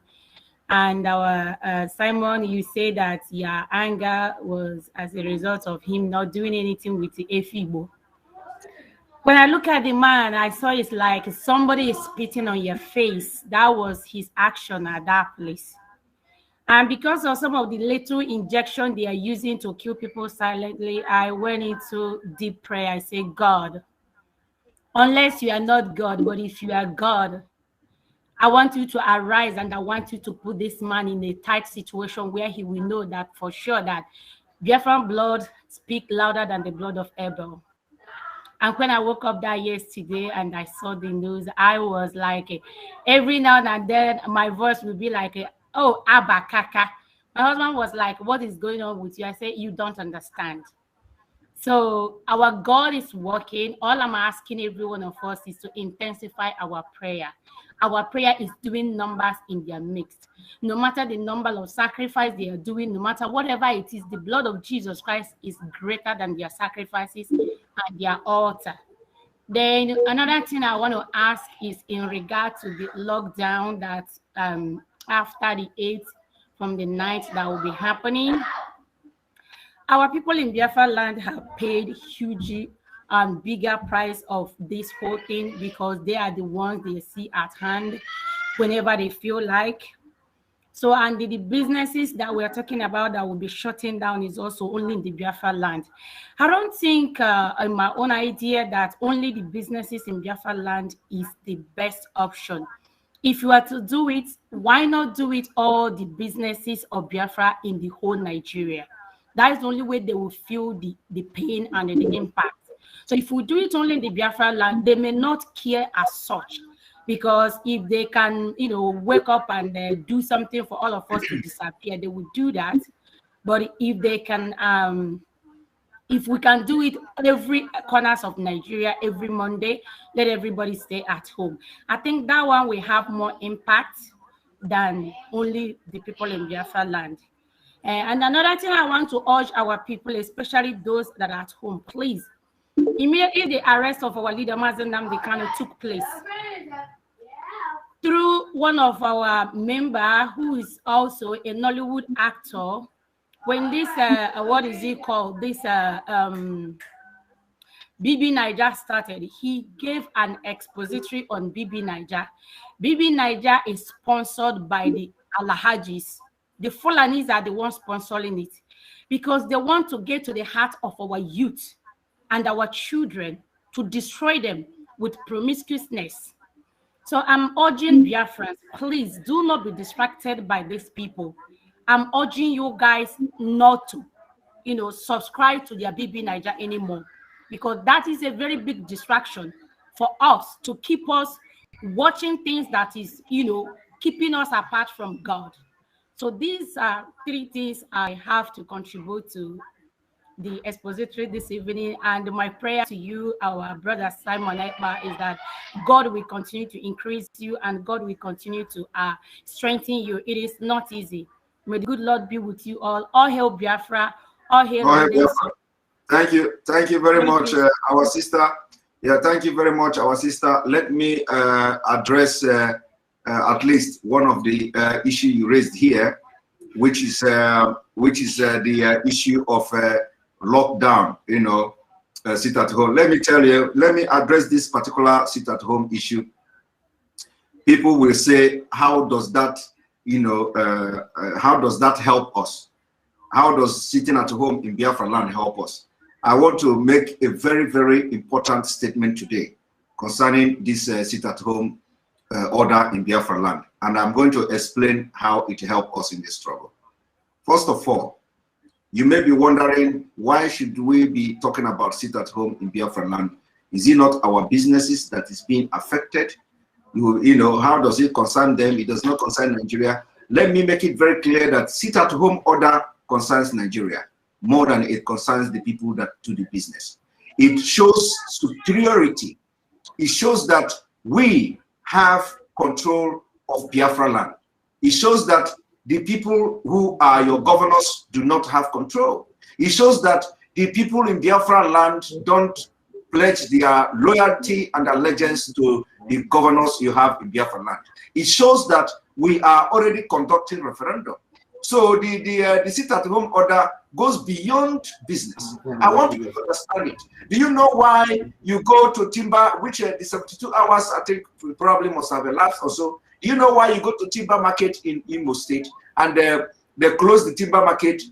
and our Simon, you say that your anger was as a result of him not doing anything with the Efibo. When I look at the man, I saw it's like somebody is spitting on your face. That was his action at that place. And because of some of the little injection they are using to kill people silently, I went into deep prayer. I say, God, unless you are not God, but if you are God, I want you to arise and I want you to put this man in a tight situation where he will know that for sure that Biafran blood speak louder than the blood of Abel. And when I woke up that yesterday and I saw the news, I was like, every now and then my voice would be like, oh, Abba Kaka. My husband was like, what is going on with you? I said, you don't understand. So our God is working. All I'm asking every one of us is to intensify our prayer. Our prayer is doing numbers in their midst. No matter the number of sacrifice they are doing, no matter whatever it is, the blood of Jesus Christ is greater than their sacrifices and their altar. Then another thing I want to ask is in regard to the lockdown that after the 8th from the night that will be happening. Our people in Biafra land have paid huge and bigger price of this whole thing because they are the ones they see at hand whenever they feel like. So, and the businesses that we're talking about that will be shutting down is also only in the Biafra land. I don't think, in my own idea, that only the businesses in Biafra land is the best option. If you are to do it, why not do it all the businesses of Biafra in the whole Nigeria? That is the only way they will feel the pain and the impact. So if we do it only in the Biafra land, they may not care as such. Because if they can, wake up and do something for all of us to disappear, they will do that. But if they can, if we can do it every corners of Nigeria every Monday, let everybody stay at home. I think that one will have more impact than only the people in Biafra land. And another thing I want to urge our people, especially those that are at home, please, immediately the arrest of our leader, Mazen Nnamdi Kanu, took place through one of our member who is also a Nollywood actor. When this, what is it called? This BB Niger started, he gave an expository on BB Niger. BB Niger is sponsored by the Alhajis. The Fulanis are the ones sponsoring it because they want to get to the heart of our youth and our children to destroy them with promiscuousness. So I'm urging Biafrans, please do not be distracted by these people. I'm urging you guys not to, subscribe to their BB Niger anymore, because that is a very big distraction for us to keep us watching things that is, keeping us apart from God. So these are 3 things I have to contribute to the expository this evening, and my prayer to you, our brother Simon Ekpa, is that God will continue to increase you and God will continue to strengthen you. It is not easy. May the good Lord be with you all. All hail Biafra. All hail Biafra. Thank you very much, our sister. Yeah, thank you very much, our sister. Let me address at least one of the issue you raised here, which is the issue of lockdown, sit at home. Let me address this particular sit at home issue. People will say, how does that, how does that help us? How does sitting at home in Biafra land help us? I want to make a very, very important statement today concerning this sit at home order in Biafra land. And I'm going to explain how it helps us in this struggle. First of all, you may be wondering, why should we be talking about sit at home in Biafra land? Is it not our businesses that is being affected? How does it concern them? It does not concern Nigeria. Let me make it very clear that sit at home order concerns Nigeria more than it concerns the people that do the business. It shows superiority. It shows that we have control of Biafra land. It shows that the people who are your governors do not have control. It shows that the people in Biafra land don't pledge their loyalty and allegiance to the governors you have in Biafra land. It shows that we are already conducting referendum. So the sit-at-home order goes beyond business. I want you to understand it. Do you know why you go to timber, which the 72 hours I think probably must have elapsed or so? Do you know why you go to timber market in Imo State and they close the timber market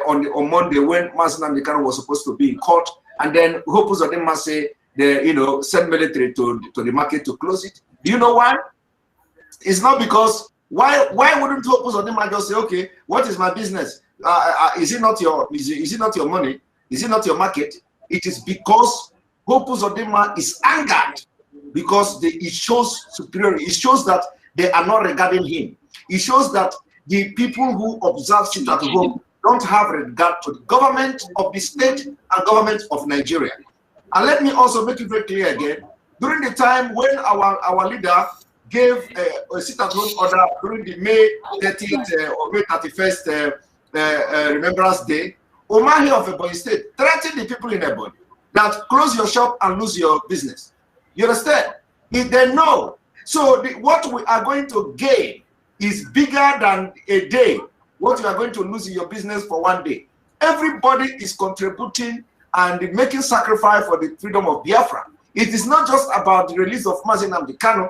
on Monday when Mazen Nnamdi Kanu was supposed to be in court, and then Hope Uzodinma say they send military to the market to close it? Do you know why? It's not because why wouldn't Hope Uzodinma just say, okay, what is my business? Is it not your money? Is it not your market? It is because Hope Uzodinma is angered because it shows superiority. It shows that they are not regarding him. It shows that the people who observe sit at home don't have regard to the government of the state and government of Nigeria. And let me also make it very clear again, during the time when our leader gave a sit at home order during the May 30th or May 31st Remembrance Day, Omahi of Ebonyi State threatened the people in Ebonyi that close your shop and lose your business. You understand? If they know. So what we are going to gain is bigger than a day what you are going to lose in your business for one day. Everybody is contributing and making sacrifice for the freedom of Biafra. It is not just about the release of Mazi Nnamdi Kanu.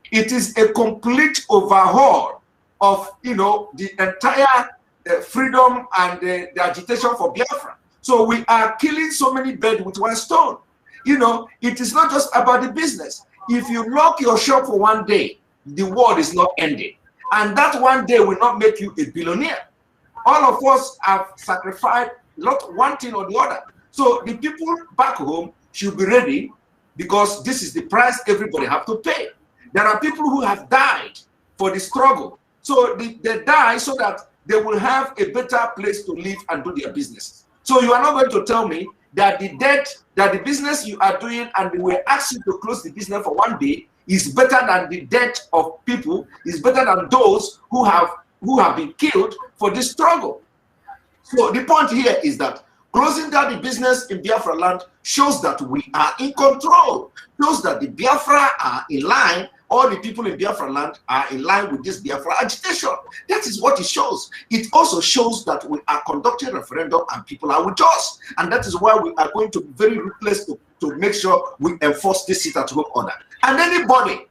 It is a complete overhaul of, you know, the entire freedom and the agitation for Biafra. So we are killing so many birds with one stone. You know, it is not just about the business. If you lock your shop for one day, the world is not ending. And that one day will not make you a billionaire. All of us have sacrificed not one thing or the other. So the people back home should be ready, because this is the price everybody have to pay. There are people who have died for the struggle. So they die so that they will have a better place to live and do their business. So you are not going to tell me that the debt, that the business you are doing and they will ask you to close the business for one day is better than the debt of people, is better than those who have been killed for this struggle. So the point here is that closing down the business in Biafra land shows that we are in control, shows that the Biafra are in line, all the people in Biafra land are in line with this Biafra agitation. That is what it shows. It also shows that we are conducting a referendum and people are with us. And that is why we are going to be very ruthless to make sure we enforce this sit-at-home order. And anybody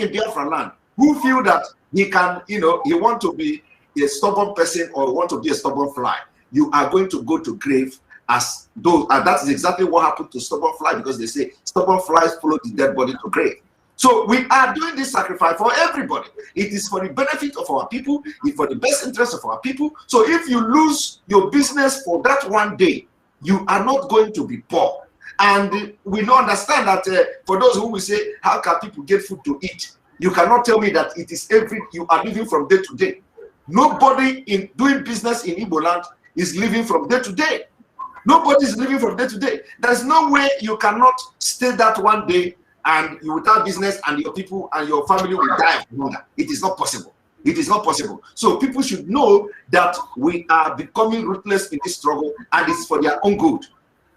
in Biafra land who feel that he can, you know, he want to be a stubborn person or want to be a stubborn fly, you are going to go to grave as those. And that's exactly what happened to stubborn fly, because they say stubborn flies follow the dead body to grave. So we are doing this sacrifice for everybody. It is for the benefit of our people. It's for the best interest of our people. So if you lose your business for that one day, you are not going to be poor. And we don't understand that for those who will say, how can people get food to eat? You cannot tell me that it is you are living from day to day. Nobody in doing business in Igbo land is living from day to day. Nobody is living from day to day. There's no way you cannot stay that one day and you without business and your people and your family will die of hunger. It is not possible. It is not possible. So people should know that we are becoming ruthless in this struggle, and it's for their own good.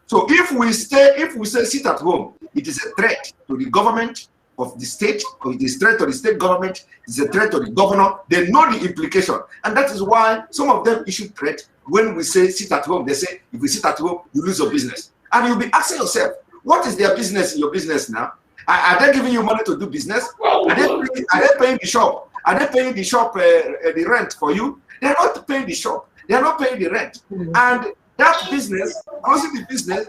So if we say sit at home, it is a threat to the government of the state, or it is a threat to the state government, it's a threat to the governor. They know the implication. And that is why some of them issue threat. When we say sit at home, they say, if we sit at home, you lose your business. And you'll be asking yourself, what is their business in your business now? Are they giving you money to do business? Are they paying the shop? Are they paying the shop the rent for you? They're not paying the shop. They're not paying the rent. And that business, closing the business,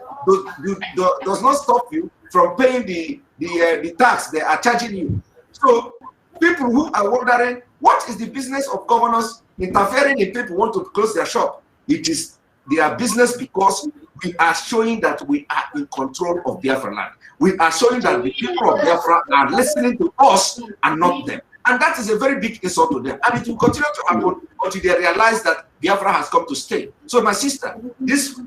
does not stop you from paying the tax they are charging you. So people who are wondering, what is the business of governors interfering if people want to close their shop? It is their business, because we are showing that we are in control of Biafra land. We are showing that the people of Biafra are listening to us and not them. And that is a very big insult to them. And it will continue to happen until they realize that Biafra has come to stay. So my sister, this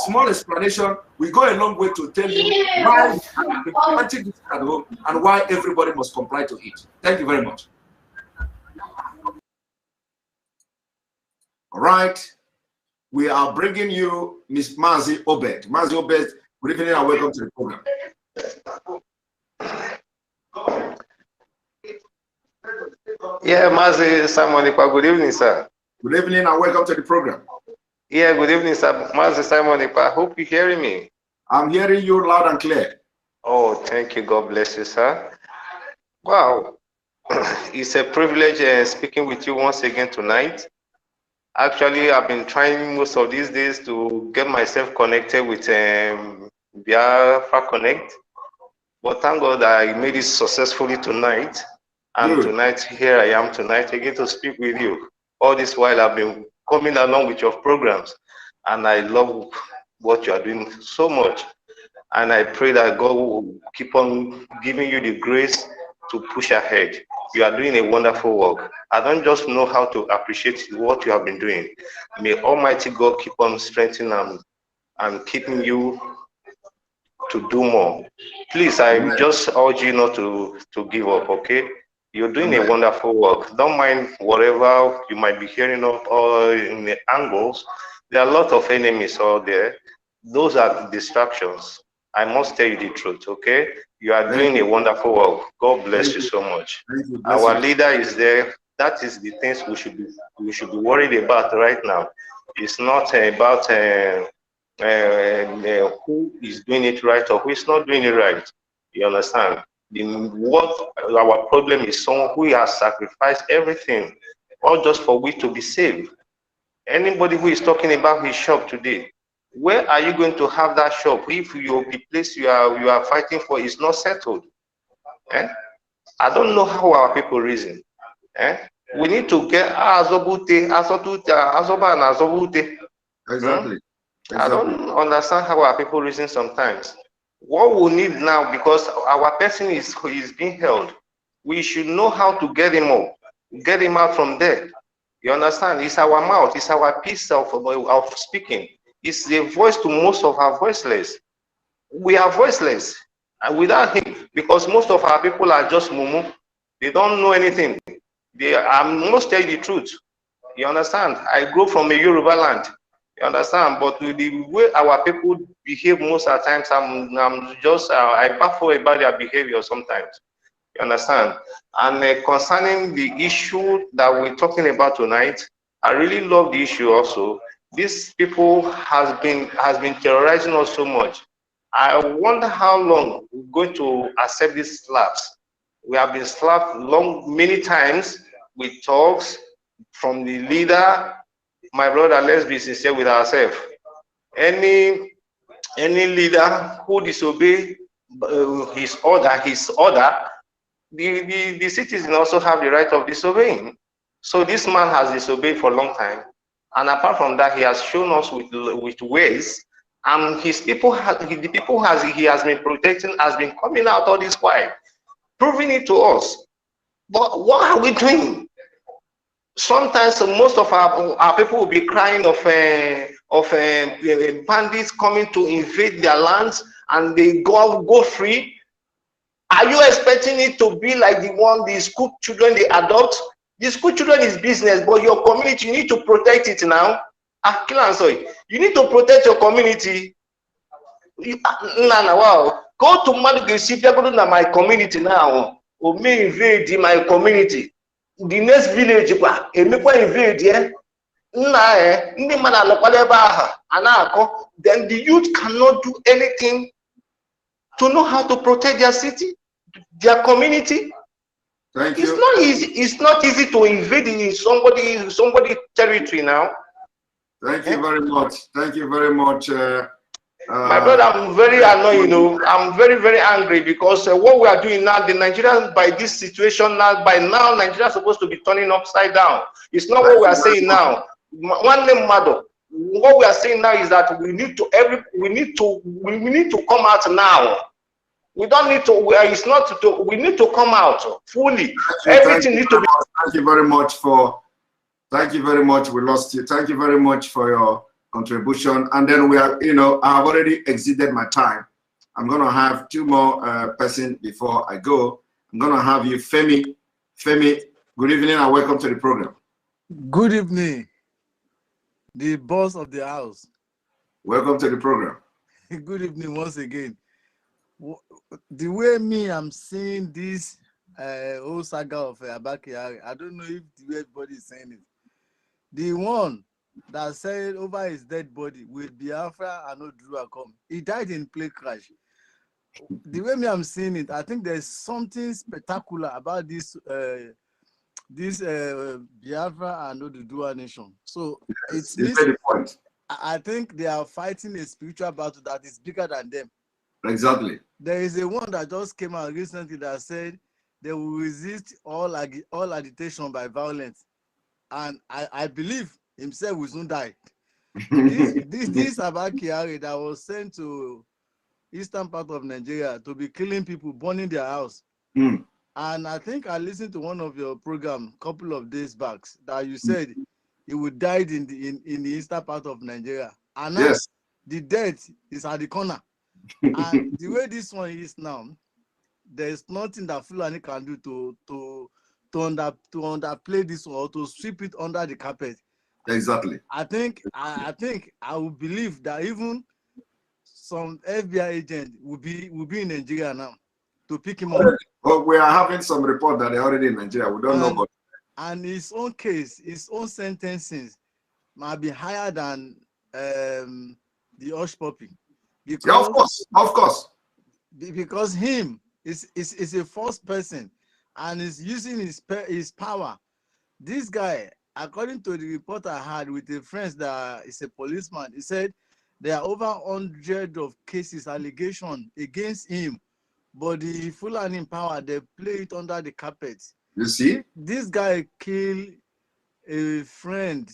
small explanation will go a long way to tell you why we are implementing this at home and why everybody must comply to it. Thank you very much. All right. We are bringing you Miss Mazi Obed. Mazi Obed, good evening and welcome to the program. Yeah, Mazi Simon, good evening, sir. Good evening and welcome to the program. Yeah, good evening, sir. Mazi Simon, I hope you're hearing me. I'm hearing you loud and clear. Oh, thank you. God bless you, sir. Wow. It's a privilege speaking with you once again tonight. Actually, I've been trying most of these days to get myself connected with Biafra Connect, but thank God I made it successfully tonight. And Good. Tonight, here I am tonight again to speak with you. All this while I've been coming along with your programs, and I love what you are doing so much. And I pray that God will keep on giving you the grace to push ahead. You are doing a wonderful work. I don't just know how to appreciate what you have been doing. May Almighty God keep on strengthening and keeping you to do more. Please, I just urge you not to give up, okay? You're doing a wonderful work. Don't mind whatever you might be hearing of or in the angles. There are a lot of enemies out there. Those are distractions. I must tell you the truth, okay? You are doing a wonderful work. God bless you so much. Our leader is there. That is the things we should be worried about right now. It's not about who is doing it right or who is not doing it right. You understand? What our problem is someone who has sacrificed everything, all just for we to be saved. Anybody who is talking about his shop today, where are you going to have that shop if the place you are fighting for is not settled? Eh? I don't know how our people reason. Eh? We need to get Azobute, Azoba and Azobute. Exactly. I don't understand how our people reason sometimes. What we need now, because our person is being held, we should know how to get him up, get him out from there. You understand? It's our mouth, it's our piece of speaking. It's the voice to most of our voiceless. We are voiceless, and without him, because most of our people are just mumu, they don't know anything. I must tell you the truth. You understand? I grew from a Yoruba land. You understand? But with the way our people behave most of the times, I'm just I baffle about their behavior sometimes. You understand? And concerning the issue that we're talking about tonight, I really love the issue also. These people has been terrorizing us so much. I wonder how long we're going to accept these slaps. We have been slapped many times with talks from the leader. My brother, let's be sincere with ourselves. Any leader who disobey his order, the citizen also have the right of disobeying. So this man has disobeyed for a long time, and apart from that, he has shown us with ways, and his people, the people he has been protecting, has been coming out all this while, proving it to us. But what are we doing? Sometimes most of our people will be crying of bandits coming to invade their lands, and they go free. Are you expecting it to be like the school children they adopt? The school children is business, but your community, you need to protect it now. You need to protect your community. Wow. Go to Madugisi, go to my community now. Or may invade my community. The next village, invade here. Then the youth cannot do anything to know how to protect their city, their community. Thank it's you. Not easy. It's not easy to invade in somebody territory now. Thank you very much. Thank you very much. My brother, I'm very annoyed. You know, I'm very, very angry because what we are doing now, the Nigerians by this situation now, Nigeria is supposed to be turning upside down. It's not what we are saying now. One name mother. What we are saying now is that we need to come out now. We don't need to. It's not to. We need to come out fully. Everything needs to be. Thank you very much for. Thank you very much. We lost you. Thank you very much for your contribution. And then we are. I have already exceeded my time. I'm gonna have two more persons before I go. I'm gonna have you, Femi. Femi, good evening and welcome to the program. Good evening, the boss of the house. Welcome to the program. Good evening once again. The way I'm seeing this whole saga of Abba Kyari, I don't know if the way everybody is saying it. The one that said over his dead body, will Biafra and Odua come? He died in plane crash. The way I'm seeing it, I think there's something spectacular about this Biafra and Odua nation. So it's the point. I think they are fighting a spiritual battle that is bigger than them. Exactly. There is a one that just came out recently that said they will resist all agitation by violence, and I believe himself will soon die. this Abba Kyari that was sent to eastern part of Nigeria to be killing people, burning their house. And I think I listened to one of your program a couple of days back that you said he would die in the eastern part of Nigeria, and now the death is at the corner. And the way this one is now, there's nothing that Fulani can do to underplay this one or to sweep it under the carpet. Exactly. I think I would believe that even some FBI agent will be in Nigeria now to pick him up. Well, we are having some report that they're already in Nigeria. We don't know, but and his own case, his own sentences might be higher than the Hush Puppy, Yeah, of course, of course. because him is a first person and is using his power. This guy, according to the report I had with a friend that is a policeman, he said there are over 100 of cases, allegation against him, but the Fulani power, they play it under the carpet. You see? This guy killed a friend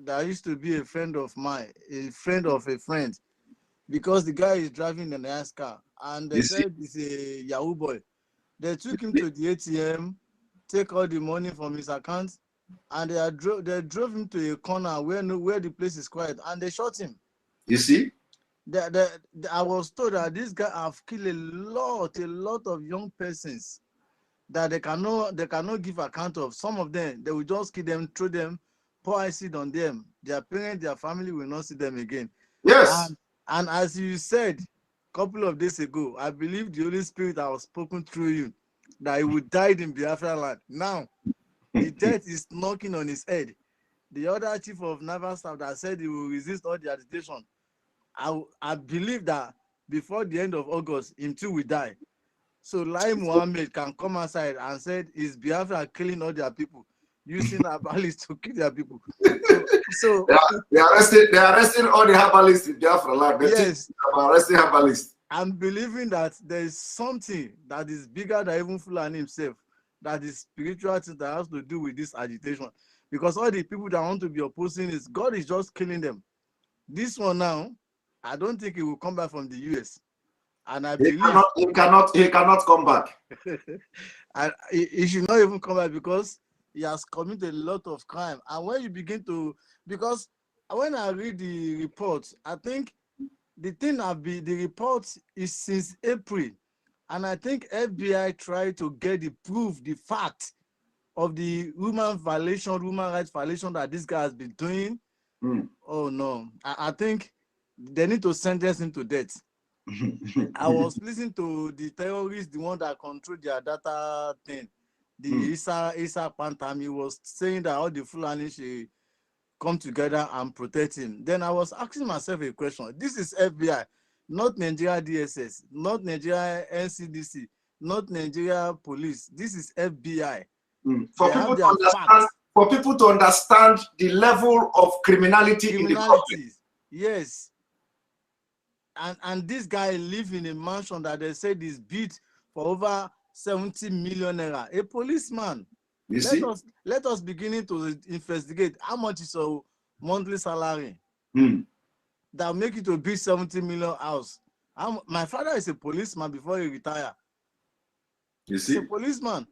that used to be a friend of mine, a friend of a friend, because the guy is driving a nice car, and they said he's a Yahoo boy. They took him to the ATM, take all the money from his account, and they drove him to a corner where the place is quiet, and they shot him. You see? I was told that this guy have killed a lot of young persons that they cannot give account of. Some of them, they will just kill them, throw them, pour acid on them. Their parents, their family will not see them again. Yes. And as you said a couple of days ago, I believe the Holy Spirit has spoken through you that he would die in Biafra land. Now, the death is knocking on his head. The other chief of naval staff that said he will resist all the agitation, I believe that before the end of August, him too will die. So Lai Mohammed can come outside and said is Biafra killing all their people, using herbalists to kill their people. So they arrested all the herbalists in Biafra land. Yes, arresting herbalists. I'm believing that there is something that is bigger than even Fulani himself, that is spiritual thing that has to do with this agitation. Because all the people that want to be opposing is God is just killing them. This one now, I don't think he will come back from the US. And I believe he cannot come back. And he should not even come back because he has committed a lot of crime. And when you begin to, because when I read the report, I think the report is since April, and I think FBI tried to get the fact of the human rights violation that this guy has been doing. Oh no, I think they need to sentence him to death. I was listening to the terrorists, the one that control their data thing, the Isa Pantam. He was saying that all the Fulani should come together and protect him. Then I was asking myself a question. This is FBI, not Nigeria DSS, not Nigeria NCDC, not Nigeria Police. This is FBI. For people to understand the level of criminality in the country. Yes. And this guy lives in a mansion that they said is built for over 70 million naira. A policeman. Let us begin to investigate how much is a monthly salary that make it to build 70 million house. My father is a policeman before he retired. You see, he's a policeman.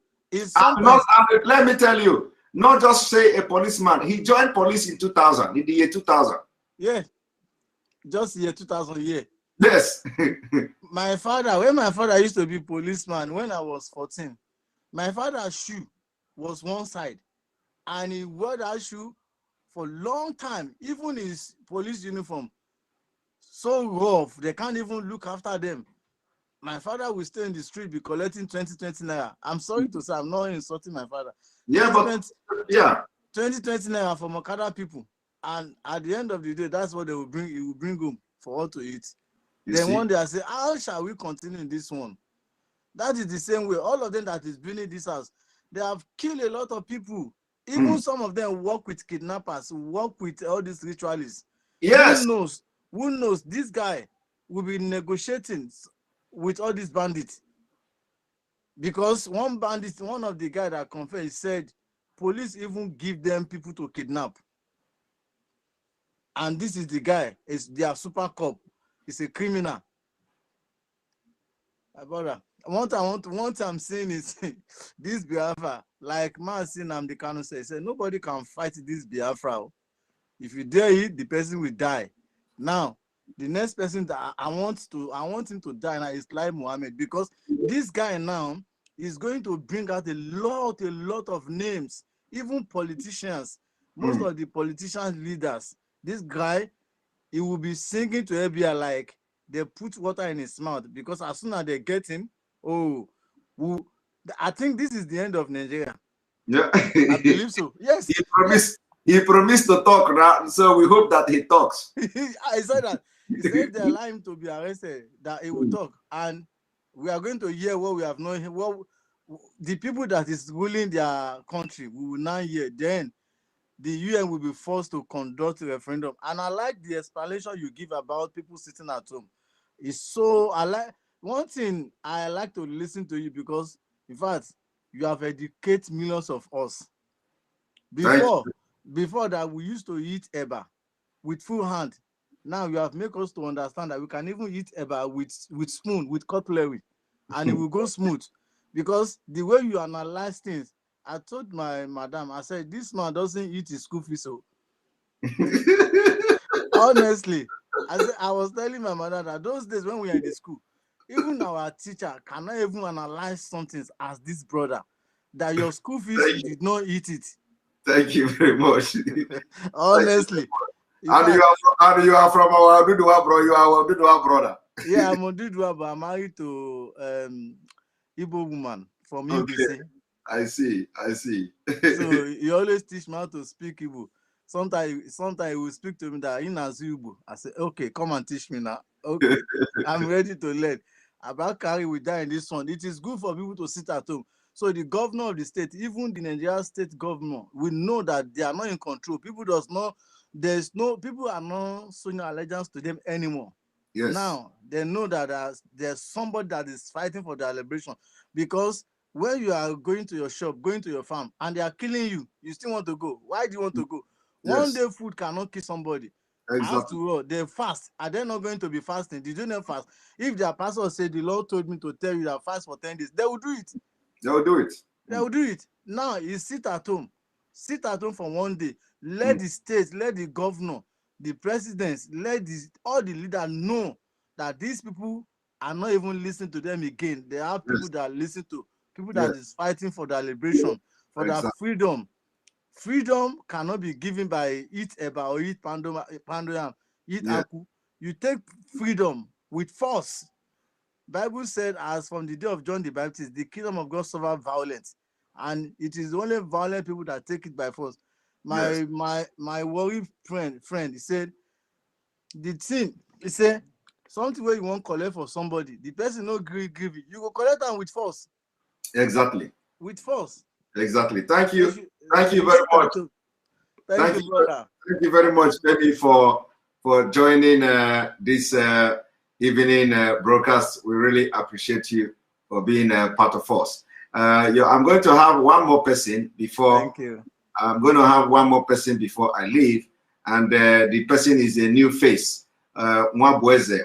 Let me tell you, not just say a policeman. He joined police in 2000, in the year 2000. Yeah, just year 2000 year. Yes. when my father used to be policeman, when I was 14, my father's shoe was one side, and he wore that shoe for a long time. Even his police uniform, so rough, they can't even look after them. My father will stay in the street, be collecting 20 naira. I'm sorry to say, I'm not insulting my father. Yeah, 20 naira from Okada people. And at the end of the day, that's what they will bring. He will bring home for all to eat. Then one day I say, how shall we continue in this one? That is the same way. All of them that is building this house, they have killed a lot of people. Even some of them work with kidnappers, work with all these ritualists. Yes. Who knows? This guy will be negotiating with all these bandits. Because one of the guys that confessed, said, police even give them people to kidnap. And this is the guy, they are super cop. He's a criminal. My brother, what I'm saying is this Biafra, like Marcin Amdekano said, nobody can fight this Biafra. If you dare it, the person will die. Now, the next person that I want him to die now is Lai Mohammed, because this guy now is going to bring out a lot of names, even politicians, most of the politicians leaders. This guy, he will be singing to FBI like they put water in his mouth, because as soon as they get him, I think this is the end of Nigeria. Yeah. I believe so. Yes. He promised to talk now, so we hope that he talks. I said that. He said if they allow him to be arrested, that he will talk. And we are going to hear what we have known. What the people that is ruling their country, we will now hear. Then the UN will be forced to conduct a referendum. And I like the explanation you give about people sitting at home. It's so, I like, one thing I like to listen to you because, in fact, you have educated millions of us. Before that, we used to eat eba with full hand. Now you have made us to understand that we can even eat eba with spoon, with cutlery, and it will go smooth. Because the way you analyze things, I told my madam, I said, this man doesn't eat his school fees. So honestly, I was telling my mother that those days when we were in the school, even our teacher cannot even analyze something as this brother, that your school fees, you did not eat it. Thank you very much. Honestly. And you are from our Odudua, bro. You are our Odudua brother. Yeah, I'm Odudua, but I'm married to Igbo woman from Ibisi. Okay. I see. So he always teach me how to speak Igbo. Sometimes he will speak to me that in Igbo. I say, okay, come and teach me now. Okay, I'm ready to learn. Abba Kyari will die in this one. It is good for people to sit at home. So the governor of the state, even the Nigerian state governor, will know that they are not in control. People are not showing allegiance to them anymore. Yes. Now they know that there's somebody that is fighting for their liberation. Because when you are going to your shop, going to your farm, and they are killing you, you still want to go. Why do you want to go? Yes. One day food cannot kill somebody. Exactly. After all, they fast. Are they not going to be fasting? Did you not fast? If their pastor said, the Lord told me to tell you that fast for 10 days, they will do it. They will do it. They will do it. Now you sit at home. Sit at home for one day. Let the state, let the governor, the presidents, all the leaders know that these people are not even listening to them again. They have people that listen to, people that is fighting for their liberation, for their freedom. Freedom cannot be given by eat eba or eat pandoyam, eat aku. You take freedom with force. Bible said, as from the day of John the Baptist, the kingdom of God suffered violence, and it is only violent people that take it by force. My worried friend, he said, the thing, he said, something where you want to collect for somebody, the person no give it, you go collect them with force. Exactly. With force. Exactly. Thank you. Thank you very much. Thank you, brother. Thank you very much, Femi, for joining this evening broadcast. We really appreciate you for being part of us. I'm going to have one more person before. Thank you. I'm going to have one more person before I leave, and the person is a new face. Mwabweze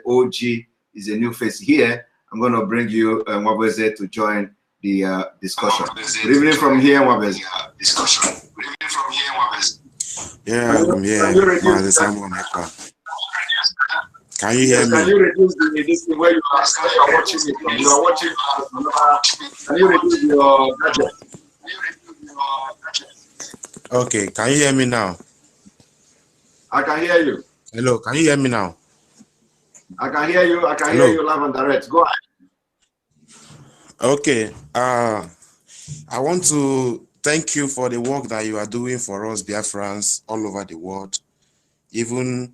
OG is a new face here. I'm going to bring you Mwabweze to join the discussion. Good evening from here, Mwabweze. Yeah, I'm here. Can you hear me? Can you reduce the where you are watching it from? You are watching. Can you reduce your gadget? Okay, can you hear me now? I can hear you. Hello, can you hear me now? I can hear you. I can hear you live and direct. Go ahead. Okay. I want to thank you for the work that you are doing for us Biafrans all over the world. Even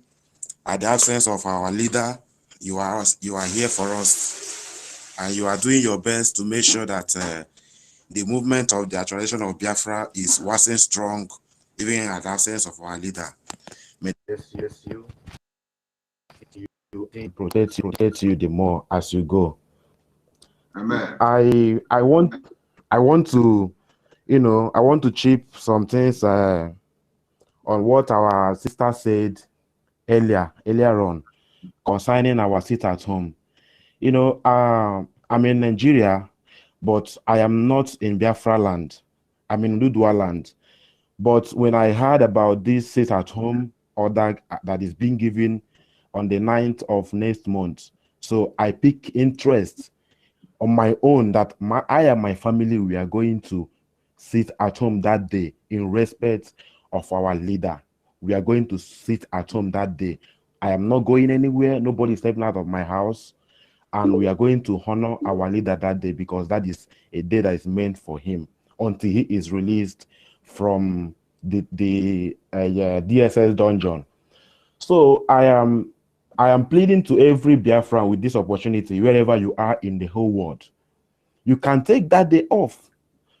at the absence of our leader, you are here for us, and you are doing your best to make sure that the movement of the actualization of Biafra is waxing strong, even at the absence of our leader. May you protect you the more as you go. Amen. I want to chip some things on what our sister said earlier on concerning our sit at home. I'm in Nigeria, but I am not in Biafra land. I'm in Ududua land. But when I heard about this sit at home order that is being given on the 9th of next month, so I pick interest on my own that I and my family, we are going to sit at home that day in respect of our leader. We are going to sit at home that day. I am not going anywhere. Nobody is stepping out of my house. And we are going to honor our leader that day because that is a day that is meant for him. until he is released from the DSS dungeon. So I am pleading to every Biafran with this opportunity, wherever you are in the whole world. You can take that day off.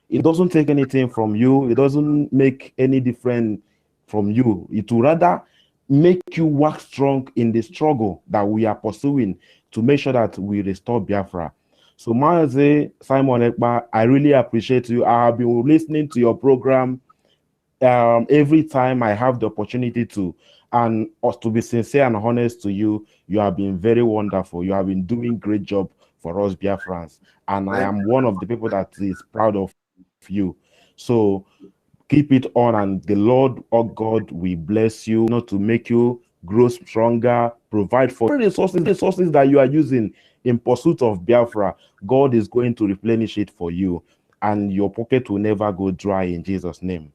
It doesn't take anything from you. It doesn't make any difference from you. It will rather make you work strong in the struggle that we are pursuing to make sure that we restore Biafra. So, Mazi Simon Ekpa, I really appreciate you. I have been listening to your program every time I have the opportunity to. And to be sincere and honest to you, you have been very wonderful. You have been doing great job for us Biafrans. And I am one of the people that is proud of you. So keep it on, and the Lord, oh God, we bless you, not to make you grow stronger, provide for resources that you are using in pursuit of Biafra. God is going to replenish it for you, and your pocket will never go dry in Jesus' name.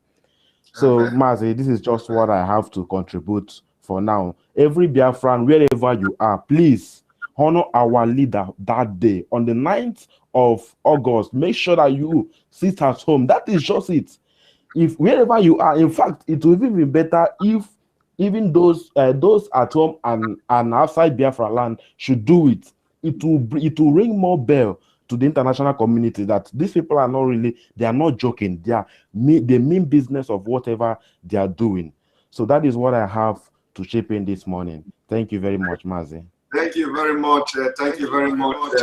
So, Mazi, this is just what I have to contribute for now. Every Biafran, wherever you are, please honor our leader that day on the 9th of August. Make sure that you sit at home. That is just it. If wherever you are, in fact, it will even be better if even those at home and outside Biafra land should do it. It will ring more bell to the international community that these people are not really, they are not joking. They mean business of whatever they are doing. So that is what I have to chip in this morning. Thank you very much, Mazi. Thank you very much. Thank you very much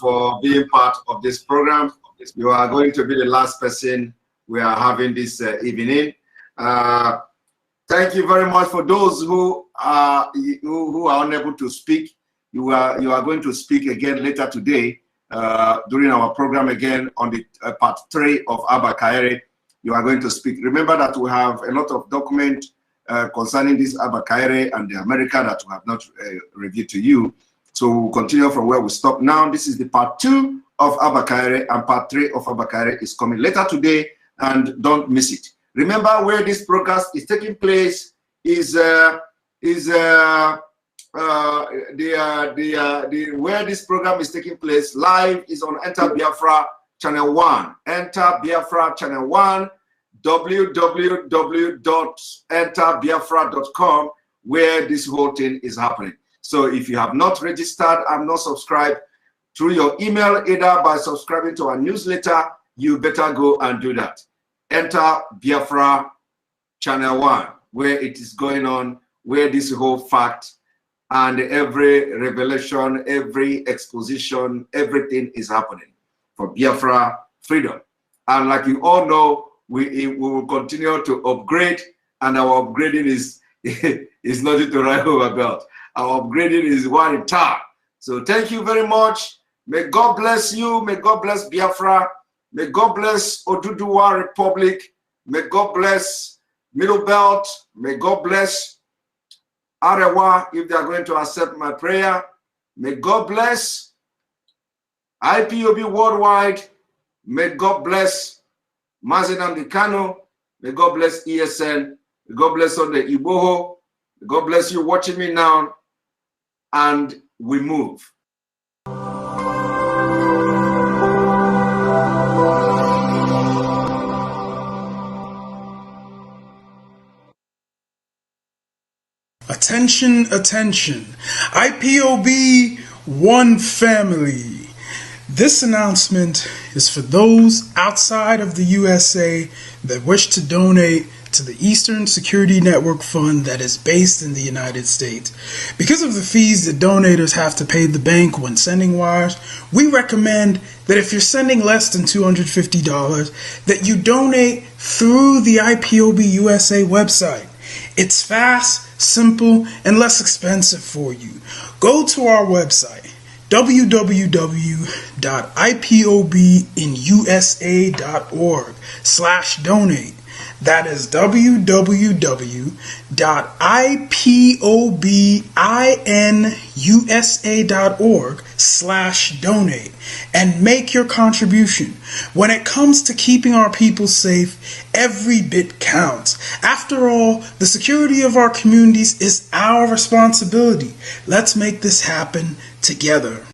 for being part of this program. You are going to be the last person we are having this evening. Thank you very much for those who are unable to speak. You are going to speak again later today during our program again on the part 3 of Abba Kyari. You are going to speak. Remember that we have a lot of document concerning this Abba Kyari and the America that we have not reviewed to you. So we'll continue from where we stop now. This is the part 2 of Abba Kyari, and part 3 of Abba Kyari is coming later today, and don't miss it. Remember where this broadcast is taking place is where this program is taking place live is on Enter Biafra Channel 1. Enter Biafra Channel 1, www.enterbiafra.com, where this whole thing is happening. So if you have not registered and not subscribed through your email, either by subscribing to our newsletter, you better go and do that. Enter Biafra Channel 1, where it is going on, where this whole fact and every revelation, every exposition, everything is happening for Biafra freedom. And like you all know, we will continue to upgrade, and our upgrading is nothing to write home about. Our upgrading is one in time. So thank you very much. May God bless you. May God bless Biafra. May God bless Oduduwa Republic. May God bless Middle Belt. May God bless Arewa, if they are going to accept my prayer. May God bless IPOB Worldwide. May God bless Mazenam Dikano. May God bless ESN. May God bless on the Iboho. May God bless you watching me now. And we move. Attention, attention. IPOB One Family. This announcement is for those outside of the USA that wish to donate to the Eastern Security Network Fund that is based in the United States. Because of the fees that donators have to pay the bank when sending wires, we recommend that if you're sending less than $250, that you donate through the IPOB USA website. It's fast, simple, and less expensive for you. Go to our website, www.ipobinusa.org/donate. That is www.ipobinusa.org/donate and make your contribution. When it comes to keeping our people safe, every bit counts. After all, the security of our communities is our responsibility. Let's make this happen together.